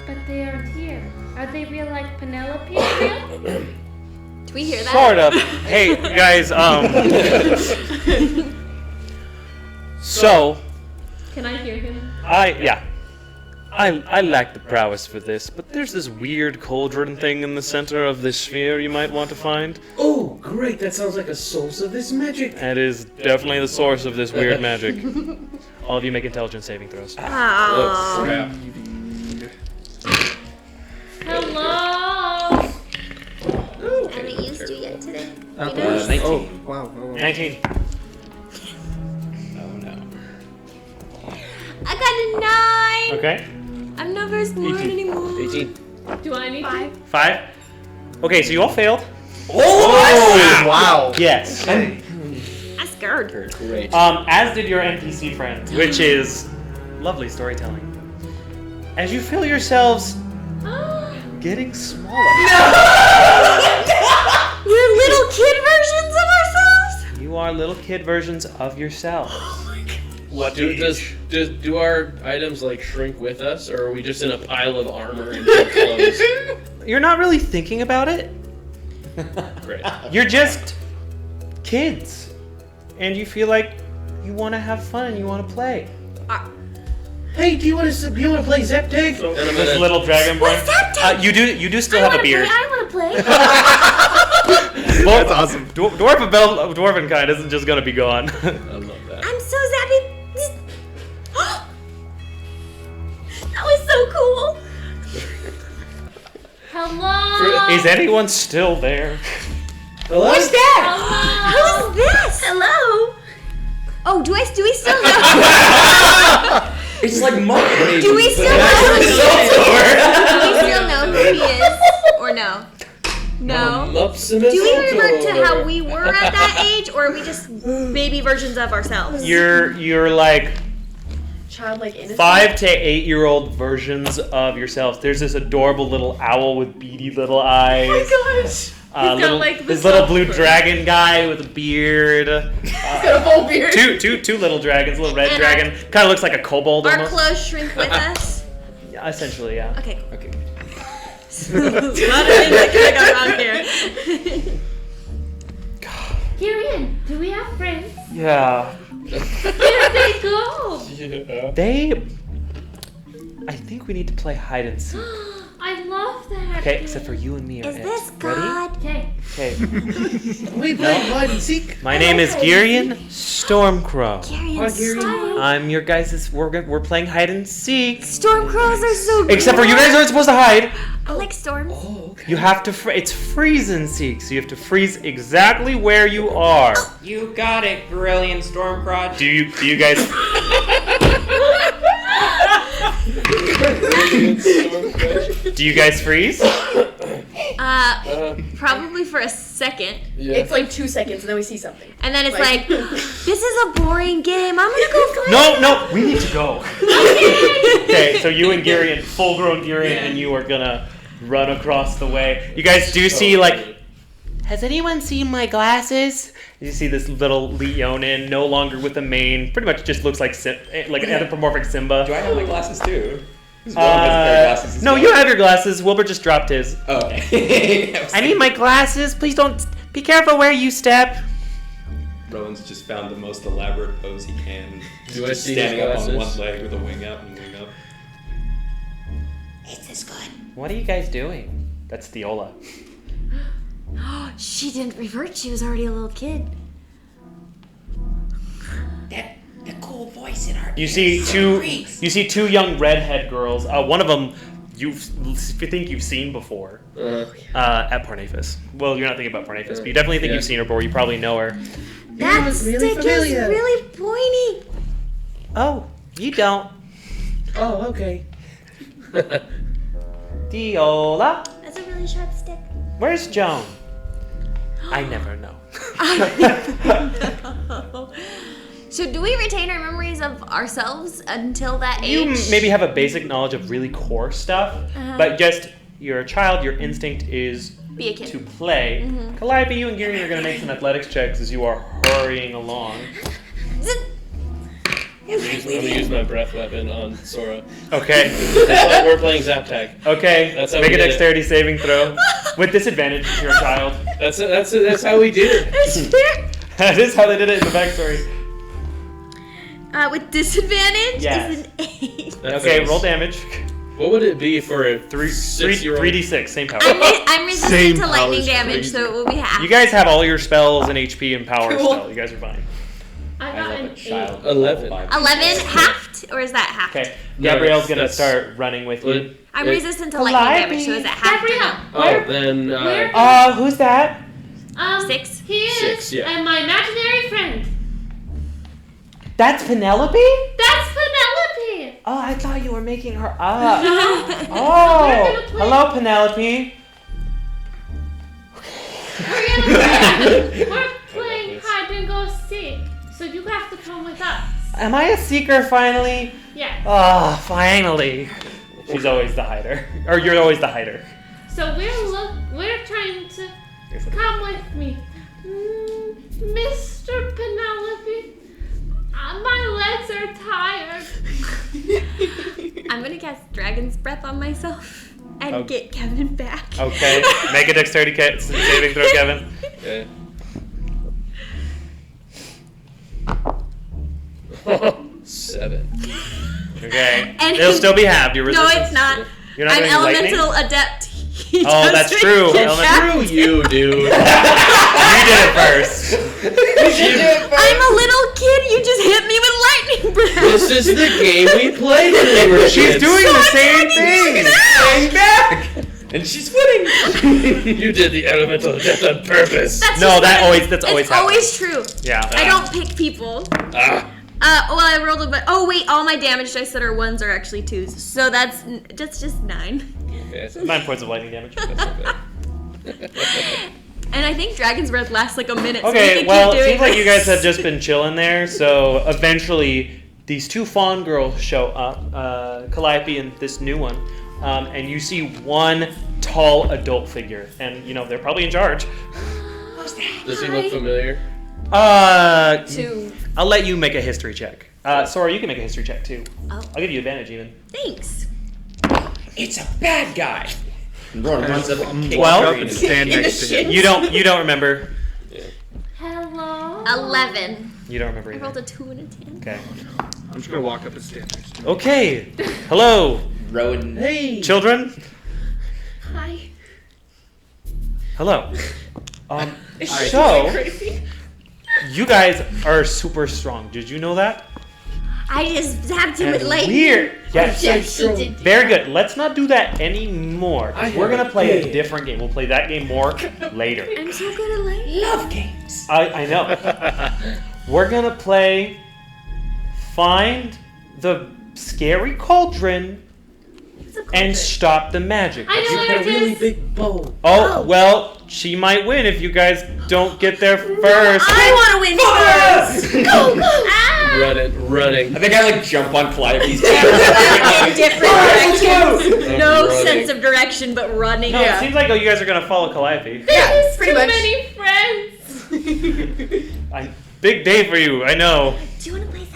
But they aren't here. Are they real like Penelope is real? Do we hear that? Sort of. Hey, guys, so, Can I hear him? I lack the prowess for this, but there's this weird cauldron thing in the center of this sphere you might want to find. Oh, great. That sounds like a source of this magic. That is definitely the source of this weird magic. All of you make intelligence saving throws. Oh, crap. Hello? Haven't used you yet today. 19. Oh, wow. 19. Oh no. I got a 9. Okay. I'm not very smart anymore. 18. Do I need 5? 5. Okay, so you all failed. Oh, wow. Yes. I'm scared. Great. As did your NPC friend, which is lovely storytelling. As you feel yourselves getting smaller. We're little kid versions of ourselves. You are little kid versions of yourselves. What do our items like shrink with us, or are we just in a pile of armor and clothes? You're not really thinking about it. Great. You're just kids. And you feel like you want to have fun and you want to play. Hey, do you want to play Zeptag? And I'm This gonna, little dragon boy. What's that? You do still have a beard. I want to play. That's awesome. Dwarven kind isn't just gonna be gone. I love that. I'm so zappy. That was so cool. Hello? Is anyone still there? Hello? What's that? Hello? Who's this? Hello. Oh, do we still know? It's like monk Do we still know? Do we still know who he is, or no? No. Maximus Do we revert to Ultor. how we were at that age, or are we just baby versions of ourselves? You're like Childlike innocence. 5 to 8-year-old versions of yourselves. There's this adorable little owl with beady little eyes. Oh my gosh. This little blue dragon guy with a beard. He's got a full beard. Two little dragons. A little red And dragon. Kind of looks like a kobold Our almost. clothes shrink with us. Yeah, essentially, yeah. Okay. Okay. A lot of things that could have gone wrong here. Tyrion, do we have friends? Yeah. Where did they go? I think we need to play hide and seek. I love that. Okay, except for you and me. Is it. this Ready? God? Okay. Okay. We play hide and seek. My name is Girion Stormcrow. Girion. I'm your guys'. We're playing hide and seek. Stormcrows are so good. Except for you guys aren't supposed to hide. I like storms. Oh, okay. You have to. It's freeze and seek, so you have to freeze exactly where you are. You got it, Brilliant Stormcrow. Do you guys? Do you guys freeze? Probably for a second. Yeah. It's like 2 seconds, and then we see something. And then it's like, this is a boring game. I'm gonna go find No, we need to go. Okay, so you and Girion, full-grown Girion, and you are gonna run across the way. You guys do see has anyone seen my glasses? You see this little Leonin, no longer with a mane, pretty much just looks like an anthropomorphic Simba. Do I have my glasses too? Wilbur has a pair of glasses as No, well. you have your glasses. Wilbur just dropped his. Oh, okay. I need my glasses. Please don't. Be careful where you step. Rowan's just found the most elaborate pose he can. Do I Just see standing his up on glasses? one leg with a wing up and wing up. Is this good? What are you guys doing? That's Theola. She didn't revert. She was already a little kid. The cool voice in our You see two young redhead girls. One of them you think you've seen before at Parnaphis. Well, you're not thinking about Parnaphis, but you definitely think you've seen her before. You probably know her. That stick is really pointy. Oh, you don't. Oh, okay. Theola, That's a really sharp stick. where's Joan? I never know. So do we retain our memories of ourselves until that age? You maybe have a basic knowledge of really core stuff, but just you're a child. Your instinct is Be a kid. to play. Calliope, you and Giri are going to make some athletics checks as you are hurrying along. I'm gonna use my breath weapon on Sora. Okay. We're playing Zap Tag. Okay. That's how Make we a did it. dexterity saving throw with disadvantage if you're a child. That's how we did it. That is how they did it in the backstory. With disadvantage Yes. is an 8. Okay, roll damage. What would it be for a 6-year-old? 3d6, same power. I'm resistant Same to lightning powers, damage, crazy. so it will be half. You guys have all your spells and HP and power still. You guys are fine. I I got love an a 8. child. 11. 11 halved, or is that halved? Okay. No, Gabrielle's gonna that's- start running with you. I'm It- resistant to lightning damage, so is it halved? Gabrielle, Oh, then where- Who's that? 6? He is 6, yeah. and my imaginary friend. That's Penelope? That's Penelope. Oh, I thought you were making her up. We're Oh, gonna play- hello, Penelope. We're playing hide and go seek, so you have to come with us. Am I a seeker finally? Yes. Oh, finally. She's always the hider. Or you're always the hider. So we're trying to come with me, Mr. Penelope. My legs are tired. I'm gonna cast Dragon's Breath on myself and get Kevin back. Okay. Make a dexterity saving throw, Kevin. Okay. Seven. Okay. And It'll still be halved. Your No, resistance. it's not. You're not I'm doing lightning? elemental adept. He Oh, that's doesn't true. get Elemental- that. Screw you, dude. You did it first. I'm a little kid. You just hit me with lightning breath. This is the game we played when we were She's kids. doing the same thing. Playing back! And she's winning! You did the elemental death on purpose. That's No, just that's what- always It's happens. always true. Yeah. I don't pick people. Well, I rolled a bit. Oh wait, all my damage dice that are 1s are actually 2s. So that's just 9. Okay, so 9 points of lightning damage. that's not bad. And I think Dragon's Breath lasts like a minute. so we Okay, can well, keep it doing seems like you guys this. have just been chilling there. So eventually, these two fawn girls show up, Calliope and this new one, and you see one tall adult figure, and they're probably in charge. Does he look familiar? 2. I'll let you make a history check. Sora, you can make a history check too. Oh. I'll give you advantage even. Thanks. It's a bad guy! And Rowan runs up and kicks Well- Up and stand next to him. You don't remember. Hello. 11. You don't remember I either. rolled a 2 and a 10. Okay. I'm just gonna walk up and stand next to him. Okay. Hello, Rowan. Hey. children. Hi. Hello. So, you guys are super strong. Did you know that? I just zapped him with And lightning. weird. Yes. Yes, he did. Very good. Let's not do that anymore. We're gonna play a different game. We'll play that game more later. I'm so good at lightning. Love games. I know. We're gonna play Find the Scary Cauldron and Stop the Magic. I know what it is. big bow. Oh, well, she might win if you guys don't get there first. I want to win first. Go, go. Ah. Running. I think I like jump on Calliope's In different directions. No Running. sense of direction, but running. No, it seems like you guys are gonna follow Calliope. Yeah, pretty Too much. many friends. Big day for you, I know. Do you want to play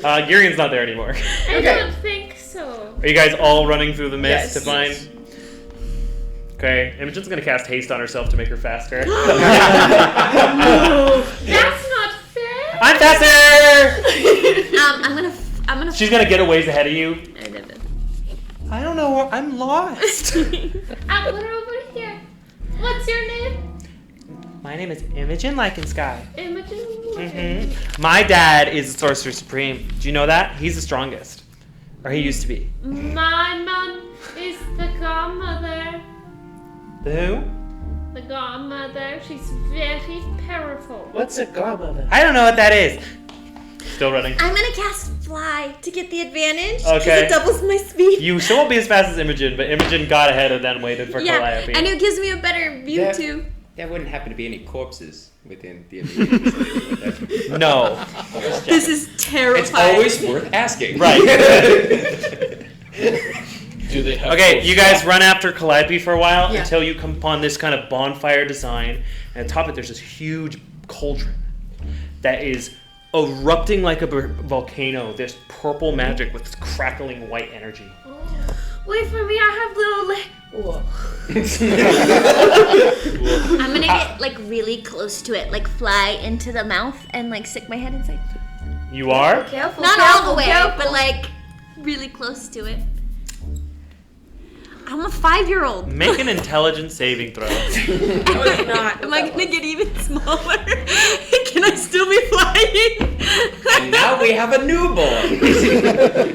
that Girion's not there anymore. I don't think so. Are you guys all running through the mist to Yes. find? Okay, Imogen's gonna cast haste on herself to make her faster. That's not fair. I'm faster! I'm gonna. She's gonna get a ways ahead of you. I don't know, I'm lost. We're over here. What's your name? My name is Imogen Lycansky. Imogen. My dad is the Sorcerer Supreme. Do you know that? He's the strongest. Or he used to be. My mom is the godmother. The who? The godmother. She's very powerful. What's a godmother? I don't know what that is. Still running. I'm gonna cast fly to get the advantage. 'Cause Okay. it doubles my speed. You still won't be as fast as Imogen, but Imogen got ahead and then waited for Calliope. and it gives me a better view Yeah. too. There wouldn't happen to be any corpses within the immediate. No. This is terrifying. It's always worth asking. Right. Do they have Okay, full you guys stop? run after Calliope for a while Yeah. until you come upon this kind of bonfire design. And atop it, there's this huge cauldron that is erupting like a volcano. This purple magic with this crackling white energy. Wait for me. I have little legs. I'm gonna get like really close to it, like fly into the mouth and like stick my head inside. You are? Careful. Not careful, all the way, careful. but like really close to it. I'm a 5-year-old. Make an intelligence saving throw. Am I gonna get even smaller? Can I still be flying? And now we have a newborn.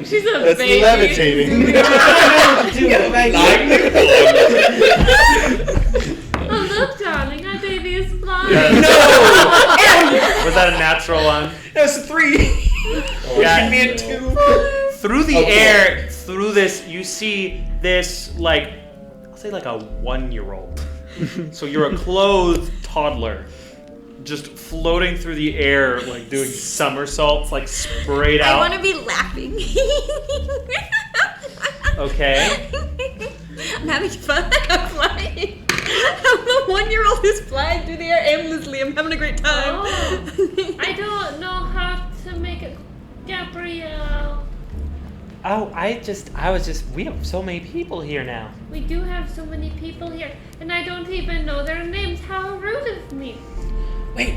She's a That's baby. levitating. Oh look, darling, our baby is flying. Was that a natural one? That's a 3. Yeah. Give me a 2. Through the Okay. air, through this, you see this, like, I'll say like a 1-year-old. So you're a clothed toddler, just floating through the air, like doing somersaults, like sprayed I out. want to be laughing. Okay. I'm having fun. I'm flying. I'm the 1-year-old who's flying through the air aimlessly. I'm having a great time. Oh, I don't know how to make it. Gabrielle. Oh, we have so many people here now. We do have so many people here, and I don't even know their names. How rude of me. Wait,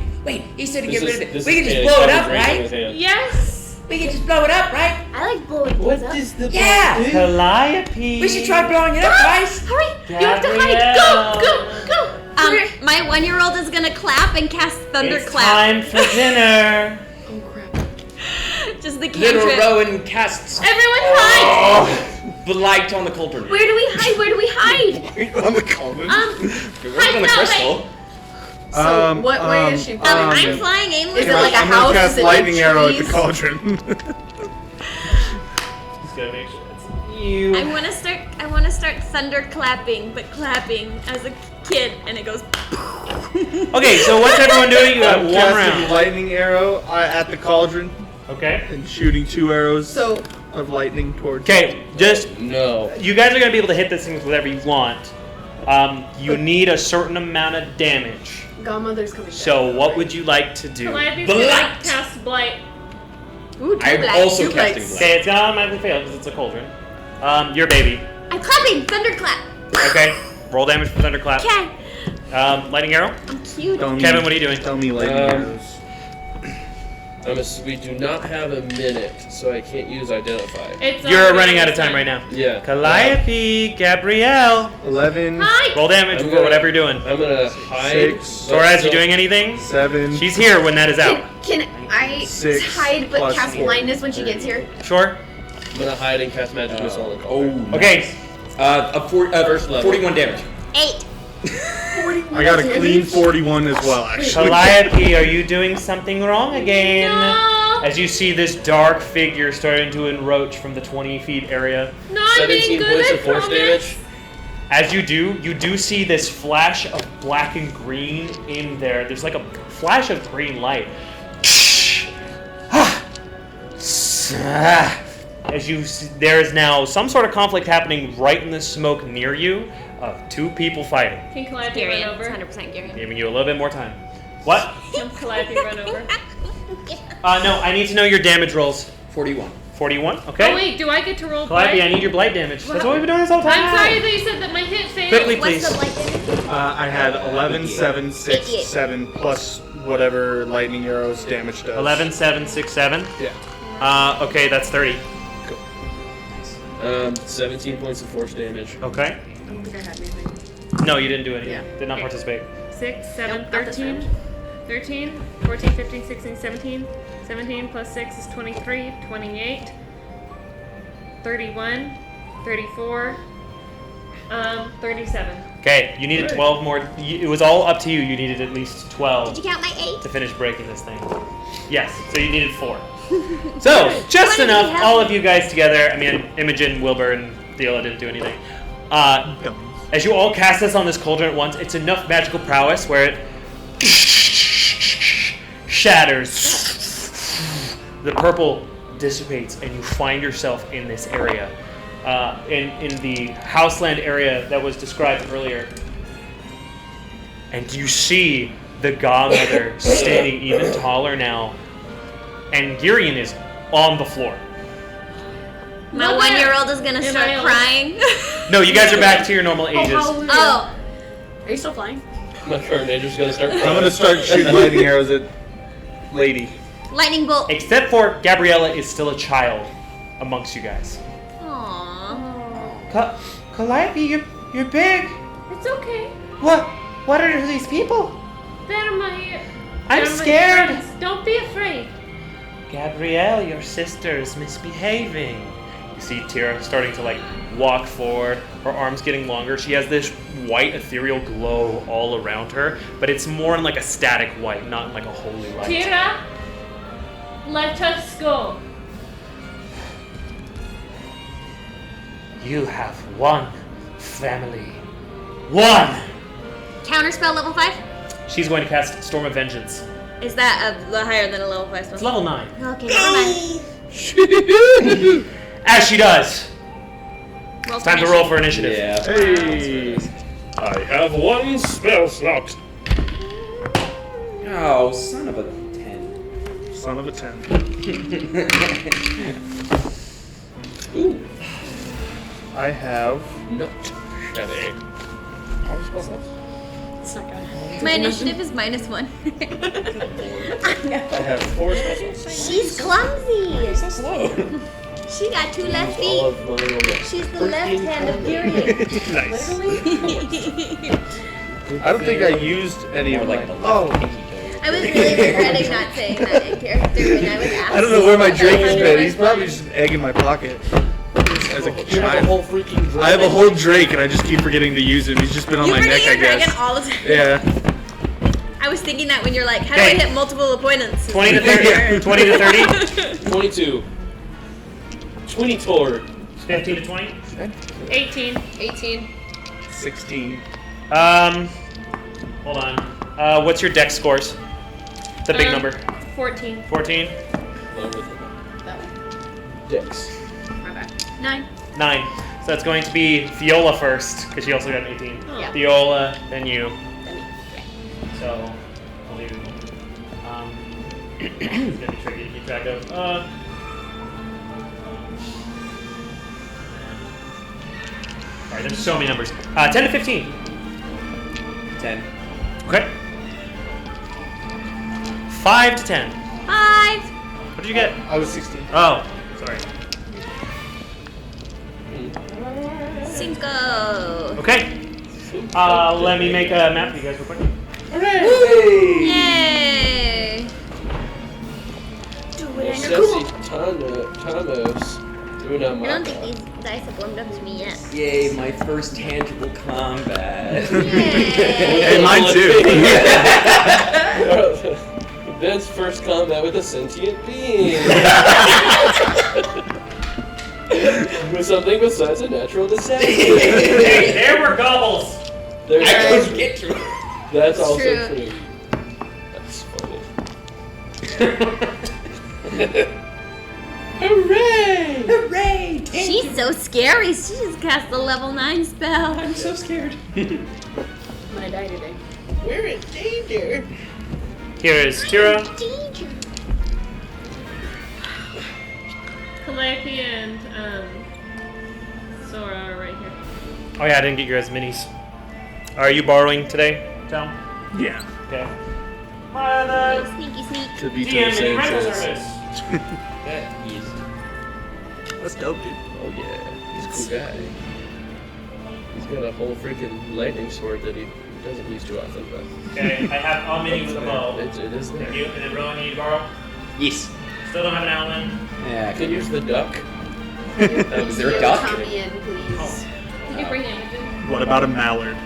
he said to get This rid of is it. We can just Andy blow it Covers up, raising his right? hand. Yes. We can just blow it up, right? I like blowing What things up. is the Yeah. Calliope. We should try blowing it up, guys. Hurry! You have to hide. Go! My 1-year-old is gonna clap and cast It's thunderclap. time for dinner. Oh crap. Just the Little cantrip. Rowan casts Everyone hide! blight on the cauldron. Where do we hide? Where do we hide? On the cauldron. It worked on the crystal. So what way is she flying? I'm flying aimlessly. Is it like a I'm gonna house? cast Is it lightning like arrow at the trees? cauldron. Just gotta make sure it's you. I want to start thunder clapping, but clapping as a kid, and it goes. Okay, so what's everyone doing? You got I'm one casting round. lightning arrow at the cauldron Okay. and shooting 2 arrows So of lightning towards. Okay, just No. you guys are gonna be able to hit this thing with whatever you want. You need a certain amount of damage. godmother's coming. So down, what right? would you like to do? Calliope's Blight. gonna cast blight. Ooh, I'm black. also Two casting blights. blight. Okay, it's gonna automatically fail because it's a cauldron. Your baby. I'm clapping, thunderclap. Okay, roll damage for thunderclap. Okay, Lightning arrow. I'm cute. Kevin, what are you doing? Tell me lightning Um, arrows. We do not have a minute, so I can't use identify. You're running out of time right now. Yeah. Calliope, Gabrielle. 11, Hi. Roll damage I'm for gonna- whatever you're doing. I'm gonna hide. 6, Toraz, you doing anything? 7. She's here when that is out. Can I 6 hide but plus cast 4. blindness when she gets here? Sure. I'm gonna hide and cast magic missile on the caller. Okay. First level. 41 damage. 8. I got a clean 41 as well, actually. Calliope, are you doing something wrong again? No. As you see this dark figure starting to encroach from the 20 feet area. No, I'm being 17 good, points I of force promise. damage. As you do see this flash of black and green in there. There's like a flash of green light. As you see, there is now some sort of conflict happening right in the smoke near you of two people fighting. Can Calliope run Garion. over? It's 100% Garion. Giving you a little bit more time. What? Can Calliope run over? No, I need to know your damage rolls. 41. 41, okay. Oh wait, do I get to roll Calliope, I blight? need your blight damage. That's what we've been doing this whole time. I'm sorry that you said that my hit failed. Quickly, What's please. the blight damage? I had 11, 7, 6, 88. 7, plus whatever lightning arrows damage does. 11, 7, 6, 7. Yeah. Okay, that's 30. 17 points of force damage. Okay. I don't think I had anything. No, you didn't do anything. Yeah. Did not participate. 6, 7, Nope, not this 13, round. 13, 14, 15, 16, 17. 17 plus 6 is 23, 28, 31, 34, 37. Okay, you needed 12 more. It was all up to you. You needed at least 12 Did you count my 8? to finish breaking this thing. Yes, so you needed 4. So, just What did enough, we have? all of you guys together. I mean, Imogen, Wilbur, and Theola didn't do anything. As you all cast this on this cauldron at once, it's enough magical prowess where it shatters. The purple dissipates, and you find yourself in this area. In the houseland area that was described earlier. And you see the godmother standing even taller now. And Girion is on the floor. My Mother, 1-year-old is gonna am start I on- crying. No, you guys are back to your normal ages. hallelujah. Oh, Are you still flying? My current age is gonna start. I'm gonna start shooting lightning arrows at Lady. lightning bolt. Except for Gabriella is still a child amongst you guys. Aww. Calliope, you're big. It's okay. What are these people? They're my. I'm they're my scared. friends. Don't be afraid. Gabrielle, your sister is misbehaving. You see Tira starting to walk forward, her arms getting longer. She has this white ethereal glow all around her, but it's more in a static white, not in a holy light. Tira, let us go. You have one family. One! Counterspell level 5? She's going to cast Storm of Vengeance. Is that higher than a level 5 It's spell? level 9. Okay, never mind. As she does, Roll it's time to roll for initiative. Yeah. Hey! I have one spell slot. Oh, son of a 10. Son of a 10. Ooh, I have. not shabby. It's not gonna happen. My initiative is -1. I have 4 spell slots. She's clumsy. So slow. She got 2 left All feet. of my little- She's the left hand of Girion. Nice. I don't think I used any of my. Oh! I was really regretting not saying that in character when I was asked. I don't know where my about drake that. has been. He's probably just an egg in my pocket. As a You have a child. whole freaking dragon. I have a whole drake and I just keep forgetting to use him. He's just been on You my forget neck, I your dragon guess. all the time. Yeah. I was thinking that when you're like, how do I Okay. hit multiple opponents? 20 to 30. 20 to 30. 22. 24. 15 to 20. 18. 18. 16. Hold on. What's your dex scores? The big number. 14. 14. Along with That one. Dex. My bad. 9. 9. So that's going to be Viola first, because she also got an 18. Yeah. Viola, then you. Then me. So, I'll do. It's gonna be tricky to keep track of. Alright, there's so many numbers. 10 to 15. 10. Okay. 5 to 10. 5. What did you get? I was 16. Oh, sorry. Cinco. Okay. Let me make a map for you guys real quick. Yay! Sexy Thanos. Una I don't mata. think these dice have warmed up to me yet. Yay, my first tangible combat. Hey, mine too. Ben's first combat with a sentient being. With something besides a natural deception. Hey, there were gobbles. There's- I couldn't get through. That's also true. true. That's funny. Hooray! Hooray! She's so scary. She just cast a level 9 spell. I'm so scared. I'm gonna die today. We're in danger. Here is Tira. Danger. Calliope and Sora are right here. Oh yeah, I didn't get your guys' minis. Are you borrowing today, Tom? Yeah. Okay. Sneaky sneak. To be DM and rental Sanchez. service. That's dope, dude. Oh yeah, he's a cool guy. He's got a whole freaking lightning sword that he doesn't use too often, but Okay, I have a mini with a bow. it is there. You, and then Rowan, you need to borrow. Yes. Still don't have an outline. Yeah, I could use the duck. Is there a duck? Tommy in, please. Did you bring Imogen? What about a mallard?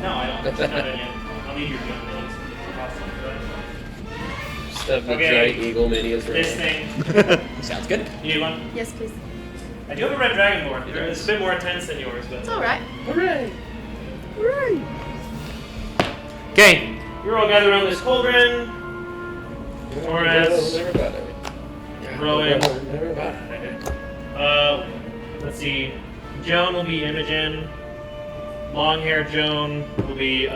No, I don't. It's not done yet. I'll need your gun minis. Just have the Okay. giant eagle mini as This well. thing. Sounds good. You need one? Yes, please. I do have a red dragonborn. It's a bit more intense than yours, but. It's alright. Hooray! Okay, you're all gathered around this cauldron. Torres. Never got it. Rowan. Never got it. Let's see. Joan will be Imogen. Long-haired Joan will be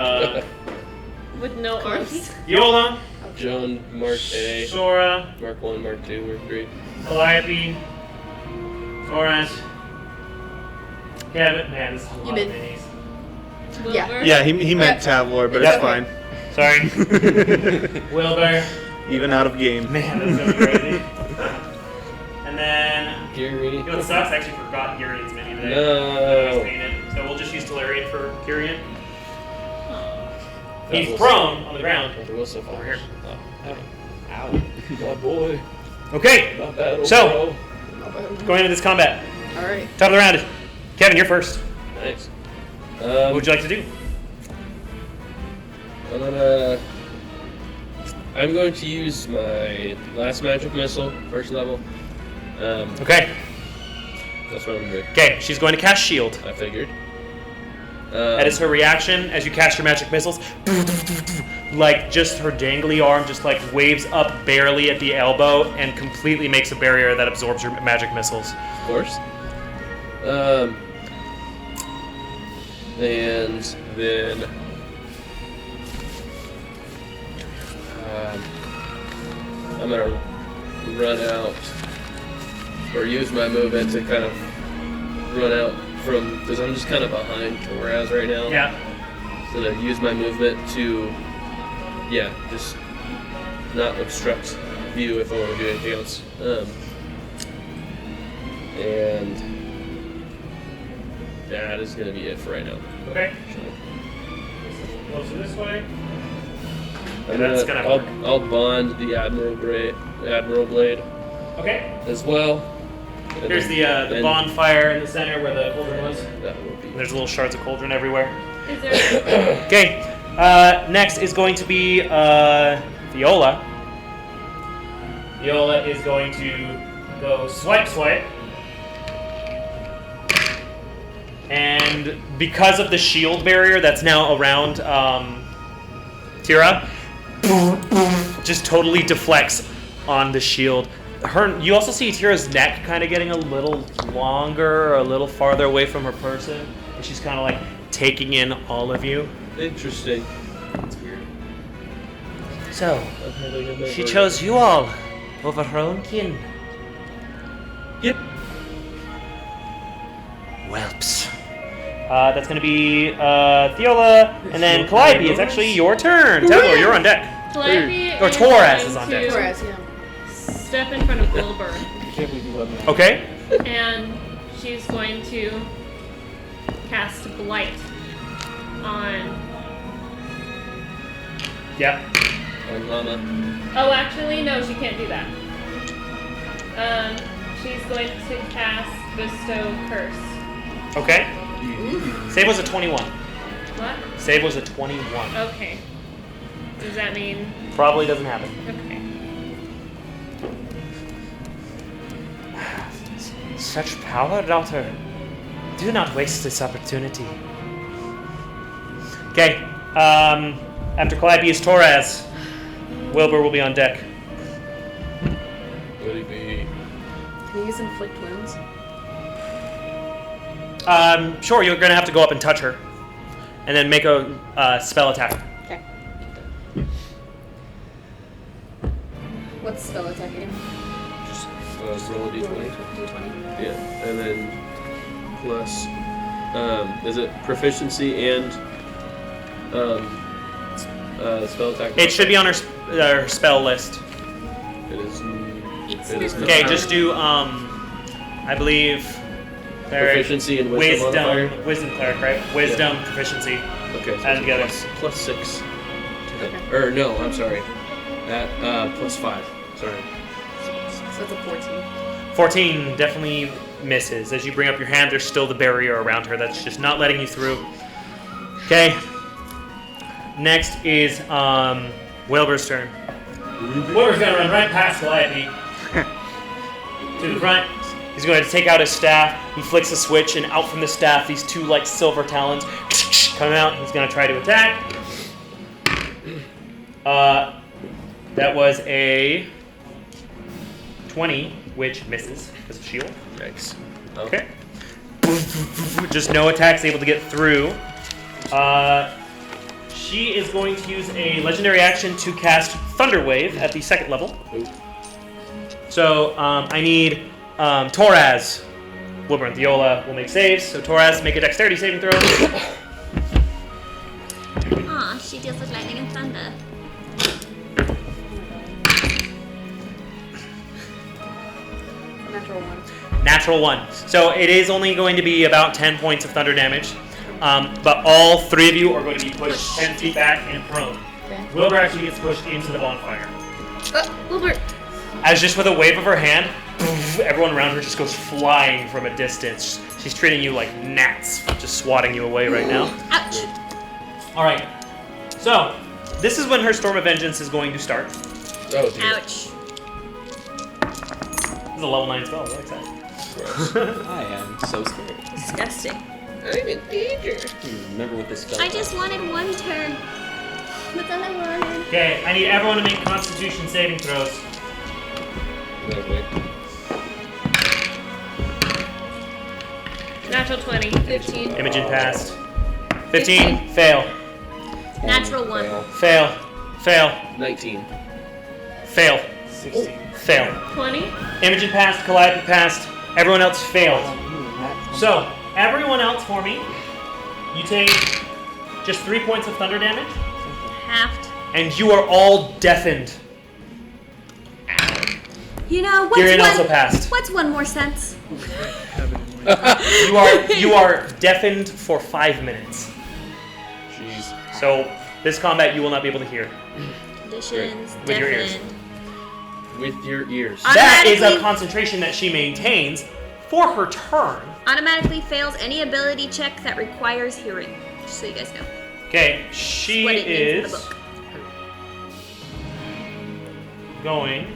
With no arms. Yola. Joan, Mark A, Sora. Mark 1, Mark 2, Mark 3. Calliope. Torres. Kevin. Man, this is a lot of been- minis. Yeah. Wilbur. Yeah, he meant Tavlor, but Yep. it's fine. Sorry. Wilbur. Even out of game. Man, that's gonna be crazy. And then, Gary. you know what sucks? I actually forgot Girian's mini today. No. He's painted. So we'll just use Tolarian for Girian. That He's was- prone on the ground. That was so far. Over here. Ow. My boy. Okay, My battle So- bro. going into this combat. Alright. Top of the round. Kevin, you're first. Nice. What would you like to do? I'm going to use my last magic missile, first level. Okay. That's what I'm doing. Okay, she's going to cast Shield. I figured. That is her reaction as you cast your magic missiles. Like, just her dangly arm just like waves up barely at the elbow and completely makes a barrier that absorbs your magic missiles. Of course. And then I'm gonna run out or use my movement to kind of run out from, because I'm just kind of behind Toraz right now. Yeah. So to use my movement to, yeah, just not obstruct view if I want to do anything else. And that is going to be it for right now. Okay. Closer this way. And That's then gonna work. I'll bond the Admiral Blade Okay. as well. And Here's then- the and bonfire in the center where the cauldron was. That will be. There's little shards of cauldron everywhere. Is there? Okay. Next is going to be Viola. Viola is going to go swipe. And because of the shield barrier that's now around Tira, just totally deflects on the shield. You also see Tira's neck kind of getting a little longer, or a little farther away from her person, and she's kind of like taking in all of you. Interesting. So, she chose you all over her own kin. Yep. Whelps. That's going to be Theola, and then Calliope. It's actually your turn. Tevlor, you're on deck. Calliope Or is Torres going is on to deck. Torres, yeah. step in front of Wilbur, I can't believe you love me. Okay. and she's going to cast Blight on. Yeah. And Lama. Oh, actually, no, she can't do that. She's going to cast Bestow Curse. Okay. Save was a 21. What? Save was a 21. Okay. Does that mean? Probably doesn't happen. Okay. Such power, daughter. Do not waste this opportunity. Okay. After Calliope is Torres. Wilbur will be on deck. Would he be? Can you use inflict wounds? Sure, you're gonna have to go up and touch her. And then make a spell attack. Okay. What's spell attack again? Roll a d20. D20. Yeah, and then plus, is it proficiency and spell attack? It should be on her spell list. It is. It is Okay, not. just do, I believe... Proficiency and wisdom modifier? Wisdom cleric, right? Wisdom, proficiency. Okay, so Add together. plus 6. Okay. Or no, I'm sorry. At plus 5. Sorry. So it's a 14. 14 definitely misses. As you bring up your hand, there's still the barrier around her that's just not letting you through. Okay. Next is Wilbur's turn. Wilbur's gonna run right past Calliope. To the front. He's going to take out his staff. He flicks a switch, and out from the staff, these two like silver talons come out. He's going to try to attack. That was a 20, which misses because of shield. Yikes. Okay. Just no attacks able to get through. She is going to use a legendary action to cast Thunder Wave at the second level. Ooh. So I need Torres. Wilbur and Theola will make saves. So Torres, make a dexterity saving throw. Aw, she deals with lightning and thunder. Natural 1. Natural 1. So it is only going to be about 10 points of thunder damage. But all three of you are going to be pushed 10 feet back and prone. Okay. Wilbur actually gets pushed into the bonfire. Wilbur! As just with a wave of her hand, everyone around her just goes flying from a distance. She's treating you like gnats, just swatting you away right now. Ouch! Alright. So, this is when her Storm of Vengeance is going to start. Oh, dear. Ouch. This is a level 9 spell, I like that. I am so scared. Disgusting. I'm in danger. Remember what this spell I just wanted one turn. That's all I wanted. Okay, I need everyone to make Constitution saving throws. Okay. Natural 20. 15. Imogen passed. 15, fail. Natural 1. Fail. Fail. 19. Fail. 16. Fail. 20. Imogen passed, Calliope passed, everyone else failed. So, everyone else for me, you take just 3 points of thunder damage, Halved. and you are all deafened. You know, Tyrion also passed. what's one more sense? You are deafened for 5 minutes. Jeez. So, this combat you will not be able to hear. Conditions, With your ears. deafened. With your ears. That is a Automatically- concentration that she maintains for her turn. Automatically fails any ability check that requires hearing. Just so you guys know. Okay, she What it means in the is book. going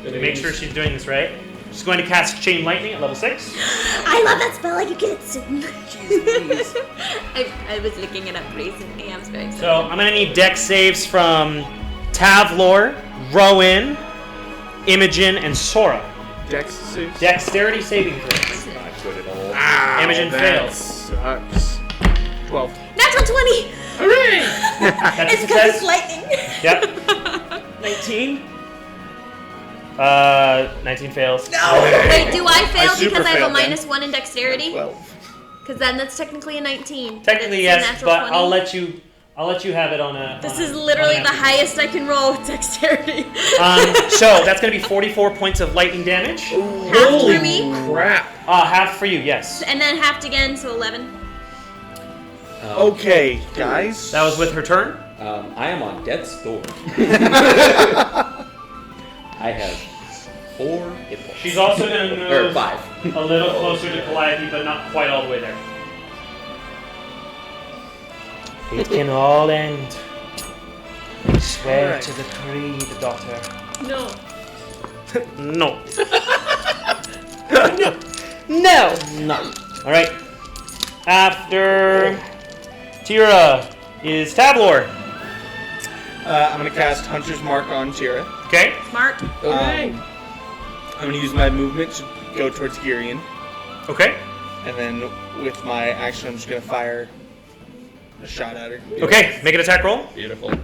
to make sure she's doing this right. She's going to cast Chain Lightning at level 6. I love that spell. I could get it soon. I was looking it up recently. I was very excited. So I'm going to need dex saves from Tavlor, Rowan, Imogen, and Sora. Dex saves. Dexterity saving throws. Not good at all. Imogen that fails. Sucks. 12. Natural 20! Hooray! That's a It's because it's success. lightning. Yep. 19. 19 fails. Wait, do I fail super because I have a failed then. -1 in dexterity? 12. Because then that's technically a 19. Technically, It's a yes, natural but 20. I'll let you I'll let you have it on a. This on is a- literally on the an highest I can roll with dexterity. So that's going to be 44 points of lightning damage. Half for me, Crap. Half for you, yes. and then halved again, so 11. Okay, guys. That was with her turn. I am on death's door. I have 4 hit points. She's also going to Or move 5. a little closer to Calliope, but not quite all the way there. It can all end. Swear to the creed, daughter. No. No. No. No. All right. After Tira is Tablor. I'm gonna cast Hunter's Mark on Tira. Okay. Smart. Okay. I'm gonna use my movement to go towards Girion, Okay. and then with my action, I'm just gonna fire a shot at her. Okay. Make an attack roll. Beautiful. What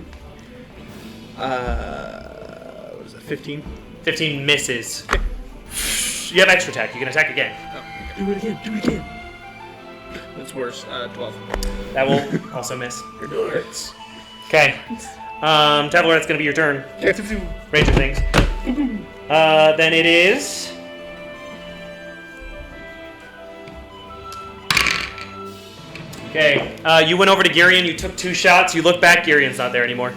is it? 15. 15 misses. You have extra attack. You can attack again. Do it again. Do it again. That's worse. 12. That will also miss. It hurts. Okay. Tablor, that's gonna be your turn. Ranger things. Then it is. Okay. You went over to Girion. You took 2 shots. You look back. Girion's not there anymore.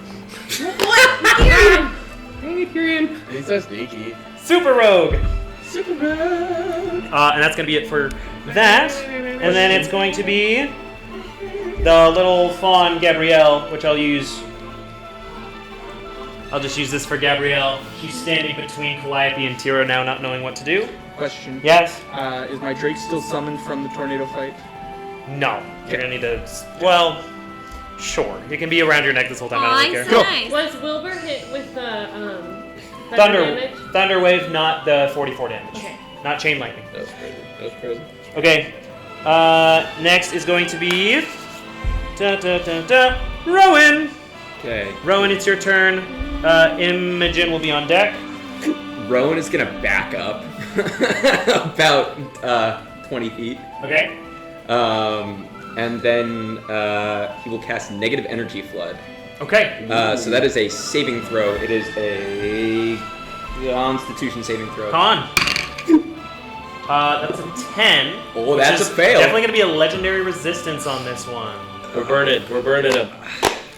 Dang it, Kyrian. He's so sneaky. Super Rogue. Superman. And that's gonna be it for that. And then it's going to be the little fawn Gabrielle, which I'll use. I'll just use this for Gabrielle. She's standing between Calliope and Tira now, not knowing what to do. Question. Yes? Is my Drake still summoned from the tornado fight? No. You're gonna need to. Well, sure. You can be around your neck this whole time. I don't Aw, care. so nice. Was Wilbur hit with the Thunder wave, not the 44 damage. Okay. Not chain lightning. That was crazy. That was crazy. Okay. Next is going to be Rowan. Okay. Rowan, it's your turn. Imogen will be on deck. Rowan is gonna back up about 20 feet. Okay. And then he will cast Negative Energy Flood. Okay. So that is a saving throw. It is a Constitution saving throw. Con. That's a 10. Oh, which that's is a fail. Definitely gonna be a legendary resistance on this one. We're burning. We're burning him.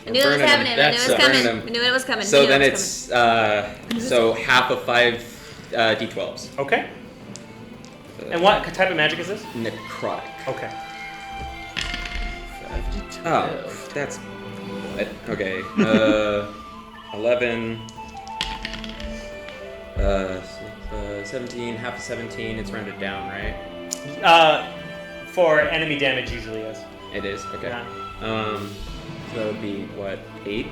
I knew it was burning happening. I knew it was That's coming. burning I knew it was coming. So Knew then it was it's so half of 5 d12s. Okay. And what type of magic is this? Necrotic. Okay. Oh, that's what? Okay. 11. 17. Half of 17. It's rounded down, right? For enemy damage, usually yes. It is. Okay. Yeah. So that would be what? 8.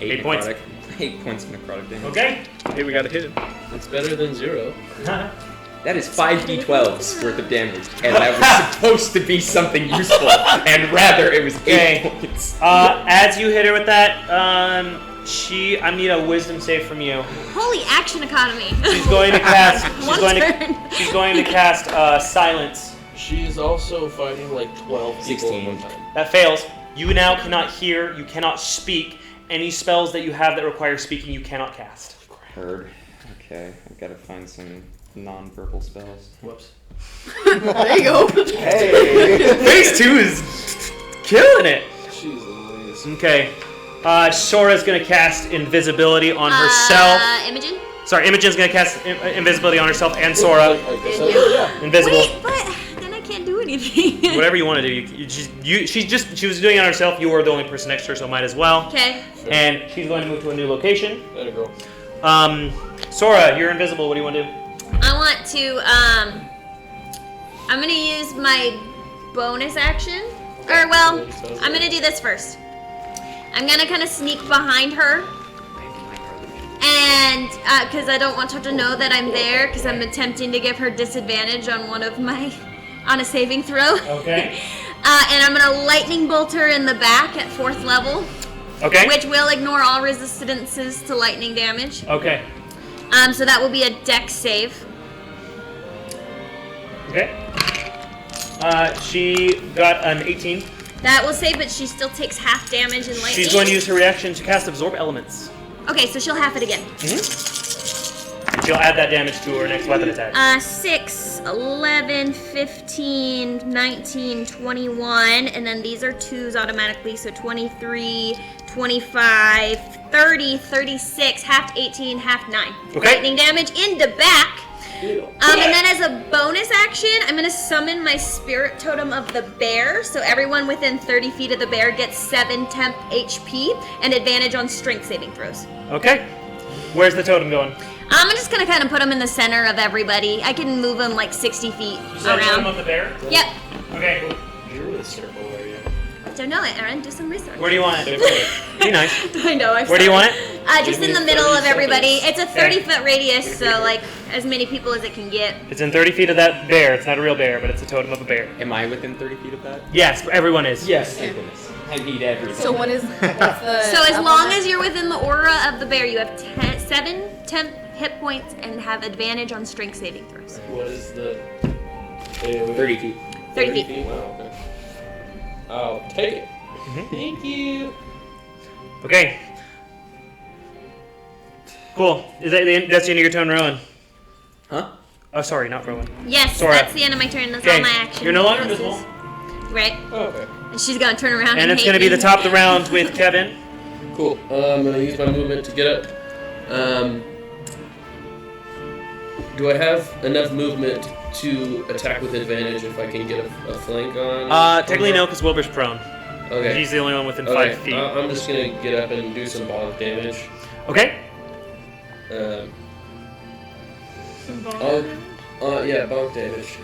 8 points. necrotic. 8 points of necrotic damage. Okay. Hey, we gotta hit him. It's better than 0. That is 5 d12s worth of damage, and that was supposed to be something useful, and rather it was 8 Okay. points. As you hit her with that, I need a wisdom save from you. Holy action economy. She's going to cast. One turn. She's going to cast silence. She is also fighting like 12 people 16. at one time. That fails. You now cannot hear. You cannot speak. Any spells that you have that require speaking, you cannot cast. Heard. Okay, I've got to find some non-verbal spells. Whoops. There you go. Phase 2 is killing it. Jeez Louise. Okay. Sora's gonna cast invisibility on herself. Imogen? Sorry, Imogen's gonna cast invisibility on herself and Sora. I guess so. Invisible. Wait, but then I can't do anything. Whatever you want to do. She was doing it on herself. You were the only person next to her, so might as well. Okay. And she's going to move to a new location. There you go. Sora, you're invisible. What do you want to do? I want to, I'm gonna use my bonus action. Or, well, I'm gonna do this first. I'm gonna kind of sneak behind her. And, because I don't want her to know that I'm there, because I'm attempting to give her disadvantage on on a saving throw. Okay. And I'm gonna lightning bolt her in the back at 4th level. Okay. Which will ignore all resistances to lightning damage. Okay. So that will be a dex save. Okay. She got an 18. That will save, but she still takes half damage in lightning. She's going to use her reaction to cast Absorb Elements. Okay, so she'll half it again. She'll add that damage to her next weapon attack. 6, 11, 15, 19, 21, and then these are 2s automatically, so 23, 25, 30, 36, half 18, half 9. Okay. Lightning damage in the back. And then as a bonus action, I'm going to summon my spirit totem of the bear, so everyone within 30 feet of the bear gets 7 temp HP and advantage on strength saving throws. Okay. Where's the totem going? I'm just going to kind of put him in the center of everybody. I can move him like 60 feet You said totem around. of the bear? Yep. Okay, cool. Druid circle, are you? Don't know it, Aaron. Do some research. Where do you want it? Be nice. I know. I'm Where do you want it? Just Give in me the middle 30 of everybody. seconds. It's a 30-foot radius, so like as many people as it can get. It's in 30 feet of that bear. It's not a real bear, but it's a totem of a bear. Am I within 30 feet of that? Yes, everyone is. Yes, thank goodness. I need everything. So what's the... So as long as you're within the aura of the bear, you have 7 temp hit points and have advantage on strength saving throws. What is the 30 feet. 30 feet. Wow, okay. I'll take it. Thank you. Okay. Cool. Is that that's the end of your turn, Rowan? Huh? Oh, sorry, not Rowan. Yes, Sora. that's the end of my turn. That's Okay. all my action. You're no longer bonuses. invisible. Right. Okay. And she's gonna turn around And it's hate going to be me. the top of the round with Kevin. Cool. I'm gonna use my movement to get up. Do I have enough movement to attack with advantage if I can get a flank on? Technically no, because Wilbur's prone. Okay. He's the only one within Okay. 5 feet. I'm just gonna get up and do some bonk damage. Okay. Yeah, bonk damage.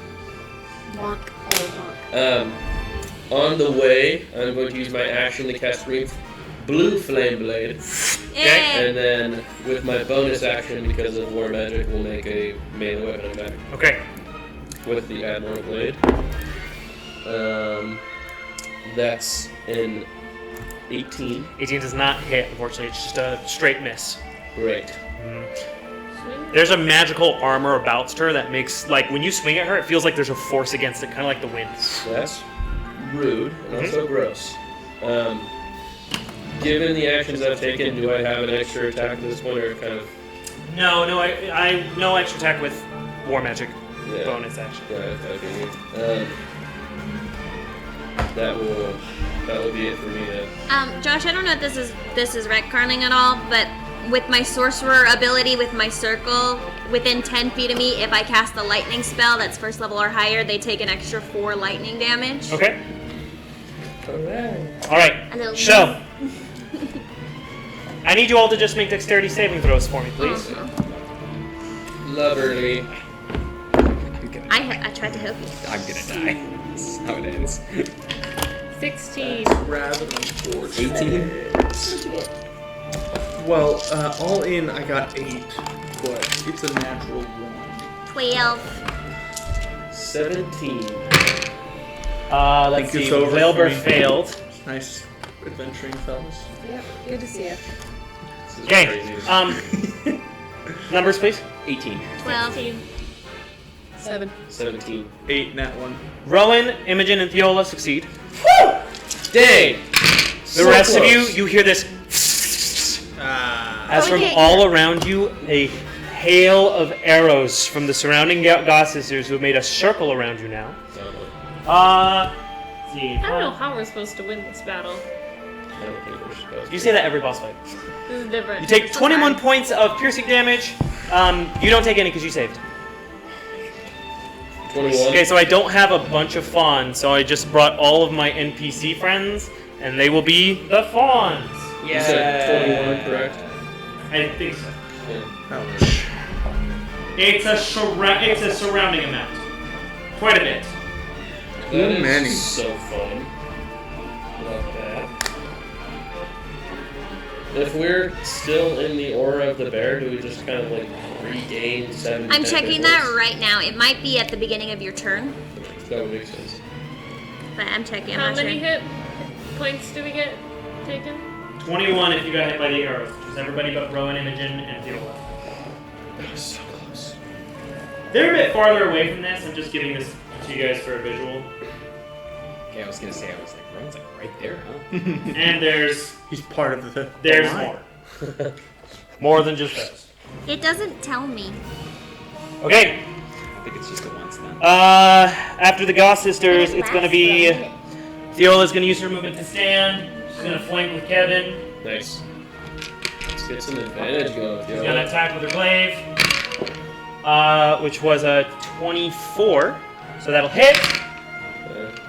Bonk. Oh, bonk. On the way, I'm going to use my action to cast blue flame blade, Yay. and then with my bonus action, because of war magic, we'll make a melee weapon attack Okay. with the Admiral blade. That's an 18. 18 does not hit, unfortunately. It's just a straight miss. Great. There's a magical armor about her that makes, like, when you swing at her, it feels like there's a force against it, kind of like the wind. That's rude and also gross. Given the actions I've taken, do I have an extra attack at this point, or kind of? No, I no extra attack with war magic Yeah. bonus action. Yeah, I figured. That will be it for me then. Josh, I don't know if this is retconning at all, but with my sorcerer ability, with my circle, within 10 feet of me, if I cast a lightning spell that's first level or higher, they take an extra 4 lightning damage. Okay. Alright. All right. A little So, I need you all to just make dexterity saving throws for me, please. Loverly. I tried to help you. I'm gonna die. That's how it ends. 16. Rather unfortunate. 18. Well, all in, I got 8, but it's a natural 1. 12. 17. Let's Think it's see. over Wilbur for me. failed. Nice adventuring, fellas. Yep, good to see you. This is Okay. crazy. Numbers, please. 18. 12. 7. 17. 8, nat 1. Rowan, Imogen, and Theola succeed. Dang! The rest of you hear this Ah. as from Okay. all around you, a hail of arrows from the surrounding god sisters who have made a circle around you now. Let's see. I don't know how we're supposed to win this battle. I don't think we're supposed You to. say that every boss fight. This is different. You take 21 points of piercing damage. You don't take any because you saved. 21. Okay, so I don't have a bunch of fawns, so I just brought all of my NPC friends, and they will be the fawns. You said 21, correct? I think so. Yeah. Ouch. It's a surrounding amount. Quite a bit. That is many. so fun. Love that. If we're still in the aura of the bear, do we just kind of like regain 7? I'm checking that right now. It might be at the beginning of your turn, That would make sense. but I'm checking. I'm How not many sure. hit points do we get taken? 21 if you got hit by the arrows. Just everybody but Rowan, Imogen, and Theola. That was so close. They're a bit farther away from this. I'm just giving this to you guys for a visual. Okay, I was gonna say, Rowan's like right there, huh? And there's He's part of the. more. More than just those. It doesn't tell me. Okay. I think it's just the ones then. After the Goss sisters, it's gonna be Theola's gonna use her movement to stand. She's gonna flank with Kevin. Nice. Let's get some advantage going. She's gonna attack with her glaive, which was a 24, so that'll hit.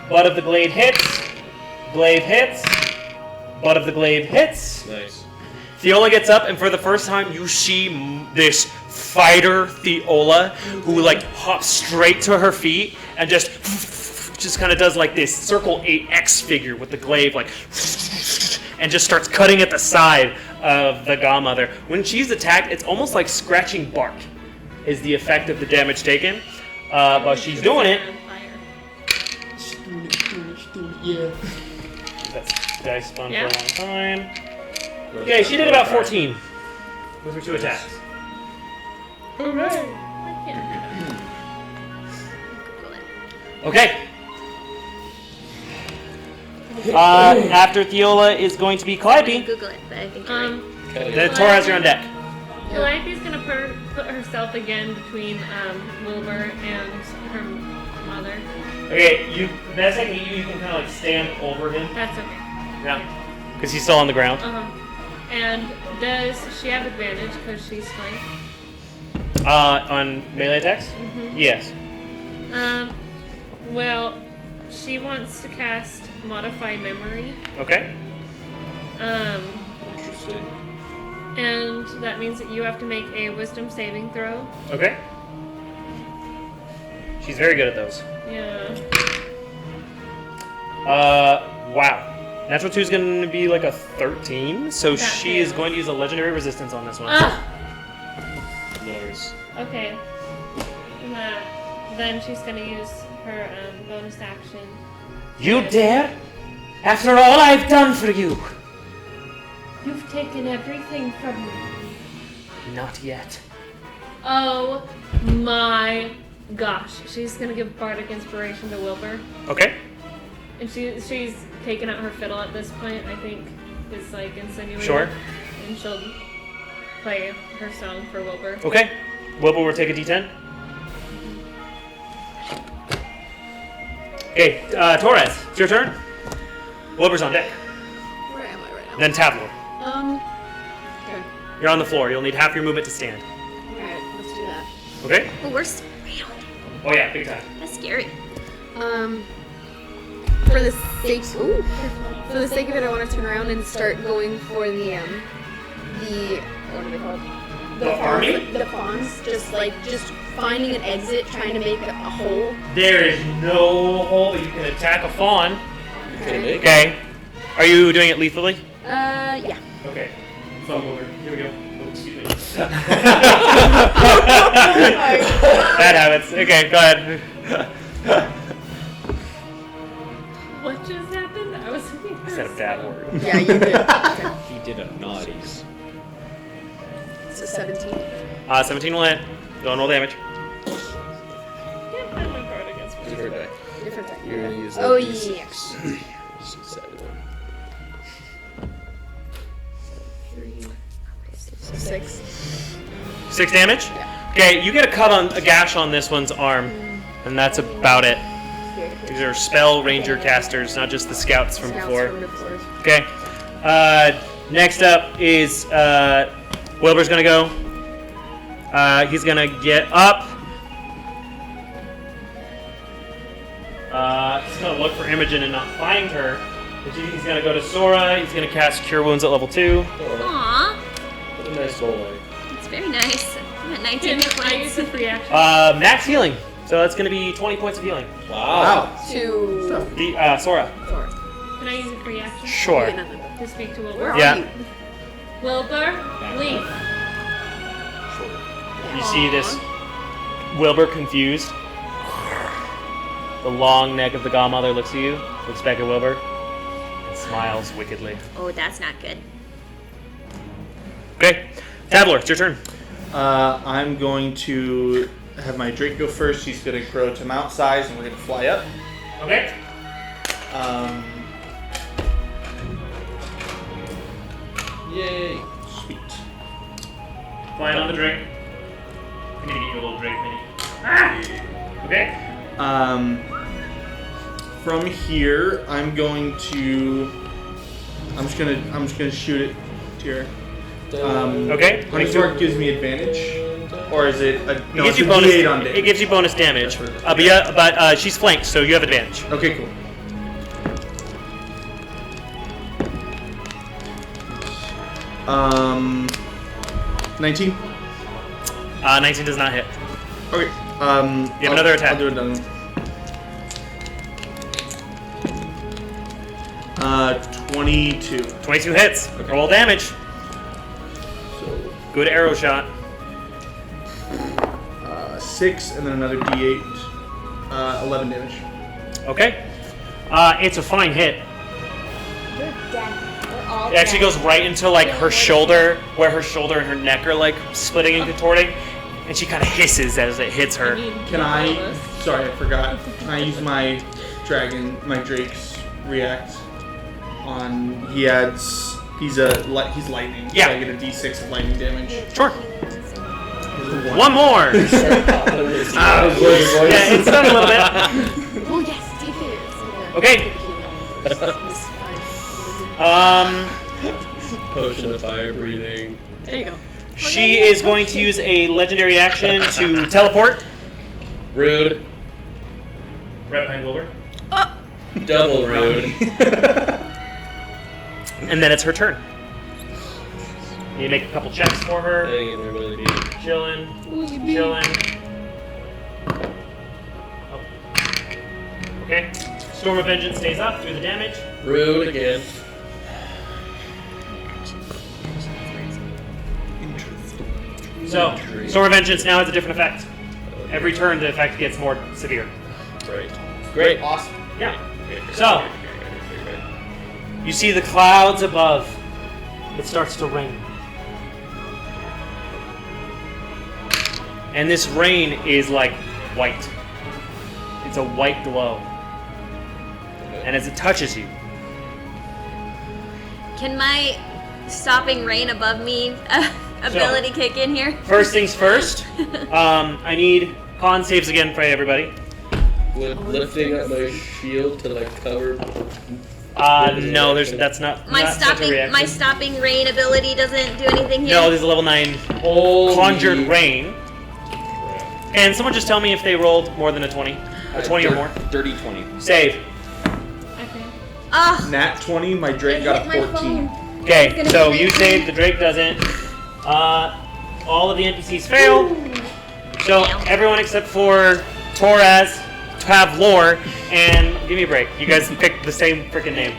Butt of the glaive hits. Glaive hits. Butt of the glaive hits. Nice. Theola gets up, and for the first time, you see this fighter Theola who like hops straight to her feet and just kind of does like this circle 8X figure with the glaive, like, and just starts cutting at the side of the Godmother. When she's attacked, it's almost like scratching bark is the effect of the damage taken. But she's doing it. That's dice fun for a long time. Okay, she did about 14 with her 2 attacks. Hooray! I can't do Okay. After Theola is going to be Calliope. Google it, but I think that. you're right. The Torres are on deck. Calliope's gonna put herself again between Wilbur and her mother. Okay, that's like you can kind of like stand over him. That's okay. Yeah. Because he's still on the ground. And does she have advantage because she's flanked? On melee attacks? Yes. Well, she wants to cast Modify Memory. Okay. Interesting. And that means that you have to make a Wisdom saving throw. Okay. She's very good at those. Yeah. Wow. Natural 2 is going to be like a 13, so That she is fails. going to use a legendary resistance on this one. Nice. Okay. Then she's gonna use her bonus action. You dare? After all I've done for you. You've taken everything from me. Not yet. Oh my gosh. She's gonna give Bardic Inspiration to Wilbur. Okay. And she's taken out her fiddle at this point, I think, is like insinuating. Sure. And she'll play her song for Wilbur. Okay. Wilbur will take a d10. Okay, Torres, it's your turn. Wilbur's on deck. Where am I right now? Then Tableau. Okay. You're on the floor. You'll need half your movement to stand. Alright, let's do that. Okay? Oh, we're surrounded. Oh yeah, big time. That's scary. For the sake of it, I want to turn around and start going for the what are they called? The army? The fawns. Just finding an exit, trying to make a hole. There is no hole, but you can attack a fawn. Okay. Okay. Are you doing it lethally? Yeah. Okay. Fawn over. Here we go. Oh, excuse me. Bad habits. Okay, go ahead. What just happened? I was thinking I said a bad word. Yeah, you did. Okay. He did a naughties. It's a 17. 17 will hit. Don't roll damage. Can't find my Bardic Inspiration. Different die. Different type. You're gonna use Oh, the yeah. D6. 6. 6 damage? Yeah. Okay, you get a gash on this one's arm, and that's about it. These are spell ranger casters, not just the scouts from before. Okay. Next up is Wilbur's gonna go. He's gonna get up. He's gonna look for Imogen and not find her. He's gonna go to Sora. He's gonna cast Cure Wounds at level 2. Aww. What a nice roll. It's very nice. I'm at 19 Can hit I use points. a free action? Max healing. So that's gonna be 20 points of healing. Wow. To Sora. Sora. Can I use a free action Sure. Yeah, no. to speak to Where Wilbur? are Yeah. you? Wilbur, leave. You see this Wilbur confused. The long neck of the Godmother looks at you, looks back at Wilbur, and smiles wickedly. Oh, that's not good. Okay, Tabler, it's your turn. I'm going to have my Drake go first. She's going to grow to mount size, and we're going to fly up. Okay. Yay! Sweet. Flying on the drink. I'm gonna get you a little drink, mini. Ah! Okay. From here, I'm just gonna shoot it here. Okay. Hunting Sword gives me advantage, or is it? No, It gives it's you a bonus. D8 on damage. It gives you bonus damage. But she's flanked, so you have advantage. Okay, cool. Um, 19. 19 does not hit. Okay. You have another attack. I'll do another one. 22. 22 hits. Roll damage. So Good arrow shot. 6 and then another D8. 11 damage. Okay. It's a fine hit. You're dead. We're all It actually dead. goes right into like her shoulder, where her shoulder and her neck are like splitting and contorting, and she kind of hisses as it hits her. Can I? Sorry, I forgot. Can I use my Drake's react on? He's lightning. Yeah. So I get a D6 of lightning damage. Sure. One more. Yeah, it's done a little bit. Oh yes, D4. Okay. Potion of fire breathing. There you go. She is going to use a legendary action to teleport. Rude. Right behind Wilbur. Double rude. And then it's her turn. You make a couple checks for her. Dang it, they're really deep. Chilling. Chilling. Oh. Okay. Storm of Vengeance stays up through the damage. Rude again. So, Storm of Vengeance now has a different effect. Every turn, the effect gets more severe. Right. Great. Awesome. Yeah. So, you see the clouds above. It starts to rain. And this rain is like white. It's a white glow. And as it touches you, Can my stopping rain above me ability kick in here? first things first, I need con saves again for everybody. Would lifting up my shield to like cover. No, that's not. My not such a reaction. my stopping rain ability doesn't do anything here. No, there's a level 9 conjured rain. And someone just tell me if they rolled more than a 20. A 20 or more. Dirty 20. Save. Okay. Ugh. Nat 20. My Drake got a 14. Okay, so you save, the Drake doesn't. All of the NPCs fail. So everyone except for Toraz, Tavlor, and give me a break. You guys picked the same freaking name.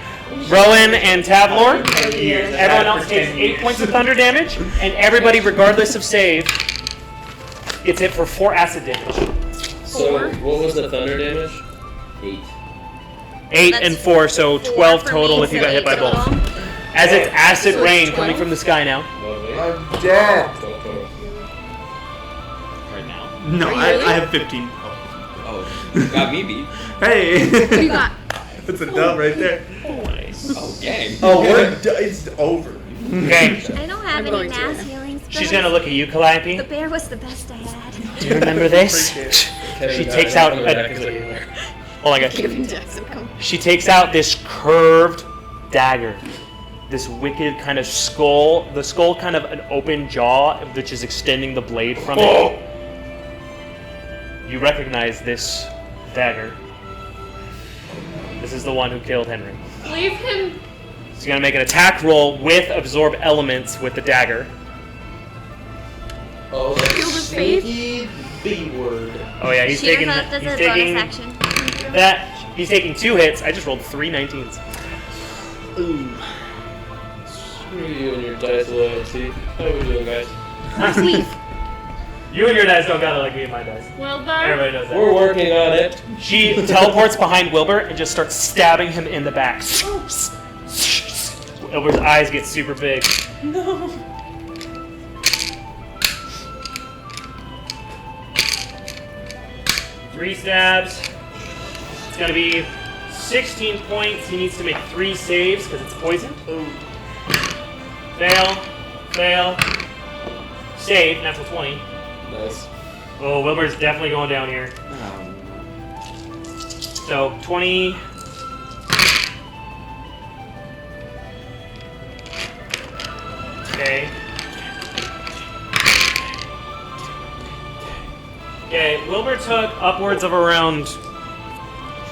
Rowan and Tavlor. Everyone else takes 8 points of thunder damage, and everybody, regardless of save, gets hit for 4 acid damage. So what was the thunder damage? 8. 8 That's and 4, so 12 for total me, if you so got hit 8 by both. total. As it's acid So it's rain 12? coming from the sky now. I'm dead. Right now. No, Are you I really? have 15. Oh, you got me beat. Hey. What do you got? That's a dub right there. Oh, dang. Oh, it's over. Okay, I don't have I'm any going to. mass healings. she's gonna look at you, Calliope. The bear was the best I had. Do you remember this? She takes out Hold oh my gosh. Give him Jackson. Come. She takes out this curved dagger. This wicked kind of skull. The skull kind of an open jaw, which is extending the blade from it. You recognize this dagger. This is the one who killed Henry. Leave him. She's gonna make an attack roll with absorb elements with the dagger. Oh, Kill the that's faith. sneaky B word. Oh yeah, he's Shooter taking. Hope does He's a taking bonus action. that. He's taking 2 hits. I just rolled 3 19s. Ooh. Screw you and your dice loyalty. How are we doing, guys? Leave. You and your dice don't got it like me and my dice. Wilbur. Everybody knows that. We're working on it. She teleports behind Wilbur and just starts stabbing him in the back. Wilbur's eyes get super big. No. 3 stabs. It's gonna be 6 16 points. He needs to make 3 saves because it's poisoned. Ooh. Fail. Fail. Save. Natural 20. Nice. Oh, Wilbur's definitely going down here. So 20. Okay. Okay, Wilbur took upwards of around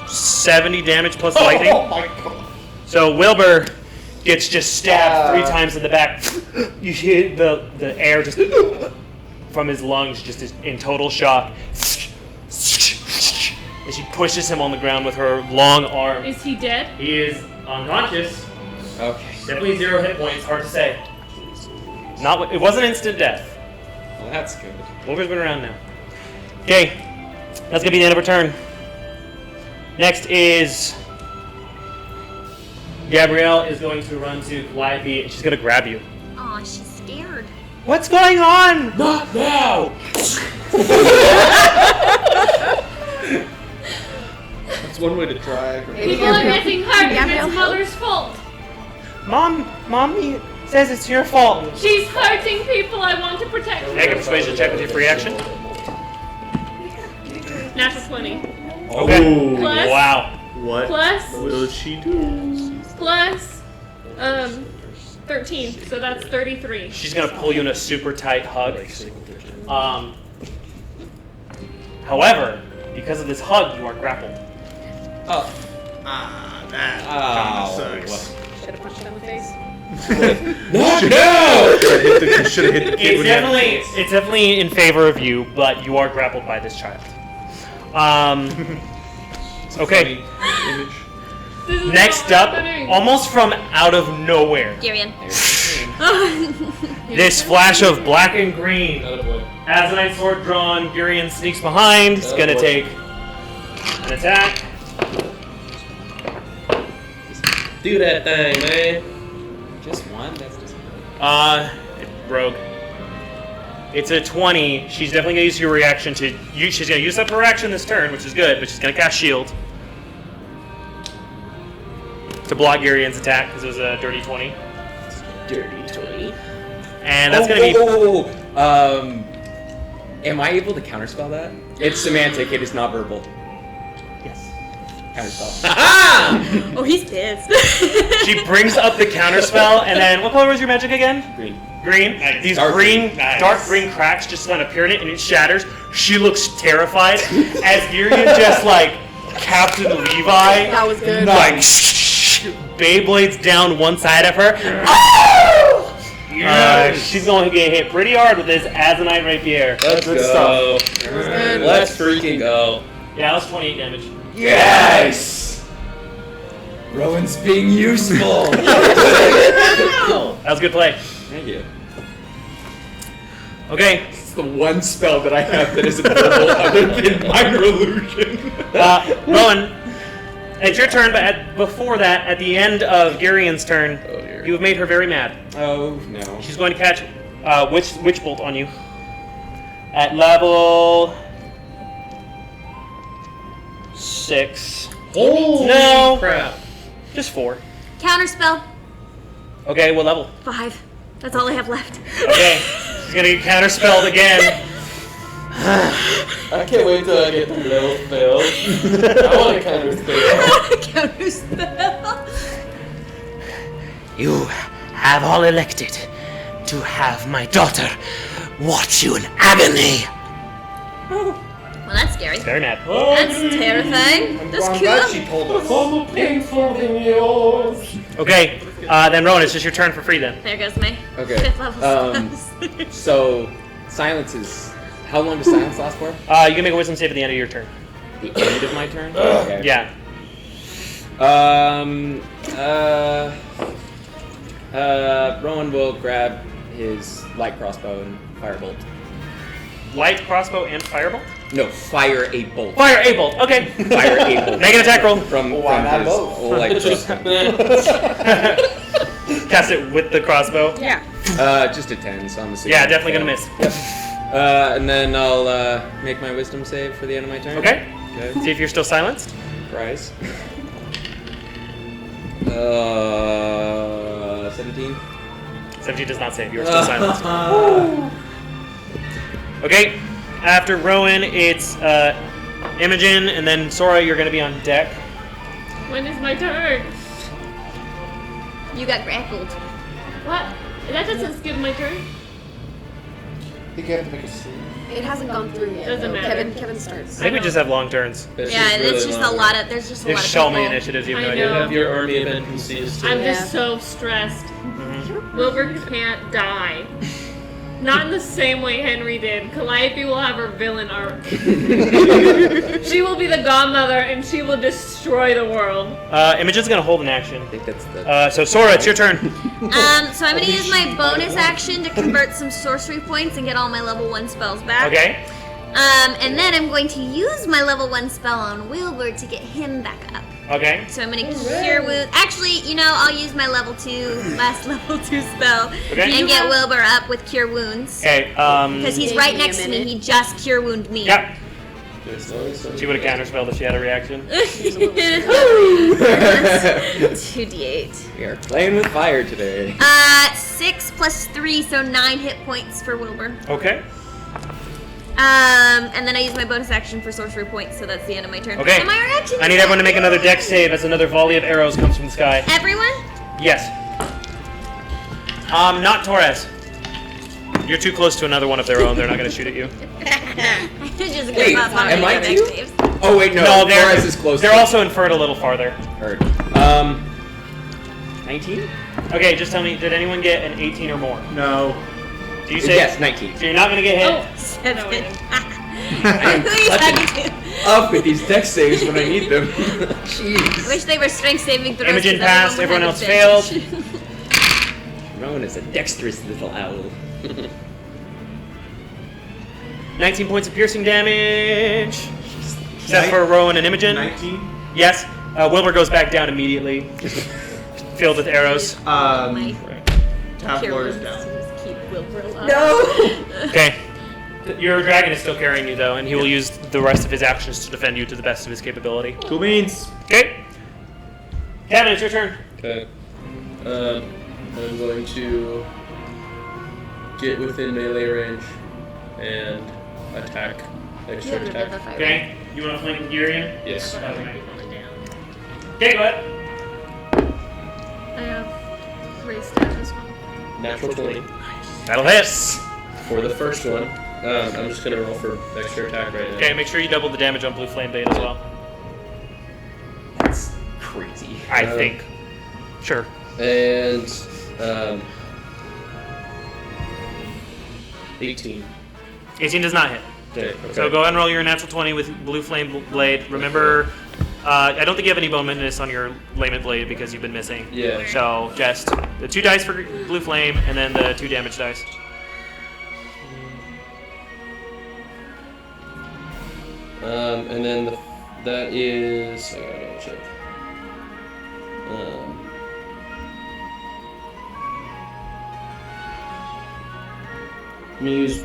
70 damage plus lightning. Oh my god. So Wilbur gets just stabbed 3 times in the back. You hear the air just from his lungs, just is in total shock. And she pushes him on the ground with her long arm. Is he dead? He is unconscious. Okay. Definitely 0 hit points. Hard to say. It wasn't instant death. Well, that's good. Wilbur's been around now. Okay, that's gonna be the end of her turn. Next is Gabrielle is going to run to Calliope and she's gonna grab you. Aw, she's scared. What's going on? Not now! That's one way to try. People are getting hurt and it's mother's fault. Mommy says it's your fault. She's hurting people I want to protect. Make a persuasion check with your free action. Natural 20. Okay. Plus- Wow. What Plus- will she do? Plus 13, so that's 33. She's gonna pull you in a super tight hug. However, because of this hug, you are grappled. Oh. That Oh. kind of sucks. Should have punched it in the face. Not now! Should have hit the kid when he had the face. It's definitely in favor of you, but you are grappled by this child. Okay. Image. This is Next not up, happening. almost from out of nowhere, Girion. this flash of black and green. Attaboy. Azanite sword drawn, Gurion sneaks behind. He's gonna take an attack. Do that thing, man. Just one? That's just Rogue. It's a 20. She's definitely gonna use your reaction to use. She's gonna use up her reaction this turn, which is good, but she's gonna cast shield to block Gurion's attack because it was a dirty 20. Dirty 20. And that's gonna be. Am I able to counterspell that? It's semantic, it is not verbal. Yes. Counterspell. Oh, he's pissed. She brings up the counterspell, and then what color was your magic again? Green. Green. These Dark green, green. Nice. dark green cracks just kind of appear in it, and it shatters. She looks terrified as Gurion just like Captain Levi, That was good. like Beyblades down one side of her. She's going to get hit pretty hard with this Azanite Rapier. Let's Good go. good. Let's freaking go. Yeah, that's 28 damage. Yes! Rowan's being useful! That was a good play. Thank you. Okay, It's the one spell that I have that isn't verbal other than minor illusion. Rowan, it's your turn, but before that, at the end of Gurion's turn, Oh, dear. you have made her very mad. Oh no. She's going to catch Witch Bolt on you at level 6. Holy No. crap. Just 4. Counterspell. Okay, what level? 5. That's all I have left. Okay, she's gonna get counterspelled again. I can't wait till I get the level filled. I want to counter spell. Counterspell. You have all elected to have my daughter watch you in agony. Well, that's scary. Very mad. That's terrifying. That's I'm glad she cool. told us. More painful than yours. Okay, then Rowan, it's just your turn for free then. There goes my Okay. 5th level spells. So, silence is... How long does silence last for? You can make a wisdom save at the end of your turn. The end of my turn? Okay. Yeah. Rowan will grab his light crossbow and firebolt. Light crossbow and firebolt? No, fire a bolt. Fire a bolt. Okay. Fire a bolt. Make an attack roll. From not his both? light crossbow. Cast it with the crossbow. Yeah. Just a 10, so I'm assuming. Yeah, definitely gonna miss. Yep. And then I'll make my wisdom save for the end of my turn. Okay. Okay. See if you're still silenced. Rise. 17. 17 does not save. You are still silenced. Okay. After Rowan, it's Imogen, and then Sora, you're going to be on deck. When is my turn? You got grappled. What? That doesn't skip my turn. I think you have to make a save. It hasn't gone through yet. Doesn't matter. Kevin starts. I think we just have long turns. Yeah, it's just a lot of. There's just a lot There's of so many people. initiatives you have I no You idea. know. have your army of NPCs too. I'm Yeah. just so stressed. Wilbur can't die. Not in the same way Henry did. Calliope will have her villain arc. She will be the godmother and she will destroy the world. Imogen's going to hold an action. I think that's the. So Sora, it's your turn. So I'm gonna use my bonus action to convert some sorcery points and get all my level 1 spells back. Okay. And then I'm going to use my level 1 spell on Wilbur to get him back up. Okay. So I'm gonna cure wounds. Actually, I'll use my last level 2 spell Okay. and get Wilbur up with cure wounds. Okay. Because he's Give right me a next to me. minute. He just cure wound me. Yep. As long as She would have counterspelled if she had a reaction. 2d8. We are playing with fire today. 6 plus 3, so 9 hit points for Wilbur. Okay. And then I use my bonus action for sorcery points, so that's the end of my turn. Okay. And my reaction I need everyone to make another dex save as another volley of arrows comes from the sky. Everyone? Yes. Not Torres. You're too close to another one of their own. They're not going to shoot at you. Just Wait, up on am my I dex too? saves. Oh wait, no. Torres is close. They're also inferred a little farther. Heard. 19? Okay, just tell me, did anyone get an 18 or more? No. Do you say? Yes, 19. So you're not going to get hit? Oh, 7. no, wait. I am Who are you talking to? up with these dex saves when I need them. Jeez. Wish they were strength saving throws. Imogen 'cause passed, everyone would else have failed. advantage. Rowan is a dexterous little owl. 19 points of piercing damage. Except for Rowan and Imogen. 19? Yes. Wilbur goes back down immediately. Filled with arrows. My Top cure floor is wounds down. to just keep Wilbur alive. No! Okay. Your dragon is still carrying you, though, and he will use the rest of his actions to defend you to the best of his capability. Cool beans. Okay. Kevin, it's your turn. Okay. I'm going to get within melee range and attack. Extra You attack. have Okay. You want to flank Urian? Yes. Okay, go ahead. I have raised stat as well. Natural 20 That'll hit. for the first one. I'm just gonna roll for extra attack right now. Okay, make sure you double the damage on Blue Flame Bait as well. That's crazy. I think. Sure. And 18. 18 does not hit. Okay. So go ahead and roll your natural 20 with Blue Flame Blade. Remember, I don't think you have any boneminess on your Lament Blade because you've been missing. Yeah. So just the 2 dice for Blue Flame and then the 2 damage dice. And then that is. I gotta check. I'm gonna use.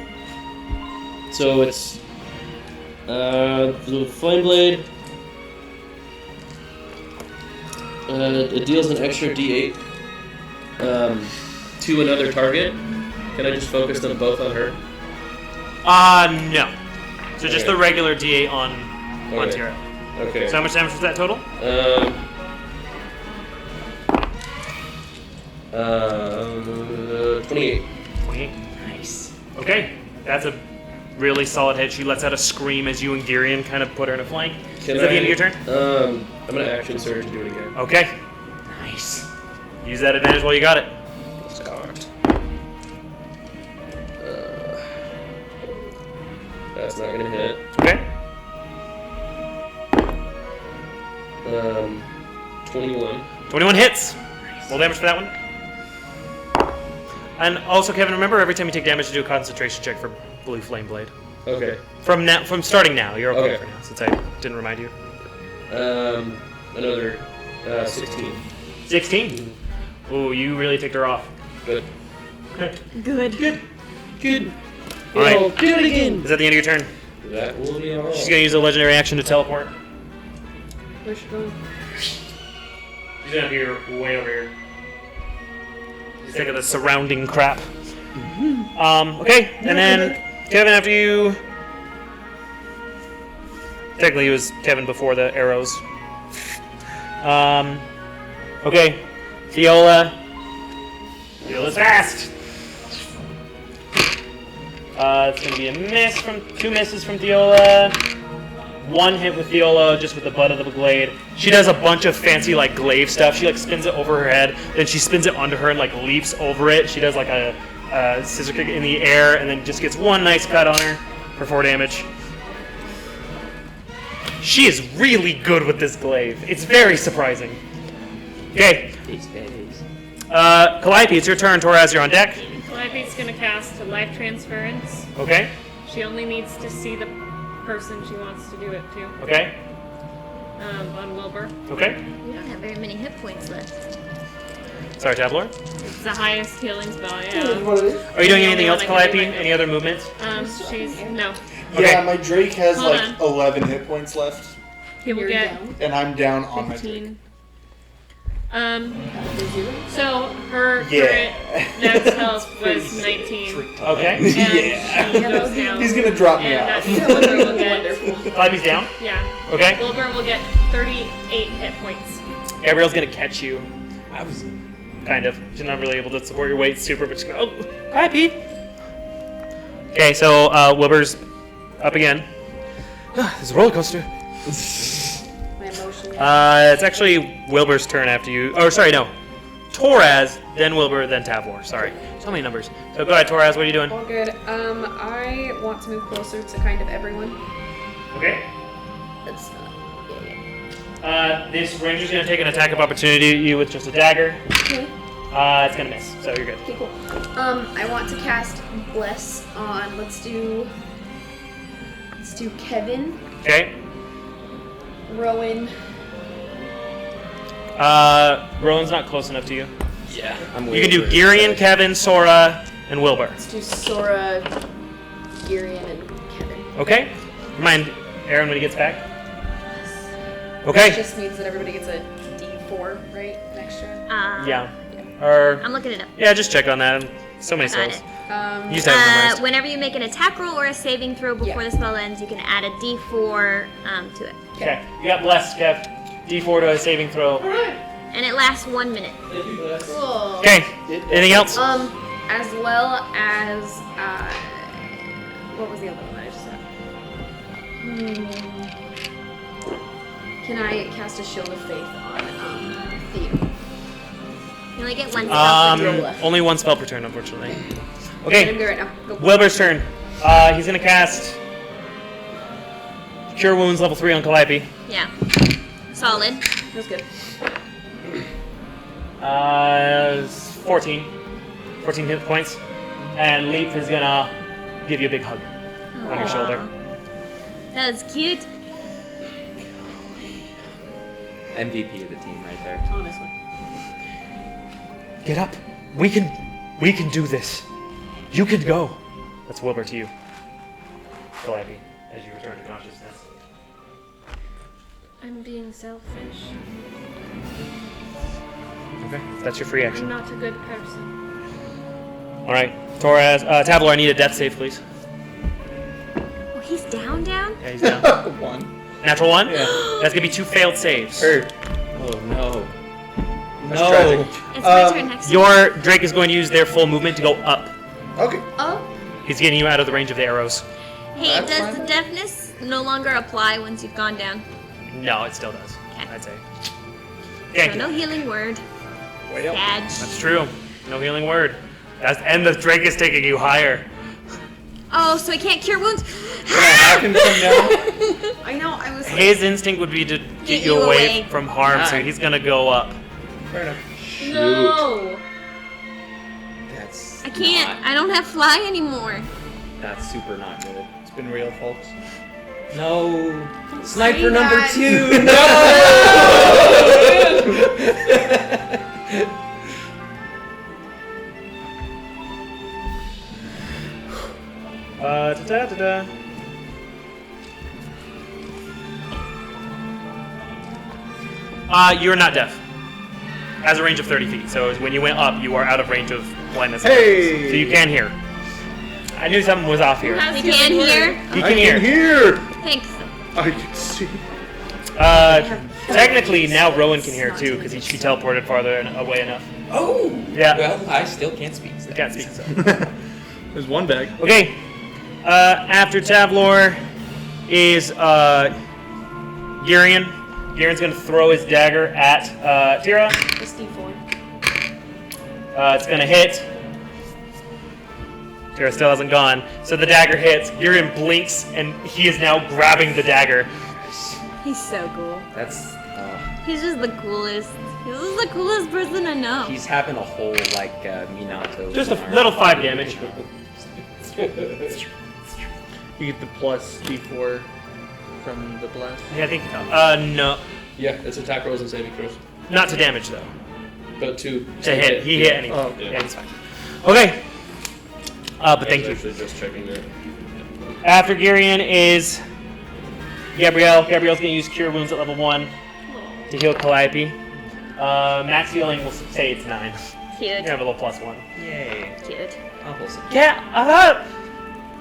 So it's the Flame Blade. It deals an extra D8 to another target. Can I just focus them both on her? No. So just Okay. the regular D8 on Okay. Tira. Okay. So how much damage was that total? 28. 28. Nice. Okay, that's a really solid hit. She lets out a scream as you and Girion kind of put her in a flank. Is that the end of your turn? I'm gonna action surge to do it again. Okay. Nice. Use that advantage while you got it. Start. That's not gonna hit. Okay. 21. 21 hits. Roll damage for that one. And also, Kevin, remember every time you take damage to do a concentration check for Blue Flame Blade. Okay. From starting now, you're okay, Okay. for now, since I didn't remind you. Another 16. 16. Ooh, you really ticked her off. Good. Okay. Good. Good. All right. Do it again. Is that the end of your turn? That will be all. She's gonna use a legendary action to teleport. Where's she going? He's gonna be way over here. He's sick of the surrounding crap. Okay, and then Kevin, after you. Technically, it was Kevin before the arrows. Okay, Fiola. Fiola's fast. It's gonna be a miss from 2 misses from Fiola. 1 hit with Fiola, just with the butt of the blade. She does a bunch of fancy like glaive stuff. She like spins it over her head, then she spins it onto her and like leaps over it. She does like a scissor kick in the air, and then just gets 1 nice cut on her for 4 damage. She is really good with this glaive. It's very surprising. Okay. Calliope, it's your turn. Torres, you're on deck. Calliope's gonna cast a life transference. Okay. She only needs to see the person she wants to do it to. Okay. On Wilbur. Okay. We don't have very many hit points left. Sorry, Tabler. It's the highest healing spell, yeah. Are you doing The anything only else, one I can Calliope? do right Any other movements? She's no. Okay. Yeah, my Drake has Hold like on. 11 hit points left, He will You're get down. and I'm down on my Drake. 15. So her Yeah. current max health was 19. Okay. And she goes down. He's gonna drop me And off. that means Wilbur will get, Calliope's down. yeah. Okay. Wilbur will get 38 hit points. Gabrielle's gonna catch you. I was kind of. She's not really able to support your weight super, but she's gonna. Oh, Calliope. Okay, so Wilbur's up again. This is a roller coaster. My emotion. It's actually Wilbur's turn after you. Oh, sorry, no. Torres, then Wilbur, then Tavor. Sorry. So many numbers. So go ahead, Torres. What are you doing? All good. I want to move closer to kind of everyone. Okay. That's yeah. This ranger's gonna take an attack of opportunity at you with just a dagger. Okay. It's gonna miss, so you're good. Okay, cool. I want to cast Bless on. Let's do Kevin, Okay. Rowan. Rowan's not close enough to you. Yeah. You can do Girion, Kevin, Sora, and Wilbur. Let's do Sora, Girion, and Kevin. Okay. Remind Aaron when he gets back. It Okay. just means that everybody gets a D4, right? An extra. Yeah. Or I'm looking it up. yeah, just check on that. So many Got souls. it. You just have it memorized. Whenever you make an attack roll or a saving throw before the spell ends, you can add a D4 to it. Okay. You got blessed, Kev. D4 to a saving throw. And it lasts 1 minute. Cool. Okay. Anything else? As well as what was the other one I just said? Can I cast a Shield of Faith on Theo? You only get 1 spell per turn. Only 1 spell per turn, unfortunately. Let him Okay. go right now. Go. Wilbur's turn. He's gonna cast Cure Wounds level 3 on Calliope. Yeah. Solid. That's good. 14 hit points. And Leap is gonna give you a big hug on your shoulder. That was cute. MVP of the team right there. Honestly. Get up. We can do this. You can go. That's Wilbur to you. Calliope, as you return to consciousness. I'm being selfish. Okay, that's your free I'm action. not a good person. All right, Torres, Tabler, I need a death save, please. Oh, he's down? Yeah, he's down. 1. Natural 1? Yeah. That's gonna be 2 failed saves. Hurt. Oh no. That's tragic. It's my turn next. Your Drake is going to use their full movement to go up. Okay. Oh. He's getting you out of the range of the arrows. Hey, That's does fine. the deafness no longer apply once you've gone down? No, it still does. Okay. I'd say. So Okay, no healing word. Sad. that's true. No healing word. And the Drake is taking you higher. Oh, so I can't cure wounds? I can come down. I know. I was. His instinct would be to get you away from harm, so he's gonna go up. Fair enough. No! That's I can't. I don't have fly anymore. That's super not good. It's been real, folks. No. Sniper say number that. 2. No. You're not deaf. has a range of 30 feet. So when you went up, you are out of range of blindness. Hey! So you can hear. I knew something was off here. You can hear? He I can hear. can hear. Thanks. I can see. Technically, now Rowan can hear too because she teleported farther away enough. Oh. Yeah. Well, I still can't speak. So. Can't speak. So. There's one bag. Okay. After Tavlor is Girion. Girion's gonna throw his dagger at Tira. It's D4. It's gonna hit. Tira still hasn't gone. So the dagger hits. Girion blinks, and he is now grabbing the dagger. He's so cool. That's. He's just the coolest. He's just the coolest person I know. He's having a whole like Minato. Just a little 5 damage. You get the plus D4 from the blast. Yeah, I think. No, Yeah, it's attack rolls and saving throws. not to damage though. But to Hit. He hit. And he, Oh, yeah, he's fine. Okay. But thank you. Actually, just checking that. After Girion is Gabrielle. Gabrielle's gonna use Cure Wounds at level 1 to heal Calliope. Max healing will say it's 9. You Cute. have a little +1. Yay. Cute. Get up!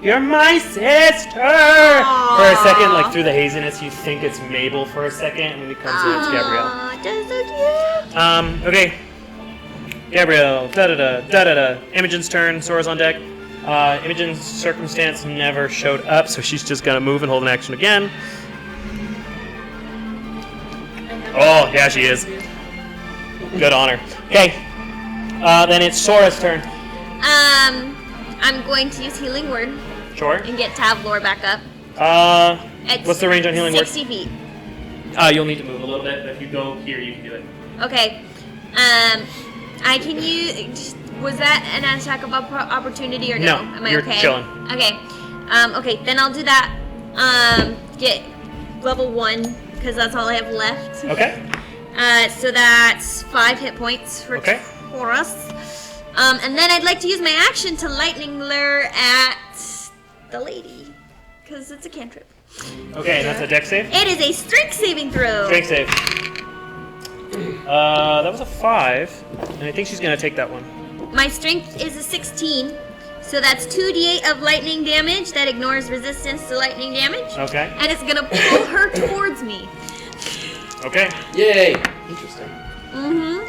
You're my sister! For a second, like through the haziness, you think it's Mabel for a second, and when it comes in, it's Gabrielle. Aw, that's so cute. Okay. Gabrielle, da-da-da. Imogen's turn, Sora's on deck. Imogen's circumstance never showed up, so she's just gonna move and hold an action again. Oh, yeah, she is. Good on her. Okay. Then it's Sora's turn. I'm going to use Healing Word Sure. and get Tavlor back up. It's What's the range on Healing Word? 60 feet. You'll need to move a little bit, but if you go here, you can do it. Okay. I can use. Was that an attack of opportunity or no? No, Am I you're okay? chilling. Okay. Okay, then I'll do that. Get level 1 because that's all I have left. Okay. So that's 5 hit points for Okay. Taurus. And then I'd like to use my action to lightning lure at the lady because it's a cantrip. Okay, and that's a dex save? It is a strength saving throw. Strength save. That was a 5, and I think she's gonna take that one. My strength is a 16, so that's 2d8 of lightning damage that ignores resistance to lightning damage. Okay. And it's gonna pull her towards me. Okay. Yay! Interesting.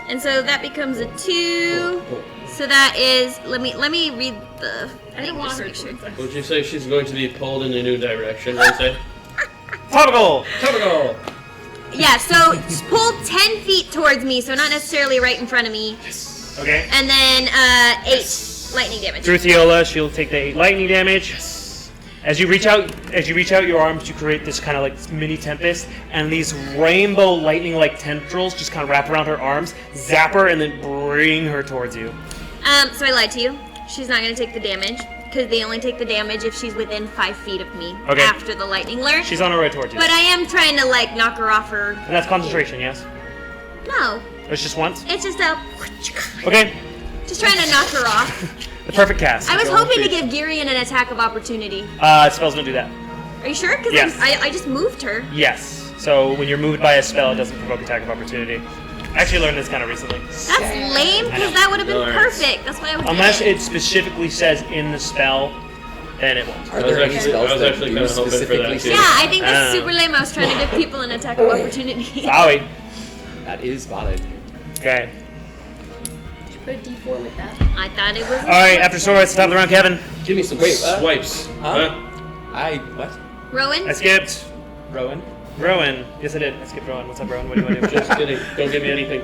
And so that becomes a 2. So that is let me read the thing just to make sure. Would you say she's going to be pulled in a new direction, Wednesday? Topical! Topical! Yeah, so it's pulled 10 feet towards me, so not necessarily right in front of me. Okay. And then 8 lightning damage. Through Theola, she'll take the 8 lightning damage. As you reach out your arms, you create this kind of like mini tempest, and these rainbow lightning-like tendrils just kind of wrap around her arms, zap her, and then bring her towards you. So I lied to you. She's not gonna take the damage because they only take the damage if she's within 5 feet of me Okay. after the lightning lure. She's on her way towards you. But I am trying to like knock her off her. And that's concentration, yes? No, It's just once? it's just a. Okay. Just trying to knock her off. The perfect cast. I was hoping to give Girion an attack of opportunity. Spells don't do that. Are you sure? Because Yes. I just moved her. Yes. So when you're moved by a spell, it doesn't provoke attack of opportunity. I actually learned this kind of recently. That's lame because that would have been Nice. perfect. That's why I would. Unless it specifically says in the spell, then it won't. Are there any I spells was that actually do kind of hoping for specifically that say- too. Yeah, I think that's Ah. super lame. I was trying to give people an attack of opportunity. Sorry. That is valid. Okay. Put a D4 with that. I thought it was. Alright, after Sora, it's top of the round, Kevin. Give me some Wait, swipes. Huh? What? Rowan. I skipped Rowan? Rowan. Yes, I did. I skipped Rowan. What's up, Rowan? What do you want to do? Just kidding. Don't give me anything.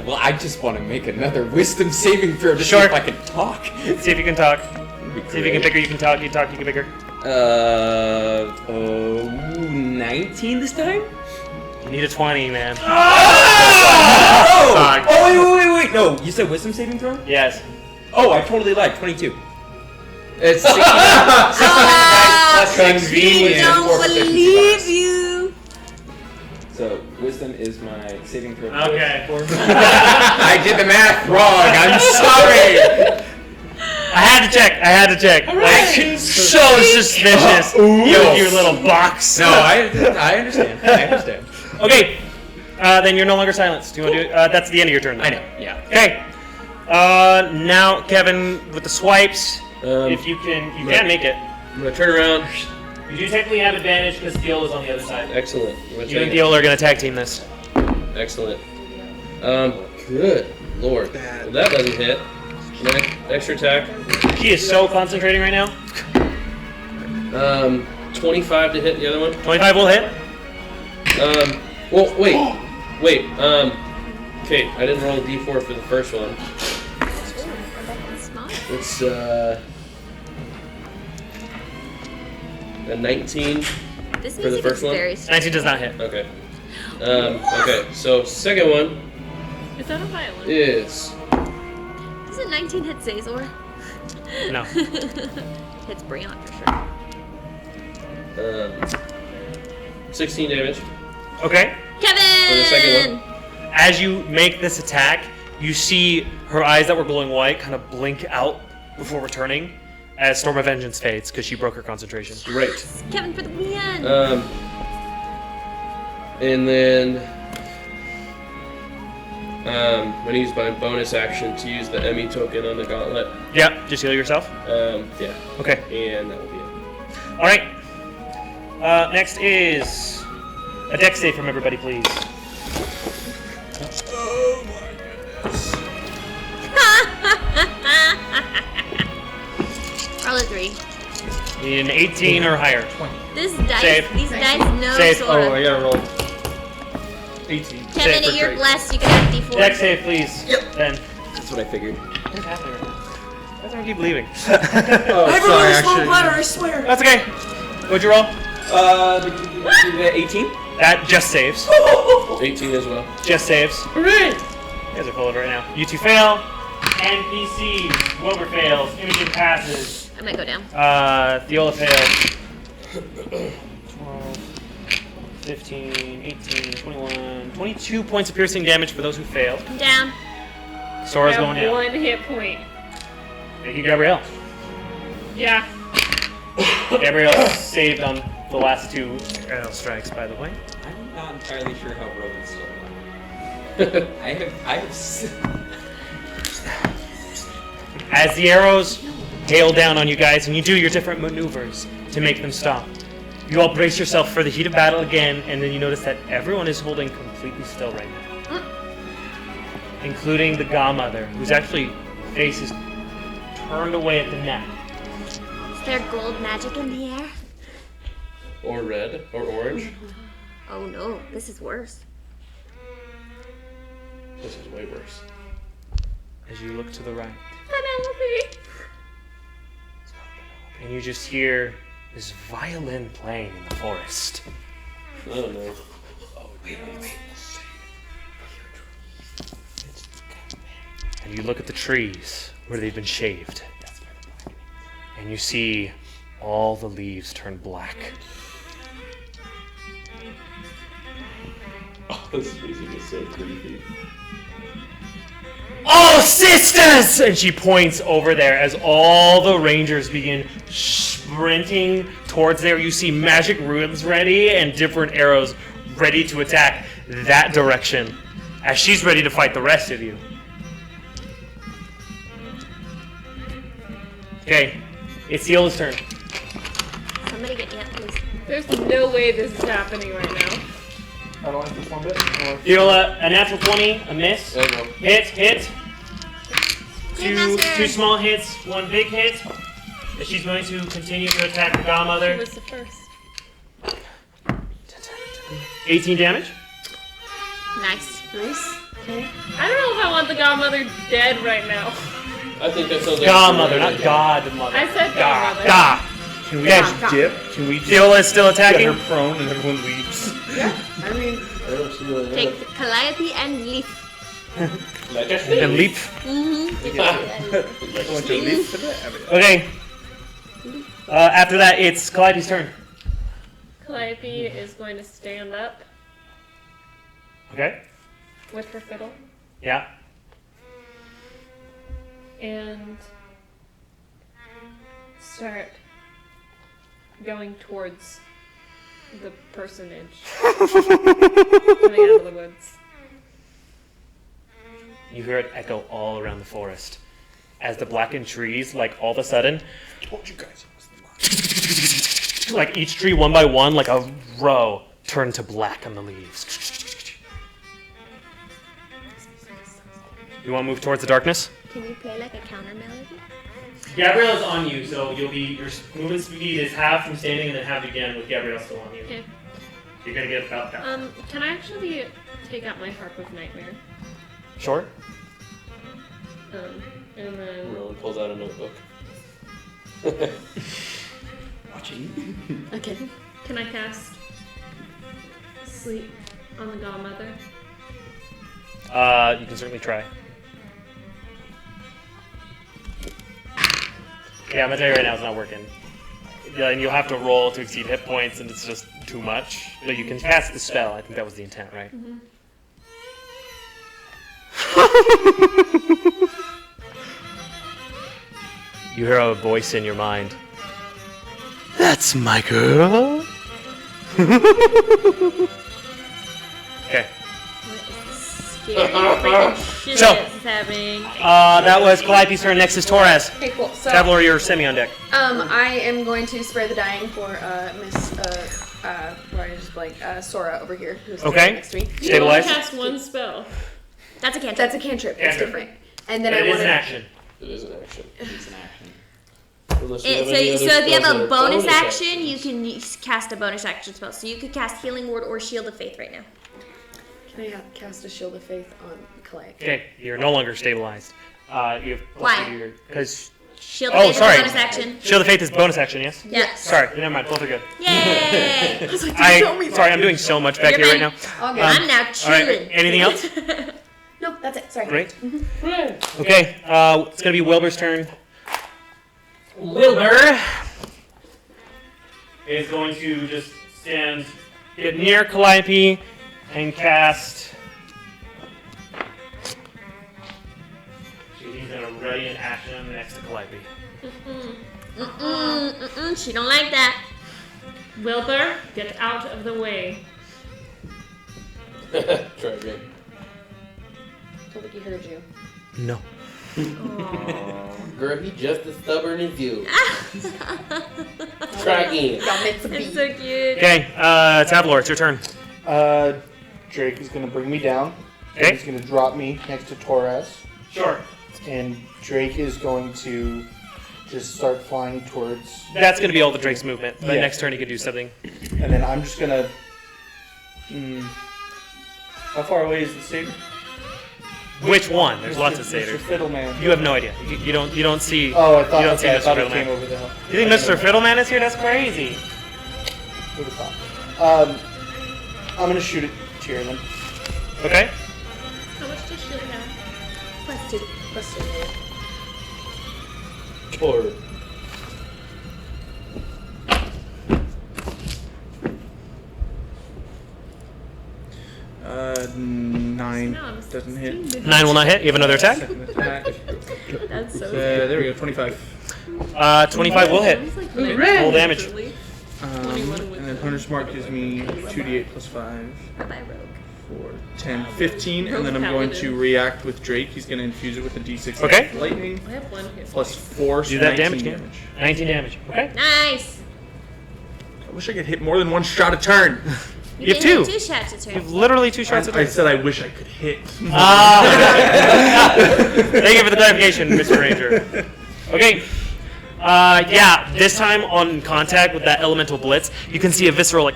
Well, I just want to make another wisdom saving throw to see Sure. if I can talk. See if you can talk. That'd be See if you can great. pick her. You can talk. You talk. You can pick her. 19 this time? You need a 20, man. Oh! Wait. No, you said wisdom saving throw? Yes. Oh, I totally lied. 22. It's 69. Ah, Plus we 16. don't believe you. So, wisdom is my saving throw. Okay. I did the math wrong. I'm sorry. I had to check. Like, so suspicious. You with your little box. No, I understand. Okay. Then you're no longer silenced. Do you want to do? That's the end of your turn. I know. Yeah. Okay. Now Kevin with the swipes. If you can make it. I'm gonna turn around. You do technically have advantage because Theol is on the other side. Excellent. You and Theol are gonna tag team this. Excellent. Good lord. Well, that doesn't hit. Extra attack. He is so concentrating right now. 25 to hit the other one. 25 will hit. Well, wait. Okay, I didn't roll a d4 for the first one. It's, a 19 This for the music first is one. very 19 does not hit. Okay. Okay, so second one Is that a violin? is... Doesn't 19 hit Zazor? No. Hits Breon for sure. 16 damage Okay. Kevin! for the second one. As you make this attack, you see her eyes that were glowing white kind of blink out before returning as Storm of Vengeance fades because she broke her concentration. Great. Kevin for the win! And then I'm going to use my bonus action to use the Emmy token on the gauntlet. Yeah, just heal yourself. Yeah. Okay. And that will be it. All right. Next is a dex save from everybody, please. Roll a 3. You need an 18 or higher. This dice, Save. these dice know Save. sort Oh, of. I gotta roll. 18. Kevin, save for you're trait. blessed. You can have D4. Dex save, please. Yep. Then. That's what I figured. What is happening right now? Why doesn't keep leaving? Oh, I have a sorry, really small actually. bladder, I swear. That's okay. What'd you roll? 18? That just saves. 18 as well. Just saves. Hooray! You guys are pulling right now. You two fail. NPC. Wilbur fails. Imogen passes. I might go down. Theola fails. 12, 15, 18, 21, 22 points of piercing damage for those who failed. I'm down. Sora's I going have down. 1 hit point. Thank you, Gabrielle. Yeah. Gabrielle saved on the last 2 arrow strikes, by the way. I'm not entirely sure how Rowan's still alive. I have. As the arrows hail down on you guys, and you do your different maneuvers to make them stop, you all brace yourself for the heat of battle again, and then you notice that everyone is holding completely still right now. Including the Godmother, whose actually face is turned away at the neck. Is there gold magic in the air? Or red. Or orange. Oh no, this is worse. This is way worse. As you look to the right, Penelope. and you just hear this violin playing in the forest. Oh no. And you look at the trees where they've been shaved. And you see all the leaves turn black. Oh, this music is so creepy. Oh, sisters! And she points over there as all the rangers begin sprinting towards there. You see magic runes ready and different arrows ready to attack that direction as she's ready to fight the rest of you. Okay, it's Theola's turn. Somebody get me up, please. There's no way this is happening right now. I don't like this one bit. Theola, a natural 20, a miss. Oh no. Hit. Two Grandmaster. small hits, 1 big hit. She's going to continue to attack the Who Godmother. was the first? 18 damage. Nice. Nice. Okay. I don't know if I want the Godmother dead right now. I think that sounds like Godmother, not Godmother. I said Godmother. God. Can we Okay. just dip? Can we just Theola is still get attacking. her prone and everyone leaves? Yeah. I mean, Take the Calliope and leaf. And leap. Okay. After that, it's Calliope's turn. Calliope is going to stand up Okay. with her fiddle Yeah. and start going towards the personage coming out of the woods. You hear it echo all around the forest as the blackened trees, like all of a sudden, Told you guys. like each tree one by one, like a row, turn to black on the leaves. You want to move towards the darkness? Can you play like a counter melody? Gabrielle's on you, so your movement speed is half from standing and then half again with Gabrielle still on you. Okay. You're gonna get about that. Can I actually take out my Harp of Nightmare? Sure. And then Rowan pulls out a notebook. Watching. Okay. can I cast Sleep on the Godmother? You can certainly try. Yeah, I'm gonna tell you right now, it's not working. Yeah, and you'll have to roll to exceed hit points, and it's just too much. But you can cast the spell. I think that was the intent, right? Mm-hmm. You hear a voice in your mind. That's my girl. Okay. Scary freaking shit So- is happening. That was Calliope's turn. Next is Torres. Okay, cool. So, Tabler, you're semi on deck. I am going to spare the dying for Miss what I just blank Sora over here, who's Okay. next to me. You only Stabilize. cast one spell. That's a cantrip. That's a cantrip. It's Cantrip. different. And then But I it is want an to. action. It is an action. It's an action. Unless you have So any if other you spells have that a are bonus action, actions. you can cast a bonus action spell. So you could cast Healing Word or Shield of Faith right now. Can I cast a Shield of Faith on Calliope? Okay, you're no longer stabilized. You have Why? Because Shield of Oh, Faith sorry. is a bonus action. Shield of Faith is bonus action, yes? Yes. Sorry, never mind. Both are good. Yay! Sorry, I'm doing so much back You're here right fine. now. Okay. I'm now All right, chilling. anything else? No, that's it. Sorry. Great. Okay, it's gonna be Wilbur's turn. Wilbur is going to just get near Calliope and cast. He's gonna ready an action next to Calliope. She don't like that. Wilbur, get out of the way. Try again. I don't think he heard you. No. Girl, he just as stubborn as you. Try again. Y'all meant to be. It's so cute. Okay, Tabler, it's your turn. Drake is gonna bring me down. Okay. He's gonna drop me next to Torres, Sure. and Drake is going to just start flying towards. That's gonna be all the Drake's movement. But Yeah. next turn he could do something. And then I'm just gonna. How far away is the satyr? Which one? There's lots of Mr. satyrs. Fiddleman. You have no idea. You don't see. Oh, I thought. You don't see Okay, I Mr. thought it Fiddleman. came over the hill. You think Mr. Fiddleman is here? That's crazy. Who'd have thought? I'm gonna shoot at Tyr then. Okay. How much does Shield have? +2. +2. Or 9 No, I'm doesn't hit. 9 will not hit. You have another attack. Second attack. That's so There we go. 25. 25 will hit. Sounds like Full damage. And then Hunter's Mark gives me 2d8 plus 5. Bye-bye, Rogue. 4, 10, 15, and then I'm going to react with Drake. He's going to infuse it with a d6 Okay. of lightning, I have one hit. plus 4, so Do that 19 damage, 19 damage. Okay. Nice. I wish I could hit more than one shot a turn. You have can hit 2. 2 shots a You turn. have literally 2 shots a I turn. said I wish I could hit. Thank you for the clarification, Mr. Ranger. Okay. Yeah, this time on contact with that elemental blitz, you can see a visceral like,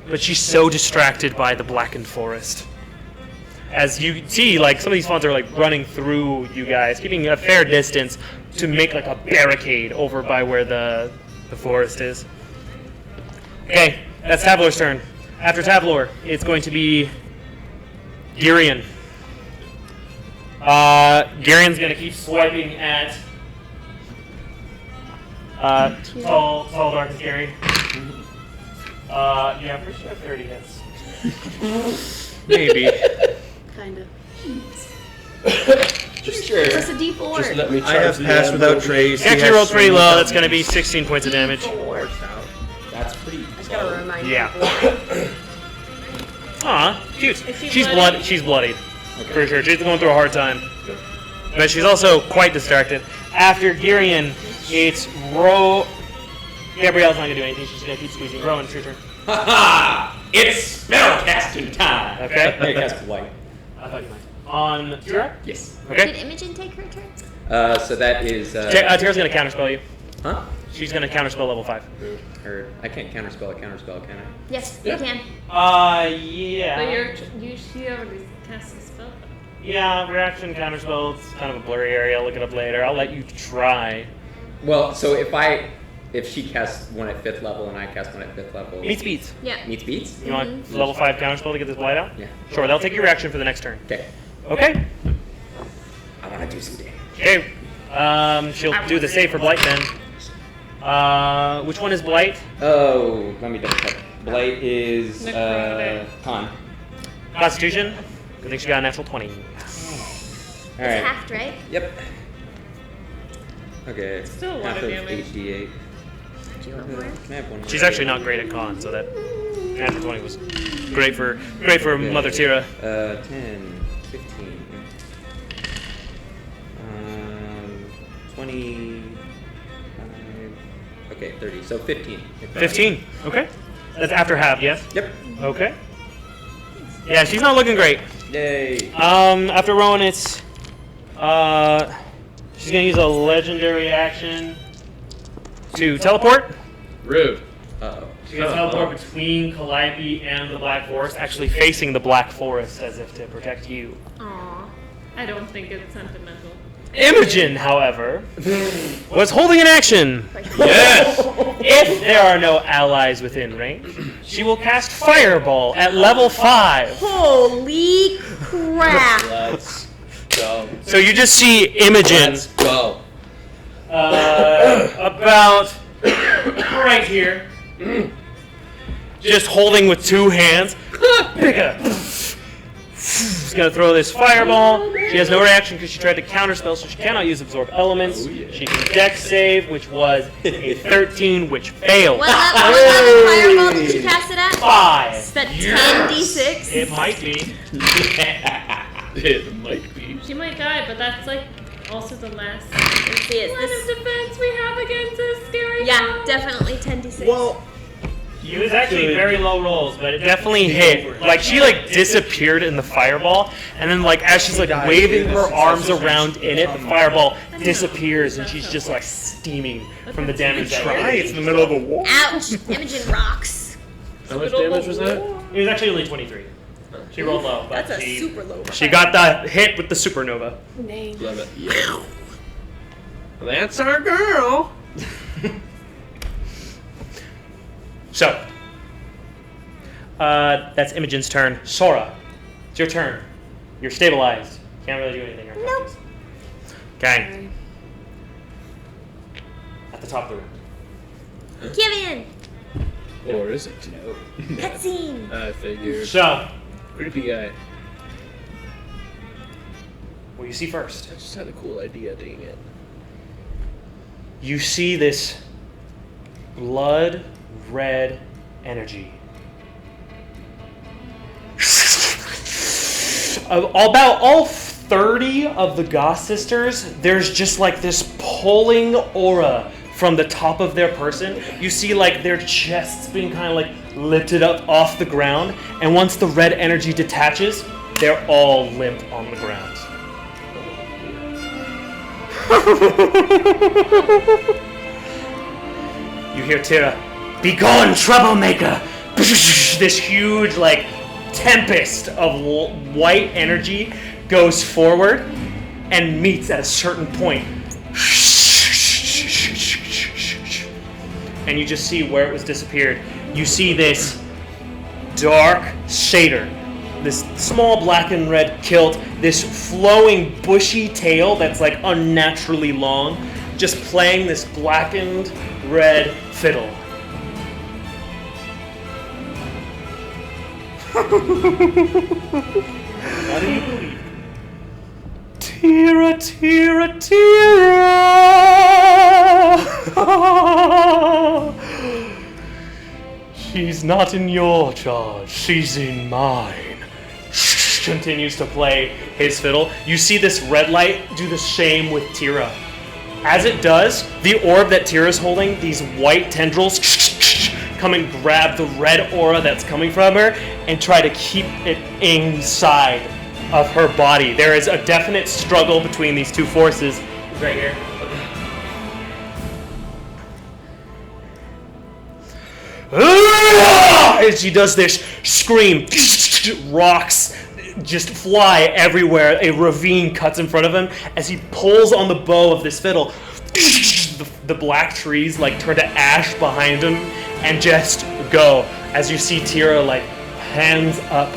but she's so distracted by the blackened forest. As you see, like some of these fawns are like running through you guys, keeping a fair distance to make like a barricade over by where the forest is. Okay, that's Tabler's turn. After Tabler, it's going to be Girion. Girion's gonna keep swiping at tall dark Gary. Yeah, pretty sure 30 hits. Maybe. Kind of. just sure. Plus a D4. Just let me I charge have the passed anvil. without trace. He actually rolled pretty low. That's gonna be 16 points of damage. That's pretty. I just gotta remind Yeah. people. Aw, cute. Is she She's bloody? she's bloodied. For sure. She's going through a hard time. But she's also quite distracted. After Girion, it's Gabrielle's not gonna do anything. She's gonna keep squeezing. Rowan, it's your turn. Ha! It's spellcasting time. Okay. I cast Blight. I thought you might. On Tira? Yes. Okay. Did Imogen take her turn? So that is. Tira's gonna counterspell you. Huh? She's gonna counterspell level 5. Or I can't counterspell a counterspell, can I? Yes, you can. Yeah. But she already cast a spell. Yeah, reaction counterspell. It's kind of a blurry area. I'll look it up later. I'll let you try. Well, so if she casts one at 5th level and I cast one at 5th level. Meets beats. Yeah. Meets beats? You want level 5 counterspell to get this blight out? Yeah. Sure, they'll take your reaction for the next turn. Okay. Okay. I want to do some damage. Okay. She'll do the save for blight then. Which one is blight? Oh, let me double check. Blight is Necrotic. con. Constitution? I think she got a natural 20. All It's right. halved, right? Yep. Okay. Still a lot half of of damage. 8d8. Can I have one more? She's actually not great at con, so that natural 20 was great for Mother Tira. 10, 15. 25. Okay, 30. So 15. 15. Okay. That's after half, yes? Yep. Okay. Yeah, she's not looking great. Yay. After Rowan, it's she's gonna use a legendary action to teleport. Rude. Uh-oh. She's gonna teleport between Calliope and the Black Forest, actually facing the Black Forest as if to protect you. Aw. I don't think it's sentimental. Imogen, however, was holding an action. Yes. If there are no allies within range, she will cast Fireball at level 5. Holy crap! Let's go. So you just see Imogen Let's go. about right here, just holding with 2 hands. Pick up. She's gonna throw this fireball. She has no reaction because she tried to counterspell, so she cannot use absorb elements. She can dex save, which was a 13, which failed. What level fireball did you cast it at? 5. Spent 10d6. It might be. It might be. She might die, but that's like also the last Let's see, is line of this? defense we have against this scary Yeah, foe. definitely 10d6. Well, It was actually very low rolls, but it definitely hit. Like, she, like, disappeared in the fireball, and then, like, as she's, like, waving her arms around in it, the fireball disappears, and she's just, like, steaming from the damage that try. It's in the middle of a war. Ouch! Imogen rocks. How much damage was that? It was actually only 23. She rolled low, but That's a she, super low. she got the hit with the supernova. Name. Love it. Yeah. That's our girl. So, that's Imogen's turn. Sora, it's your turn. You're stabilized. Can't really do anything. Nope. Okay. At the top of the room. Kevin! Or is it? Cutscene! I figured. So, Creepy guy. what you see first? I just had a cool idea, dang it. You see this blood red energy. About all 30 of the Goth sisters, there's just like this pulling aura from the top of their person. You see like their chests being kind of like lifted up off the ground, and once the red energy detaches, they're all limp on the ground. You hear Tira, "Begone, troublemaker!" This huge, like, tempest of white energy goes forward and meets at a certain point. And you just see where it was disappeared. You see this dark satyr, this small black and red kilt, this flowing bushy tail that's like unnaturally long, just playing this blackened red fiddle. How do you believe? Tira, Tira, Tira! She's not in your charge. She's in mine. Continues to play his fiddle. You see this red light do the same with Tira. As it does, the orb that Tira's holding, these white tendrils, come and grab the red aura that's coming from her and try to keep it inside of her body. There is a definite struggle between these two forces. Right here. As she does this scream, rocks just fly everywhere. A ravine cuts in front of him as he pulls on the bow of this fiddle. The black trees like turn to ash behind him and just go. As you see Tira like hands up,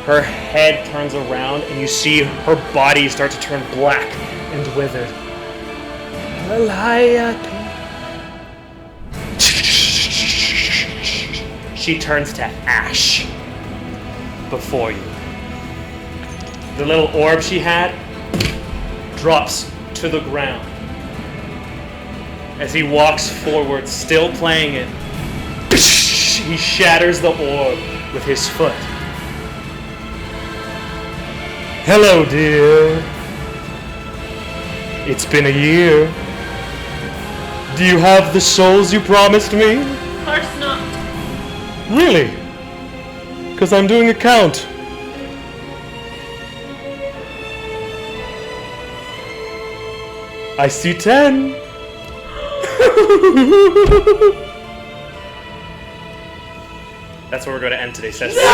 her head turns around and you see her body start to turn black and withered. She turns to ash before you. The little orb she had drops to the ground. As he walks forward, still playing it, he shatters the orb with his foot. Hello, dear. It's been a year. Do you have the souls you promised me? Of course not. Really? Because I'm doing a count. I see 10. That's where we're going to end today's session. She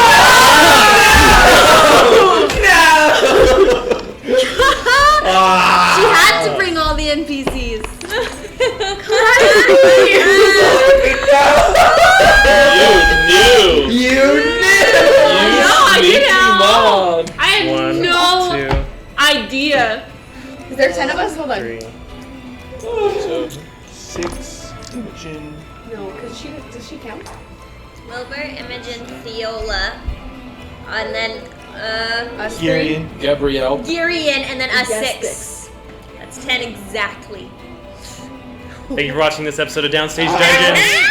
had to bring all the NPCs. I had no idea. Is there 10 of us? Hold on. 3, 6, Imogen. No, because does she count? Wilbur, Imogen, Theola, and then Us Girion. Gabrielle. Girion, and then us Yes, 6. That's 10 exactly. thank you for watching this episode of Downstage Dungeons.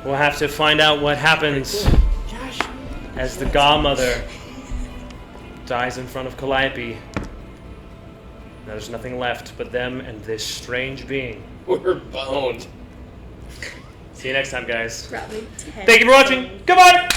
We'll have to find out what happens as the Godmother dies in front of Calliope. Now there's nothing left but them and this strange being. We're boned. See you next time, guys. Probably. Thank you for watching. Goodbye!